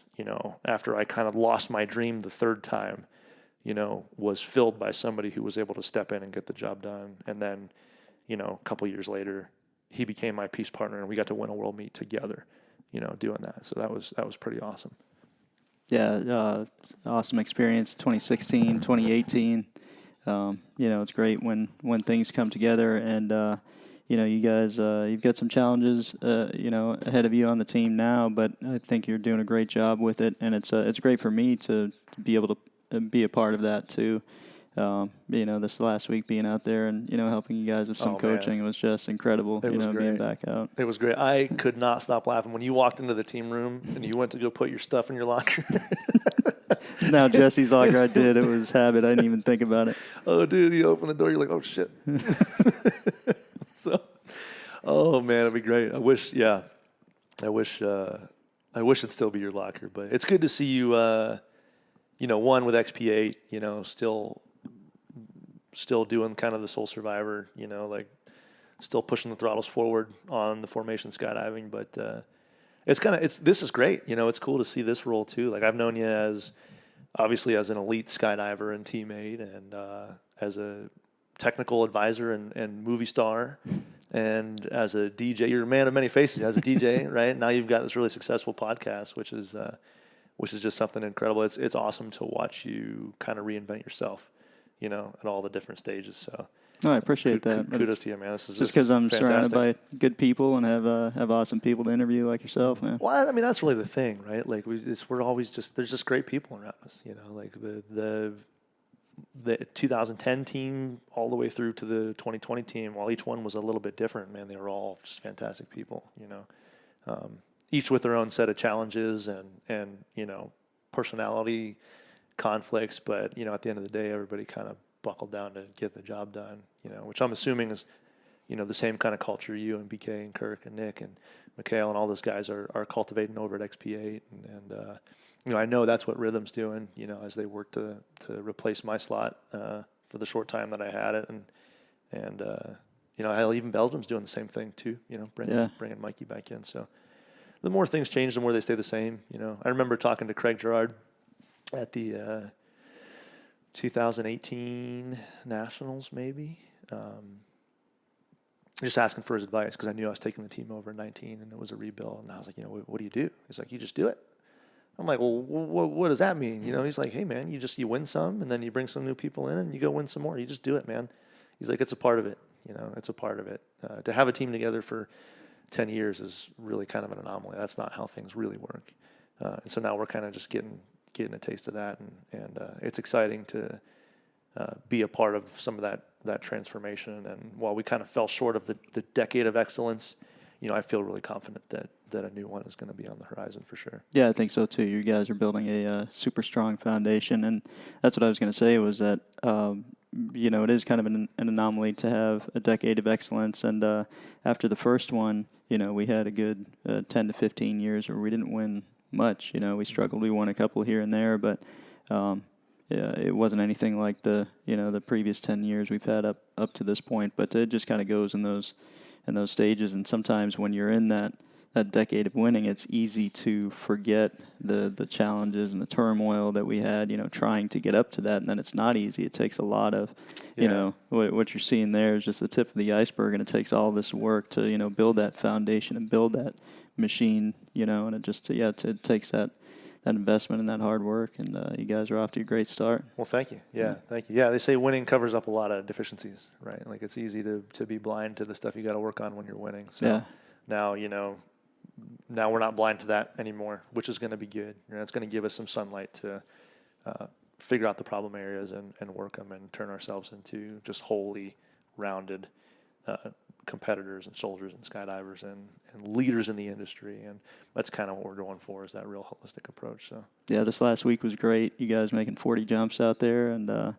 [SPEAKER 2] after I kind of lost my dream the third time, was filled by somebody who was able to step in and get the job done. And then, a couple years later, he became my peace partner, and we got to win a world meet together, doing that. So that was pretty awesome.
[SPEAKER 1] Yeah, awesome experience, 2016, 2018. It's great when things come together, and you guys, you've got some challenges, ahead of you on the team now, but I think you're doing a great job with it, and it's great for me to be able to be a part of that too. This last week being out there and, helping you guys with some coaching, it was just incredible, being back out.
[SPEAKER 2] It was great. I could not stop laughing when you walked into the team room and you went to go put your stuff in your locker.
[SPEAKER 1] Now Jesse's locker, I did. It was habit. I didn't even think about it.
[SPEAKER 2] Oh, dude, you open the door, you're like, oh, shit. So, oh, man, it'd be great. I wish it'd still be your locker, but it's good to see you, one with XP8, still doing kind of the sole survivor, still pushing the throttles forward on the Formation Skydiving. But this is great. It's cool to see this role too. Like, I've known you obviously as an elite skydiver and teammate, and as a technical advisor and movie star, and as a DJ. You're a man of many faces as a DJ, right? Now you've got this really successful podcast, which is just something incredible. It's awesome to watch you kind of reinvent yourself, at all the different stages. So,
[SPEAKER 1] I appreciate that.
[SPEAKER 2] Kudos to you, man. This is
[SPEAKER 1] just because I'm
[SPEAKER 2] fantastic.
[SPEAKER 1] surrounded by good people and have awesome people to interview like yourself, man.
[SPEAKER 2] Well, I mean, that's really the thing, right? Like, we're always there's just great people around us, like the 2010 team all the way through to the 2020 team. While each one was a little bit different, man, they were all just fantastic people, each with their own set of challenges and personality conflicts, but at the end of the day, everybody kind of buckled down to get the job done, which I'm assuming is the same kind of culture you and BK and Kirk and Nick and Mikhail and all those guys are cultivating over at XP8, and I know that's what Rhythm's doing, as they work to replace my slot for the short time that I had it, and hell, even Belgium's doing the same thing too, bringing Mikey back in. So the more things change, the more they stay the same. I remember talking to Craig Gerard at the 2018 Nationals, maybe. Just asking for his advice because I knew I was taking the team over in 19 and it was a rebuild. And I was like, what do you do? He's like, you just do it. I'm like, well, what does that mean? He's like, hey, man, you win some and then you bring some new people in and you go win some more. You just do it, man. He's like, it's a part of it. It's a part of it. To have a team together for 10 years is really kind of an anomaly. That's not how things really work. And so now we're kind of just getting a taste of that. And it's exciting to be a part of some of that transformation. And while we kind of fell short of the decade of excellence, I feel really confident that a new one is going to be on the horizon for sure.
[SPEAKER 1] Yeah, I think so too. You guys are building a super strong foundation, and that's what I was going to say was that it is kind of an anomaly to have a decade of excellence. And after the first one, we had a good 10 to 15 years where we didn't win much. We struggled. We won a couple here and there, but it wasn't anything like the previous 10 years we've had up to this point. But it just kind of goes in those stages. And sometimes when you're in that decade of winning, it's easy to forget the challenges and the turmoil that we had, trying to get up to that. And then it's not easy. It takes a lot of, what you're seeing there is just the tip of the iceberg, and it takes all this work to, build that foundation and build that machine, and it just, it takes that investment and that hard work, and you guys are off to a great start.
[SPEAKER 2] Well, thank you. Yeah, thank you. Yeah, they say winning covers up a lot of deficiencies, right? Like, it's easy to be blind to the stuff you got to work on when you're winning. So now, now we're not blind to that anymore, which is going to be good. It's going to give us some sunlight to figure out the problem areas and work them and turn ourselves into just wholly rounded competitors and soldiers and skydivers and leaders in the industry. And that's kind of what we're going for, is that real holistic approach. So
[SPEAKER 1] Yeah, this last week was great. You guys making 40 jumps out there, and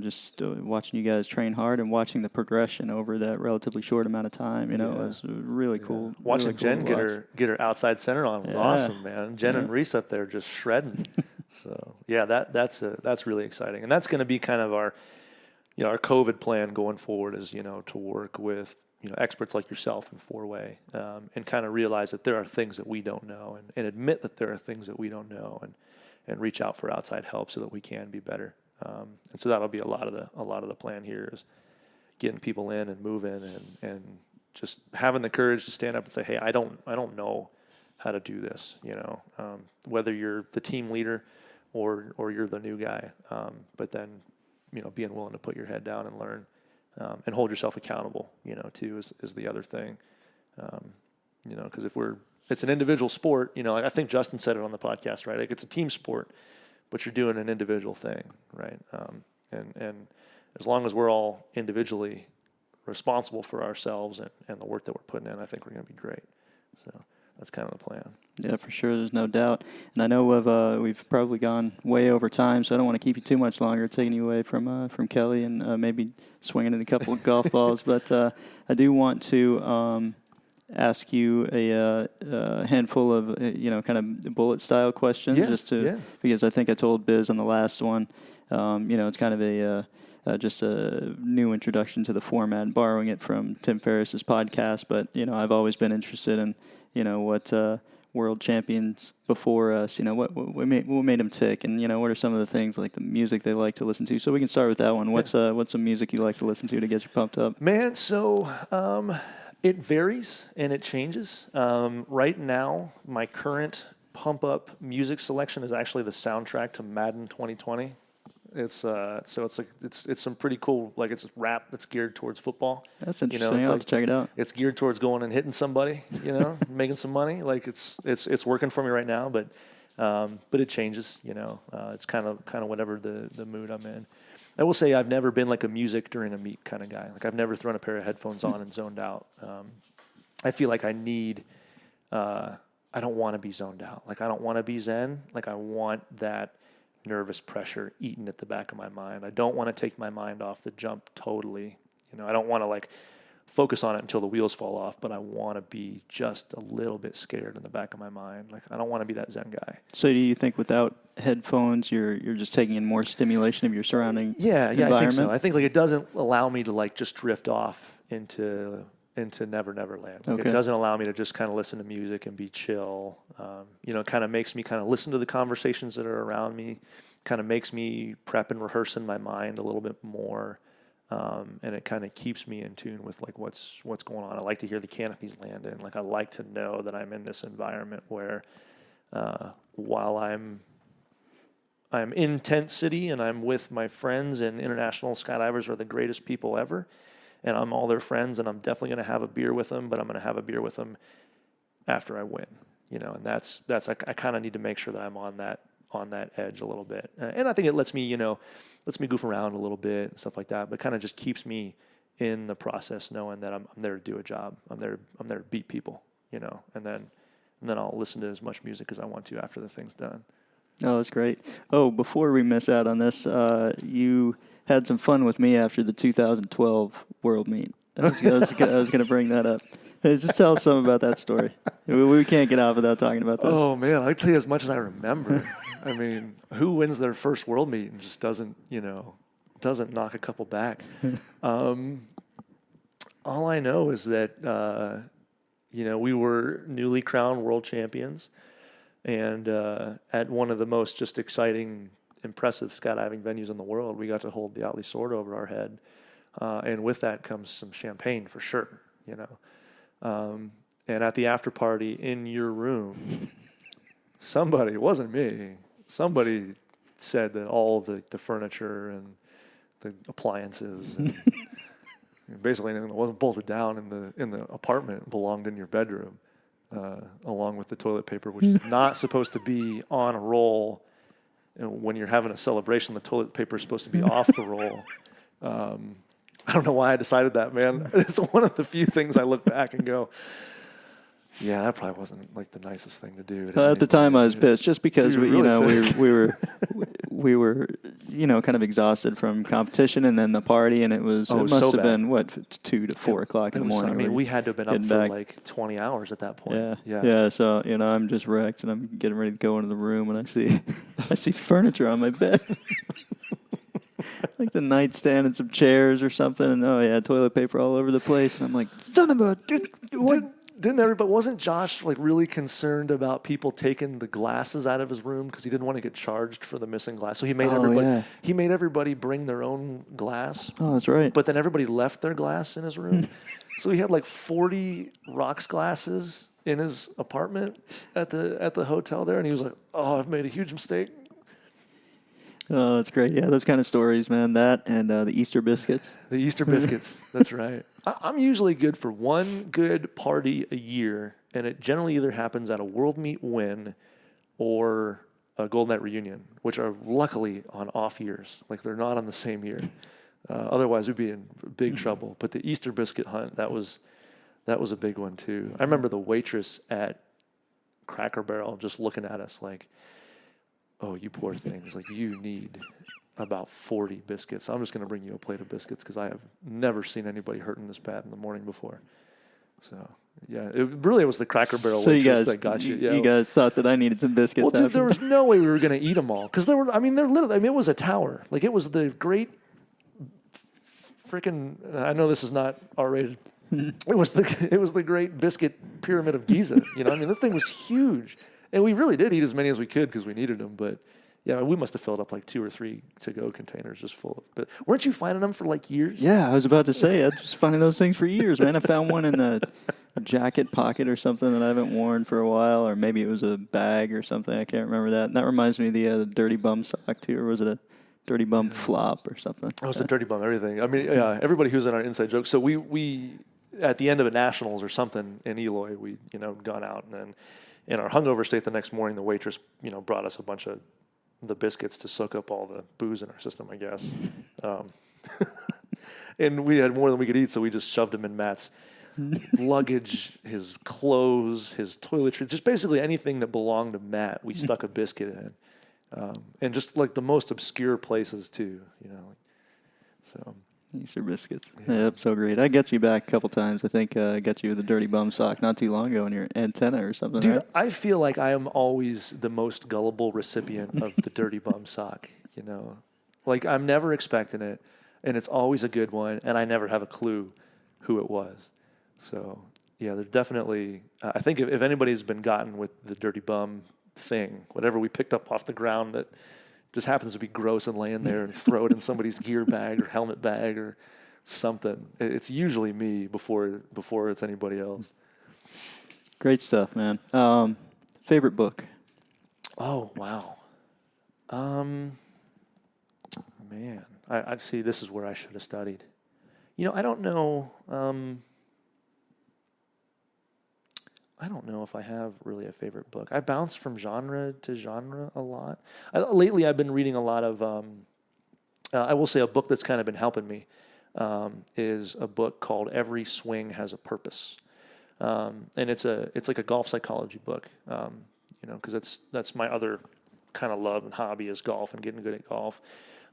[SPEAKER 1] just watching you guys train hard and watching the progression over that relatively short amount of time. It was really cool.
[SPEAKER 2] Watching
[SPEAKER 1] really cool
[SPEAKER 2] Jen get her outside center on was awesome, man. Jen and Reese up there just shredding. So yeah, that's really exciting, and that's going to be kind of our COVID plan going forward, is to work with experts like yourself in four-way, and kind of realize that there are things that we don't know, and admit that there are things that we don't know, and reach out for outside help so that we can be better. And so that'll be a lot of the plan here, is getting people in and moving, and just having the courage to stand up and say, hey, I don't know how to do this. Whether you're the team leader or you're the new guy, but then being willing to put your head down and learn, and hold yourself accountable, too, is the other thing. Because it's an individual sport, I think Justin said it on the podcast, right? Like, it's a team sport, but you're doing an individual thing, right? And as long as we're all individually responsible for ourselves and the work that we're putting in, I think we're going to be great. So that's kind of the plan.
[SPEAKER 1] Yeah, for sure. There's no doubt. And I know we've probably gone way over time, so I don't want to keep you too much longer, taking you away from Kelly and maybe swinging in a couple of golf balls. But I do want to ask you a handful of kind of bullet style questions, because I think I told Biz on the last one, it's kind of just a new introduction to the format, borrowing it from Tim Ferriss's podcast. But I've always been interested in what world champions before us, what made them tick, and what are some of the things, like the music they like to listen to. So we can start with that one. What's some music you like to listen to get you pumped up?
[SPEAKER 2] Man, so it varies and it changes. Right now, my current pump-up music selection is actually the soundtrack to Madden 2020. It's some pretty cool, like, it's rap that's geared towards football.
[SPEAKER 1] That's interesting. I'll have to check it out.
[SPEAKER 2] It's geared towards going and hitting somebody, making some money. Like, it's working for me right now, but it changes. It's kind of whatever the mood I'm in. I will say I've never been like a music during a meet kind of guy. Like, I've never thrown a pair of headphones on and zoned out. I feel like I need. I don't want to be zoned out. Like, I don't want to be zen. Like, I want that nervous pressure eating at the back of my mind. I don't want to take my mind off the jump totally. I don't want to like focus on it until the wheels fall off, but I want to be just a little bit scared in the back of my mind. Like, I don't want to be that zen guy.
[SPEAKER 1] So do you think without headphones, you're just taking in more stimulation of your surrounding environment?
[SPEAKER 2] I think so. I think like it doesn't allow me to like just drift off into Never Land. Like, it doesn't allow me to just kind of listen to music and be chill. It kind of makes me kind of listen to the conversations that are around me, kind of makes me prep and rehearse in my mind a little bit more. And it kind of keeps me in tune with like what's going on. I like to hear the canopies land in. Like, I like to know that I'm in this environment where while I'm in Tent City and I'm with my friends, and international skydivers are the greatest people ever, and I'm all their friends, and I'm definitely going to have a beer with them, but I'm going to have a beer with them after I win, and that's I kind of need to make sure that I'm on that edge a little bit. And I think it lets me goof around a little bit and stuff like that, but kind of just keeps me in the process, knowing that I'm there to do a job. I'm there to beat people, and then I'll listen to as much music as I want to after the thing's done.
[SPEAKER 1] Oh, that's great. Oh, before we miss out on this, you had some fun with me after the 2012 World Meet. I was going to bring that up. Just tell us something about that story. We can't get out without talking about this.
[SPEAKER 2] Oh, man, I'll tell you as much as I remember. I mean, who wins their first World Meet and just doesn't knock a couple back? All I know is that, we were newly crowned world champions, and at one of the most just exciting, impressive skydiving venues in the world, we got to hold the Atlee sword over our head. And with that comes some champagne for sure, And at the after party in your room, somebody, it wasn't me, somebody said that all the furniture and the appliances and basically anything that wasn't bolted down in the apartment belonged in your bedroom, along with the toilet paper, which is not supposed to be on a roll. When you're having a celebration, the toilet paper is supposed to be off the roll. I don't know why I decided that, man. It's one of the few things I look back and go, yeah, that probably wasn't like the nicest thing to do.
[SPEAKER 1] At the time, I was pissed just because we were kind of exhausted from competition and then the party, and it must have been 2 to 4 o'clock in the morning.
[SPEAKER 2] I mean, we had to have been up for like 20 hours at that point.
[SPEAKER 1] Yeah. So I'm just wrecked, and I'm getting ready to go into the room, and I see furniture on my bed. Like the nightstand and some chairs or something, and toilet paper all over the place, and I'm like, son of a dude, what?
[SPEAKER 2] Didn't everybody? Wasn't Josh like really concerned about people taking the glasses out of his room because he didn't want to get charged for the missing glass? So he made everybody bring their own glass.
[SPEAKER 1] Oh, that's right.
[SPEAKER 2] But then everybody left their glass in his room, so he had like 40 rocks glasses in his apartment at the hotel there, and he was like, "Oh, I've made a huge mistake."
[SPEAKER 1] Oh, that's great. Yeah, those kind of stories, man. That and the Easter biscuits.
[SPEAKER 2] The Easter biscuits. That's right. I'm usually good for one good party a year, and it generally either happens at a World Meet win or a Golden Knight reunion, which are luckily on off years. Like they're not on the same year. Otherwise, we'd be in big trouble. But the Easter biscuit hunt, that was a big one too. I remember the waitress at Cracker Barrel just looking at us like, "Oh, you poor things! Like you need about 40 biscuits. I'm just going to bring you a plate of biscuits because I have never seen anybody hurting this bad in the morning before." So yeah, it was the Cracker Barrel waitress that got you.
[SPEAKER 1] You guys thought that I needed some biscuits.
[SPEAKER 2] Well, dude, there was no way we were going to eat them all because they're literally. I mean, it was a tower. Like it was the great freaking. I know this is not R-rated. It was the great biscuit pyramid of Giza. I mean, this thing was huge. And we really did eat as many as we could because we needed them. But, yeah, we must have filled up like 2 or 3 to-go containers just full of. But weren't you finding them for like years?
[SPEAKER 1] Yeah, I was about to say, I was just finding those things for years, man. I found one in the jacket pocket or something that I haven't worn for a while, or maybe it was a bag or something. I can't remember that. And that reminds me of the dirty bum sock, too, or was it a dirty bum flop or something?
[SPEAKER 2] Oh, it's a dirty bum everything. I mean, yeah, everybody who's in our inside jokes. So we at the end of a nationals or something in Eloy, we gone out, and then in our hungover state the next morning, the waitress brought us a bunch of the biscuits to soak up all the booze in our system, I guess. And we had more than we could eat, so we just shoved them in Matt's luggage, his clothes, his toiletries, just basically anything that belonged to Matt. We stuck a biscuit in, and just like the most obscure places too, So.
[SPEAKER 1] Easter biscuits. Yeah. Yep, so great. I got you back a couple times. I think I got you the dirty bum sock not too long ago in your antenna or something.
[SPEAKER 2] Dude,
[SPEAKER 1] right?
[SPEAKER 2] I feel like I am always the most gullible recipient of the dirty bum sock. Like I'm never expecting it, and it's always a good one, and I never have a clue who it was. So yeah, there's definitely. I think if anybody's been gotten with the dirty bum thing, whatever we picked up off the ground that just happens to be gross and laying there, and throw it in somebody's gear bag or helmet bag or something. It's usually me before it's anybody else.
[SPEAKER 1] Great stuff, man. Favorite book?
[SPEAKER 2] Oh, wow. Man, I see. This is where I should have studied. I don't know. I don't know if I have really a favorite book. I bounce from genre to genre a lot. Lately, I've been reading a lot of, I will say a book that's kind of been helping me is a book called Every Swing Has a Purpose. And it's like a golf psychology book, because that's my other kind of love and hobby is golf and getting good at golf.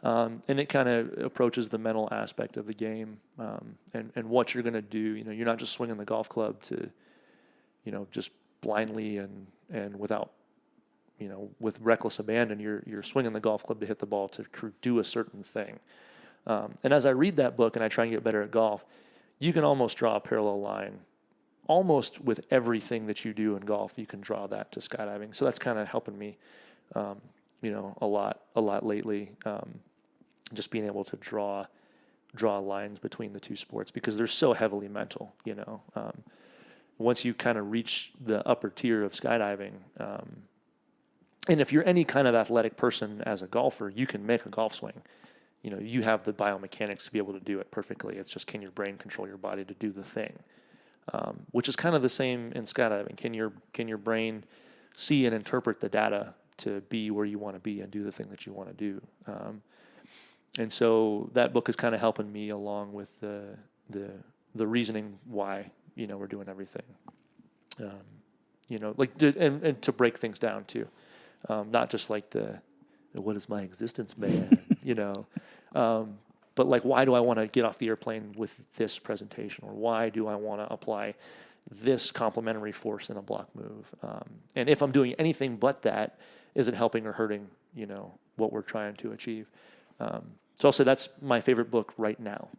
[SPEAKER 2] And it kind of approaches the mental aspect of the game and what you're going to do. You're not just swinging the golf club to just blindly and without, with reckless abandon, you're swinging the golf club to hit the ball to do a certain thing. And as I read that book and I try and get better at golf, you can almost draw a parallel line. Almost with everything that you do in golf, you can draw that to skydiving. So that's kind of helping me, a lot lately. Just being able to draw lines between the two sports because they're so heavily mental, once you kind of reach the upper tier of skydiving, and if you're any kind of athletic person as a golfer, you can make a golf swing. You have the biomechanics to be able to do it perfectly. It's just, can your brain control your body to do the thing? Which is kind of the same in skydiving. Can your brain see and interpret the data to be where you want to be and do the thing that you want to do? And so that book is kind of helping me along with the reasoning why, we're doing everything. And to break things down too. Not just like what is my existence, man, but like, why do I want to get off the airplane with this presentation, or why do I want to apply this complementary force in a block move? And if I'm doing anything but that, is it helping or hurting, what we're trying to achieve? So I'll say that's my favorite book right now,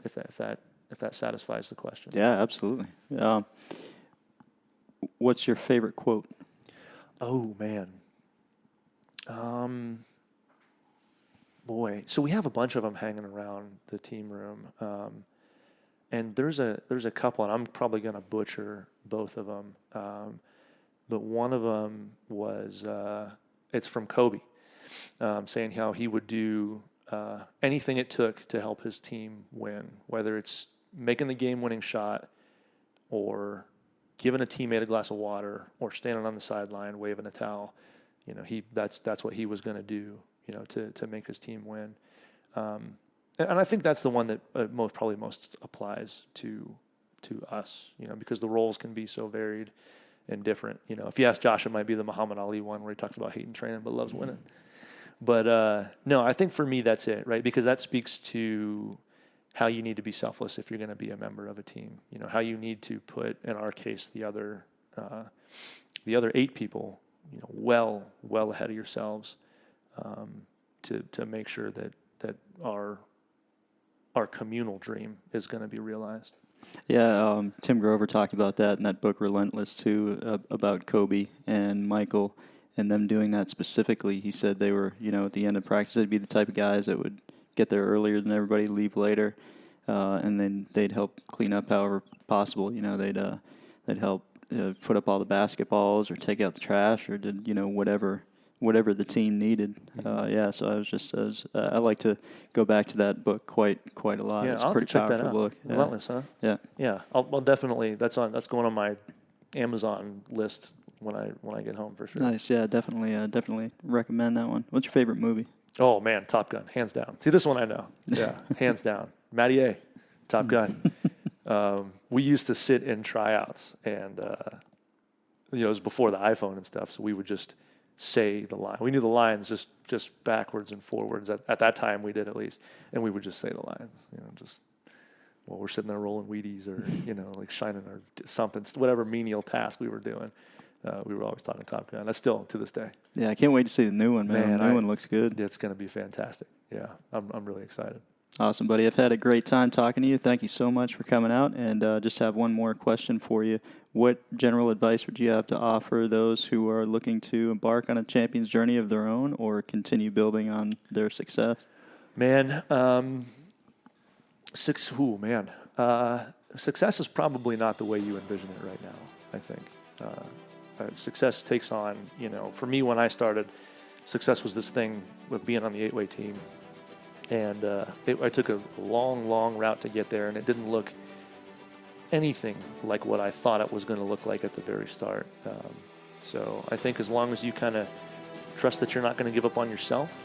[SPEAKER 2] if that satisfies the question.
[SPEAKER 1] Yeah, absolutely. What's your favorite quote?
[SPEAKER 2] Oh, man. Boy. So we have a bunch of them hanging around the team room. And there's a couple, and I'm probably going to butcher both of them. But one of them was, it's from Kobe, saying how he would do anything it took to help his team win, whether it's making the game-winning shot, or giving a teammate a glass of water, or standing on the sideline waving a towel. That's what he was going to do, to make his team win. And I think that's the one that probably most applies to us, because the roles can be so varied and different. If you ask Josh, it might be the Muhammad Ali one where he talks about hating training but loves winning. But no, I think for me that's it, right? Because that speaks to how you need to be selfless if you're going to be a member of a team. How you need to put, in our case, the other 8 people, well ahead of yourselves, to make sure that our communal dream is going to be realized.
[SPEAKER 1] Yeah, Tim Grover talked about that in that book, Relentless, too, about Kobe and Michael and them doing that specifically. He said they were, at the end of practice, they'd be the type of guys that would get there earlier than everybody, leave later, and then they'd help clean up however possible. They'd help put up all the basketballs or take out the trash or did, whatever the team needed. So I like to go back to that book quite a lot.
[SPEAKER 2] Yeah,
[SPEAKER 1] it's
[SPEAKER 2] I'll
[SPEAKER 1] a pretty
[SPEAKER 2] check that
[SPEAKER 1] powerful
[SPEAKER 2] out.
[SPEAKER 1] book.
[SPEAKER 2] Relentless, huh?
[SPEAKER 1] Yeah.
[SPEAKER 2] I'll definitely. That's going on my Amazon list when I get home for sure.
[SPEAKER 1] Nice. Yeah, definitely recommend that one. What's your favorite movie?
[SPEAKER 2] Oh man, Top Gun, hands down. See, this one I know. Yeah, hands down. Matty A, Top Gun. We used to sit in tryouts, and it was before the iPhone and stuff, so we would just say the line. We knew the lines just backwards and forwards. At that time, we did at least, and we would just say the lines. Just while we're sitting there rolling Wheaties or like shining or something, whatever menial task we were doing. We were always talking Top Gun. That's still to this day.
[SPEAKER 1] Yeah, I can't wait to see the new one, man. The new one looks good.
[SPEAKER 2] It's going to be fantastic. Yeah, I'm really excited.
[SPEAKER 1] Awesome, buddy. I've had a great time talking to you. Thank you so much for coming out. And just have one more question for you. What general advice would you have to offer those who are looking to embark on a champion's journey of their own or continue building on their success?
[SPEAKER 2] Man, success is probably not the way you envision it right now, I think. Success takes on, for me when I started, success was this thing with being on the 8-way team. And I took a long route to get there, and it didn't look anything like what I thought it was going to look like at the very start. So I think as long as you kind of trust that you're not going to give up on yourself,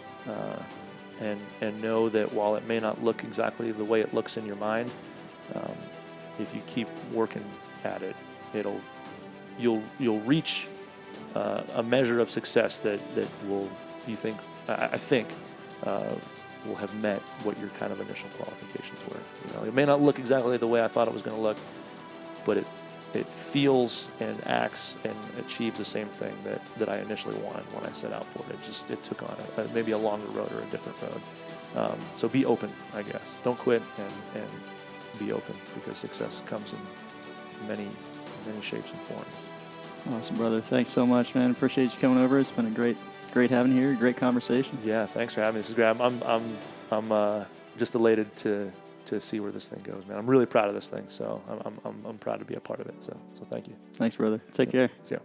[SPEAKER 2] and know that while it may not look exactly the way it looks in your mind, if you keep working at it, you'll reach a measure of success that will, I think will have met what your kind of initial qualifications were. It may not look exactly the way I thought it was going to look, but it feels and acts and achieves the same thing that I initially wanted when I set out for it. It took on maybe a longer road or a different road. So be open, I guess. Don't quit and be open, because success comes in many shapes and forms.
[SPEAKER 1] Awesome, brother. Thanks so much, man. Appreciate you coming over. It's been a great having you here. Great conversation.
[SPEAKER 2] Yeah, thanks for having me. This is great. I'm just elated to see where this thing goes, man. I'm really proud of this thing, so I'm proud to be a part of it. So thank you.
[SPEAKER 1] Thanks, brother. Take care.
[SPEAKER 2] See ya.